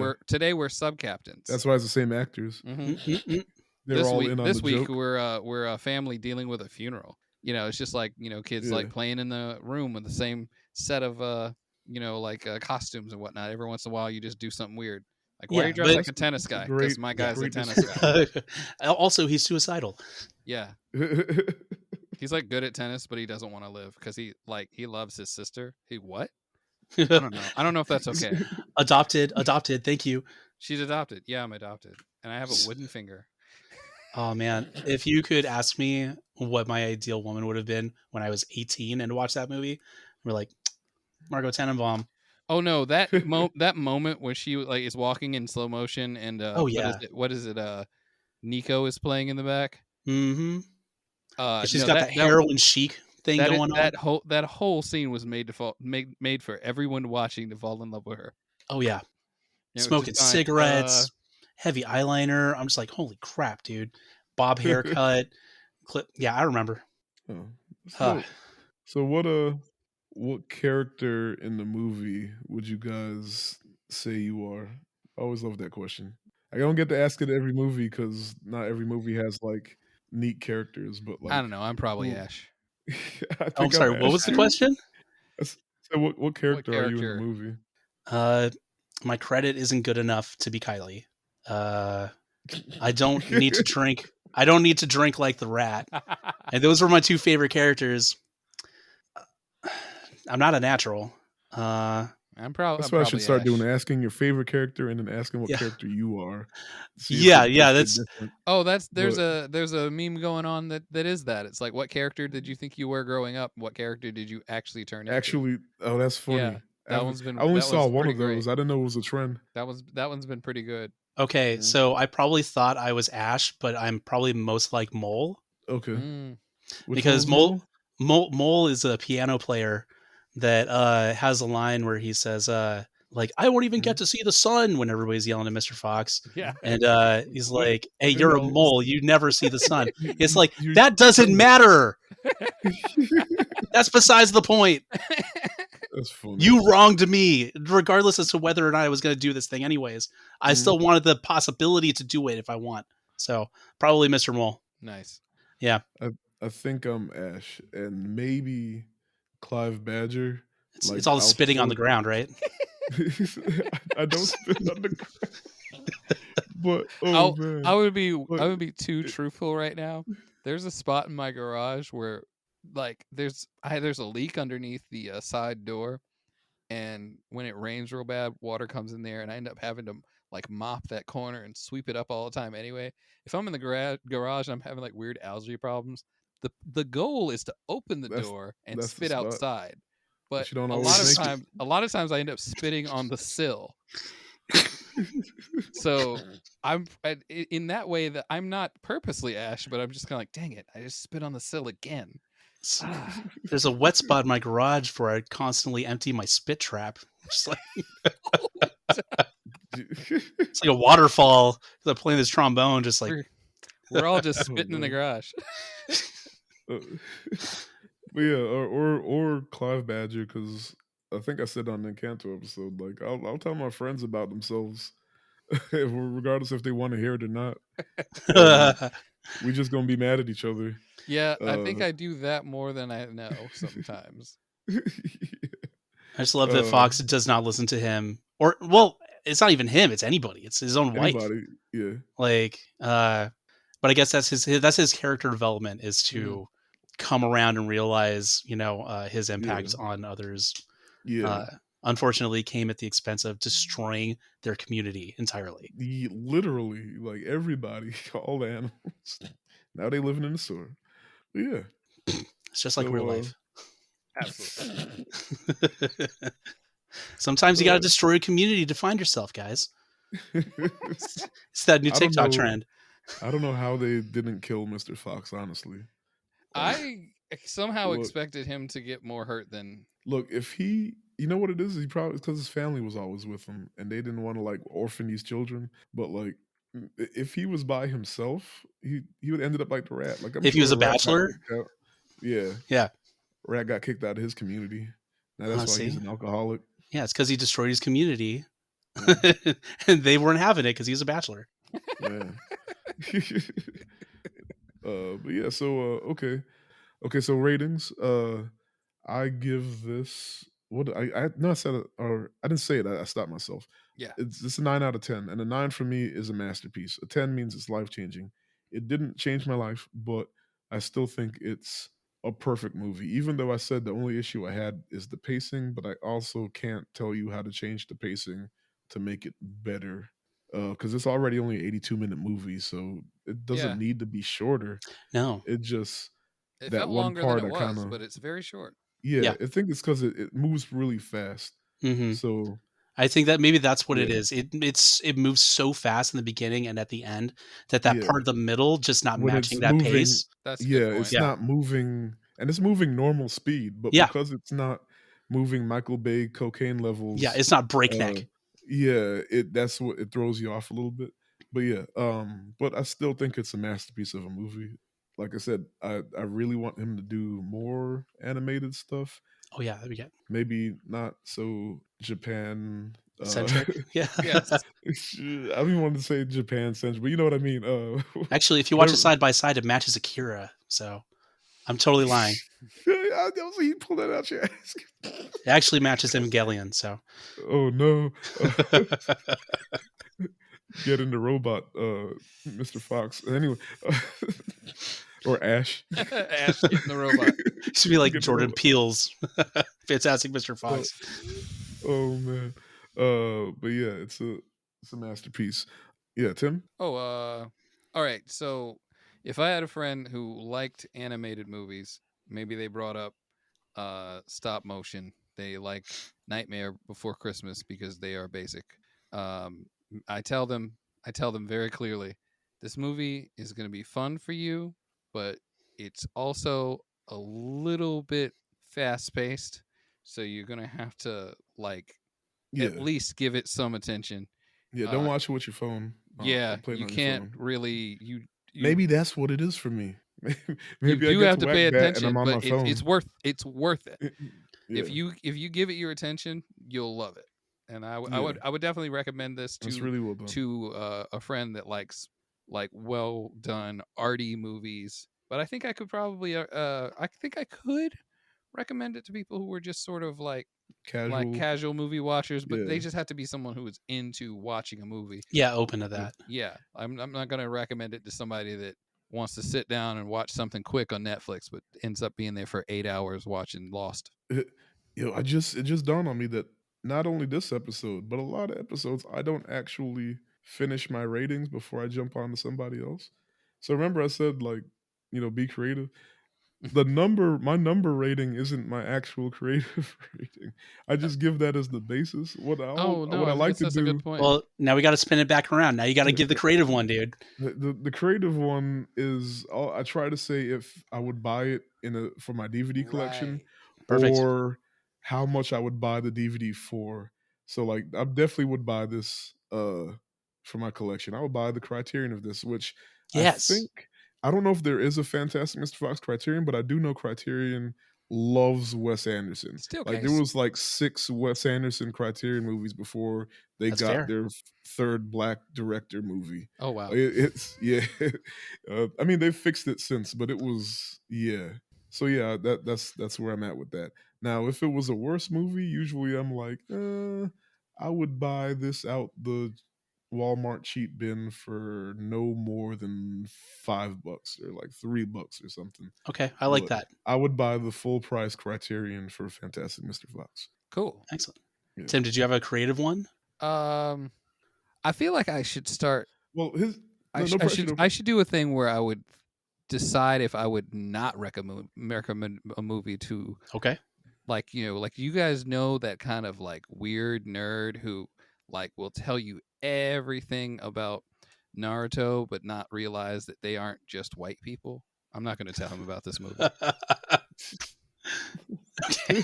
we're sub-captains. That's why it's the same actors. This week we're a family dealing with a funeral. You know, it's just like, you know, kids like playing in the room with the same set of costumes and whatnot. Every once in a while you just do something weird. Like, why are you dressed like a tennis guy? Because my guy's a tennis guy. Also, he's suicidal. Yeah. He's like good at tennis, but he doesn't want to live because he loves his sister. What? I don't know. I don't know if that's okay. Adopted. Thank you. She's adopted. Yeah, I'm adopted. And I have a wooden finger. Oh man, if you could ask me what my ideal woman would have been when I was 18 and watched that movie, we're like Margot Tenenbaum. Oh no, that that moment when she like is walking in slow motion and what is it? Nico is playing in the back. Mm-hmm. She's got that heroin chic thing going on. That whole scene was made for everyone watching to fall in love with her. Oh yeah, smoking cigarettes. Heavy eyeliner. I'm just like, holy crap, dude. Bob haircut. Clip. Yeah, I remember. So what character in the movie would you guys say you are? I always love that question. I don't get to ask it every movie because not every movie has like neat characters. But like, I don't know. I'm probably Ash. I'm sorry. What was the question? So what character are you in the movie? My credit isn't good enough to be Kylie. I don't need to drink. I don't need to drink like the rat. And those were my two favorite characters. I'm not a natural. That's what I should start doing. Asking your favorite character and then asking what character you are. That's different. There's a meme going on that is that. It's like, what character did you think you were growing up? What character did you actually turn into? Oh, that's funny. Yeah, that one's been. I only saw one of those. I didn't know it was a trend. That one's been pretty good. Okay, so I probably thought I was Ash, but I'm probably most like Mole. Okay. Because Mole is a piano player that has a line where he says, like, I won't even get to see the sun when everybody's yelling at Mr. Fox. Yeah. And he's like, hey, you're a mole. You never see the sun. It's like, that doesn't matter. That's besides the point. That's funny. You wronged me, regardless as to whether or not I was going to do this thing anyways. I still wanted the possibility to do it if I want. So probably Mr. Mole. Nice. Yeah. I think I'm Ash and maybe Clive Badger. It's all spitting on the ground, right? I don't spit on the ground. But I would be too truthful right now. There's a spot in my garage where, like, there's a leak underneath the side door, and when it rains real bad, water comes in there, and I end up having to like mop that corner and sweep it up all the time. Anyway, if I'm in the garage and I'm having like weird algae problems, the goal is to open the That's door and that's the spit spot. outside. But But you don't a always lot of make it. times, I end up spitting on the sill. So in that way that I'm not purposely Ash, but I'm just kind of like, dang it, I just spit on the sill again. Ah. There's a wet spot in my garage where I constantly empty my spit trap. Just like it's like a waterfall. 'Cause I'm playing this trombone, just like We're all just Oh, spitting in the man. garage. Uh, but yeah, or Clive Badger, because I think I said on the Encanto episode, like I'll tell my friends about themselves, regardless if they want to hear it or not. We just gonna be mad at each other. Yeah, I think Uh, I do that more than I know sometimes. yeah. I just love that Fox does not listen to him. Or well, it's not even him, it's anybody. It's his own wife. Anybody, yeah. Like but I guess that's his character development is to come around and realize, his impact on others. Yeah. Unfortunately came at the expense of destroying their community entirely. Literally, like everybody, all the animals. Now they living in the sewer. But yeah. It's just like real life. Absolutely. Sometimes you got to destroy a community to find yourself, guys. It's that new TikTok trend. I don't know how they didn't kill Mr. Fox, honestly. I somehow expected him to get more hurt than... Look, if he... You know what it is? He probably... Because his family was always with him, and they didn't want to, like, orphan these children. But, like, if he was by himself, he would ended up like the rat. Like, if he was a bachelor? Yeah. Yeah. Rat got kicked out of his community. Now that's why he's an alcoholic. Yeah, it's because he destroyed his community. And they weren't having it because he was a bachelor. Yeah. But yeah, so okay, so ratings. I give this... What I said it, or I didn't say it. I stopped myself. Yeah, it's a 9 out of 10, and a 9 for me is a masterpiece. A 10 means it's life changing. It didn't change my life, but I still think it's a perfect movie. Even though I said the only issue I had is the pacing, but I also can't tell you how to change the pacing to make it better. Because it's already only an 82-minute movie, so it doesn't need to be shorter. No, it just it that felt one longer part than it I was, kind of... but it's very short. Yeah, I think it's because it moves really fast. Mm-hmm. So I think that maybe that's what it is. It moves so fast in the beginning and at the end that part of the middle just not when matching that pace. That's a good point. It's not moving, and it's moving normal speed, but because it's not moving Michael Bay cocaine levels. Yeah, it's not breakneck. That's what it throws you off a little bit. But yeah, but I still think it's a masterpiece of a movie. Like I said, I really want him to do more animated stuff. Oh yeah, that'd be good. Maybe not so Japan centric. Yeah. Yes. I don't even want to say Japan centric, but you know what I mean. Actually, if you watch it side by side, it matches Akira. So I'm totally lying. I don't see you pull that out your ass. It actually matches Evangelion. So. Oh no. Get in the robot, Mr. Fox. Anyway, or Ash. Ash getting the robot. It should be like Jordan Peele's Fantastic Mr. Fox. Oh man. But yeah, it's a masterpiece. Yeah, Tim? All right. So if I had a friend who liked animated movies, maybe they brought up stop motion. They like Nightmare Before Christmas because they are basic. I tell them very clearly, this movie is going to be fun for you, but it's also a little bit fast paced. So you're going to have to at least give it some attention. Yeah, don't watch it with your phone. You can't really. You maybe that's what it is for me. Maybe you do have to pay attention, but it's worth it. Yeah. If you give it your attention, you'll love it. And I would definitely recommend this to really well done. To a friend that likes well done arty movies. But I think I could probably recommend it to people who were just sort of casual movie watchers, but they just have to be someone who is into watching a movie. Yeah, open to that. Yeah, I'm not going to recommend it to somebody that wants to sit down and watch something quick on Netflix, but ends up being there for 8 hours watching Lost. It just dawned on me that not only this episode, but a lot of episodes, I don't actually finish my ratings before I jump on to somebody else. So remember I said, like, be creative. My number rating isn't my actual creative rating. I just give that as the basis. What I like to that's a do. good point. Well, now we got to spin it back around. Now you got to give the creative one, dude. The creative one is I try to say if I would buy it for my DVD collection, Right. Perfect. or how much I would buy the DVD for. So like I definitely would buy this for my collection. I would buy the Criterion of this, which Yes. I don't know if there is a Fantastic Mr. Fox Criterion, but I do know Criterion loves Wes Anderson. Still Like case. there was like 6 Wes Anderson Criterion movies before they That's got fair. their third black director movie. Oh wow. It's yeah. I mean they've fixed it since, but it was So yeah, that's where I'm at with that. Now, if it was a worse movie, usually I'm like, I would buy this out the Walmart cheap bin for no more than $5 or like $3 or something. Okay, I like But that. I would buy the full price Criterion for Fantastic Mr. Fox. Cool. Excellent. Yeah. Tim, did you have a creative one? I feel like I should start. Well, I should do a thing where I would decide if I would not recommend a movie to. Okay. Like you guys know that kind of like weird nerd who like will tell you everything about Naruto but not realize that they aren't just white people. I'm not going to tell him about this movie. Okay.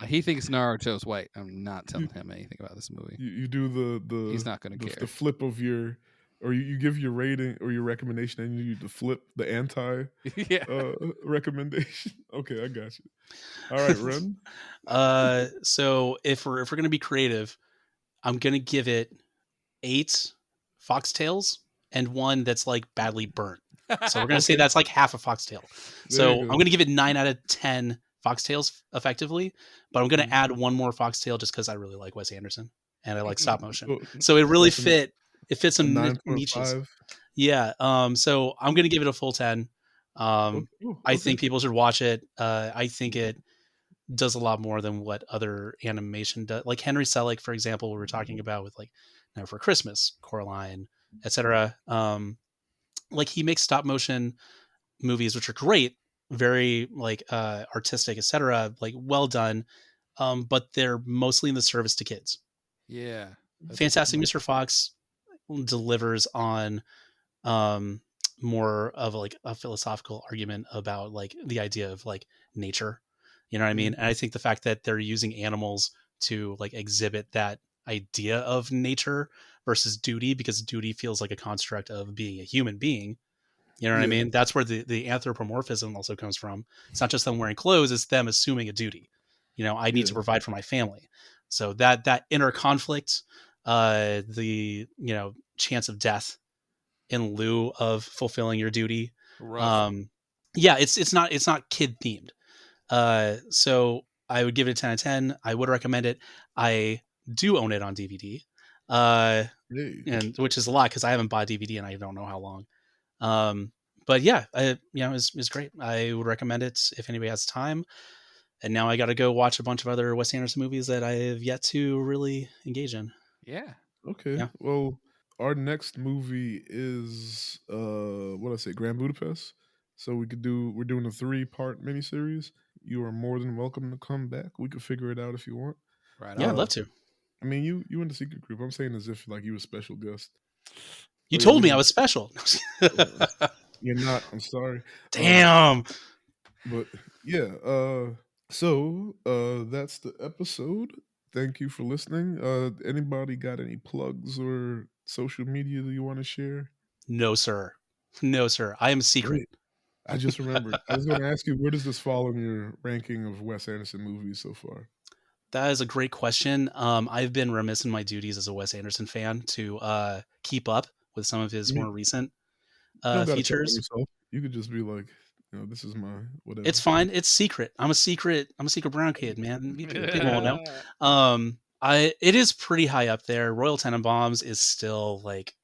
He thinks Naruto's white. I'm not telling him anything about this movie. You do the He's not going to care. The flip of your, or you give your rating or your recommendation, and you do the flip, the anti recommendation. Okay, I got you. All right, Ren. So if we're gonna be creative, I'm gonna give it 8 foxtails and one that's like badly burnt. So we're gonna say that's like half a foxtail. So I'm gonna give it 9 out of 10 foxtails effectively, but I'm gonna add one more foxtail just because I really like Wes Anderson and I like stop motion. So it really fits some niches. Yeah. So I'm gonna give it a full 10. I think people should watch it. I think it does a lot more than what other animation does. Like Henry Selick, for example, we were talking about with like Now for Christmas, Coraline, etc. Like he makes stop motion movies, which are great, very like artistic, etc. Like well done, but they're mostly in the service to kids. Yeah. Fantastic Mr. Fox delivers on more of like a philosophical argument about like the idea of like nature. You know what I mean? And I think the fact that they're using animals to like exhibit that idea of nature versus duty, because duty feels like a construct of being a human being. You know what I mean? That's where the anthropomorphism also comes from. It's not just them wearing clothes, it's them assuming a duty. You know, I need to provide for my family. So that inner conflict, the, you know, chance of death in lieu of fulfilling your duty. Yeah, it's not kid themed. So I would give it a 10 out of 10. I would recommend it. I do own it on DVD, and which is a lot because I haven't bought DVD and I don't know how long. But yeah, it's great. I would recommend it if anybody has time. And now I got to go watch a bunch of other Wes Anderson movies that I have yet to really engage in. Yeah. Okay. Yeah. Well, our next movie is Grand Budapest. So we're doing a 3-part miniseries. You are more than welcome to come back. We could figure it out if you want. Right. Yeah, I'd love to. I mean, you in the secret group. I'm saying as if like you a special guest. You told me I was special. You're not. I'm sorry. Damn. But yeah. So that's the episode. Thank you for listening. Anybody got any plugs or social media that you want to share? No, sir. No, sir. I am secret. Great. I just remembered. I was going to ask you, where does this fall in your ranking of Wes Anderson movies so far? That is a great question. I've been remiss in my duties as a Wes Anderson fan to keep up with some of his more recent features. You could just be like, you know, this is my whatever. It's fine. It's secret. I'm a secret brown kid, man. People won't know. It is pretty high up there. Royal Tenenbaums is still like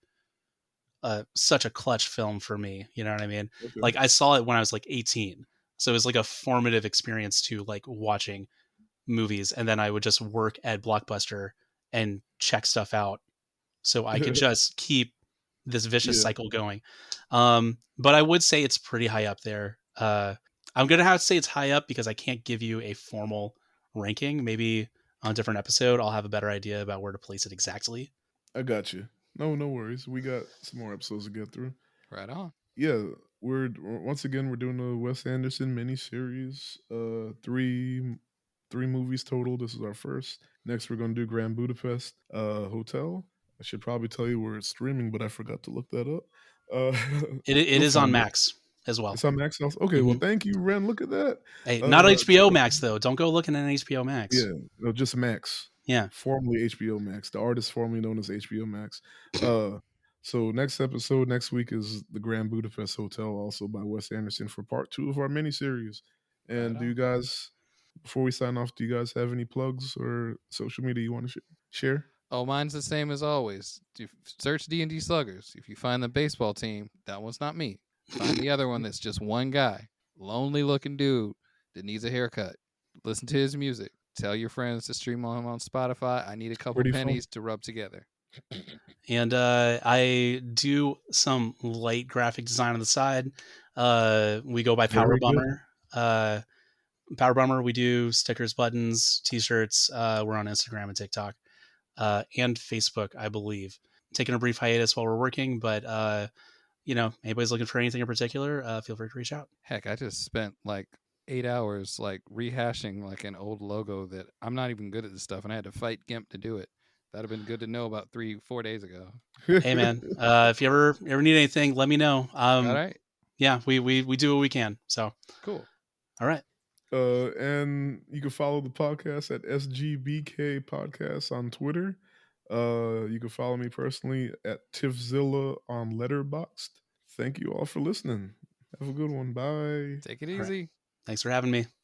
such a clutch film for me. You know what I mean? Okay. Like I saw it when I was like 18, so it was like a formative experience to like watching movies, and then I would just work at Blockbuster and check stuff out so I could just keep this vicious Yeah. cycle going. But I would say it's pretty high up there. I'm gonna have to say it's high up because I can't give you a formal ranking. Maybe on a different episode, I'll have a better idea about where to place it exactly. I got you. No worries. We got some more episodes to get through. Right on. Yeah, we're doing a Wes Anderson miniseries. Three movies total. This is our first. Next, we're gonna do Grand Budapest Hotel. I should probably tell you where it's streaming, but I forgot to look that up. It You'll is on find it. Max as well. It's on Max House. Okay, well, Mhm. thank you, Ren. Look at that. Hey, not Check HBO out- Max though. Don't go looking at HBO Max. Yeah, no, just Max. Yeah. Formerly HBO Max. The artist formerly known as HBO Max. So next episode next week is the Grand Budapest Hotel, also by Wes Anderson, for part 2 of our miniseries. And Right do you guys, before we sign off, do you guys have any plugs or social media you want to share? Oh, mine's the same as always. Search D&D Sluggers. If you find the baseball team, that one's not me. Find the other one that's just one guy, lonely looking dude that needs a haircut. Listen to his music. Tell your friends to stream him on Spotify. I need a couple Pretty pennies to rub together. And I do some light graphic design on the side. We go by Power Very good. Bummer. Power Bummer. We do stickers, buttons, t-shirts. We're on Instagram and TikTok and Facebook, I believe. Taking a brief hiatus while we're working, but anybody's looking for anything in particular, feel free to reach out. Heck, I just spent like 8 hours like rehashing like an old logo that I'm not even good at this stuff, and I had to fight GIMP to do it. That'd have been good to know about 3-4 days ago. Hey man, if you ever need anything, let me know. All right. Yeah, we do what we can. So Cool. all right. And you can follow the podcast at SGBK Podcast on Twitter. You can follow me personally at Tiffzilla on Letterboxd. Thank you all for listening. Have a good one. Bye. Take it All right. easy. Thanks for having me.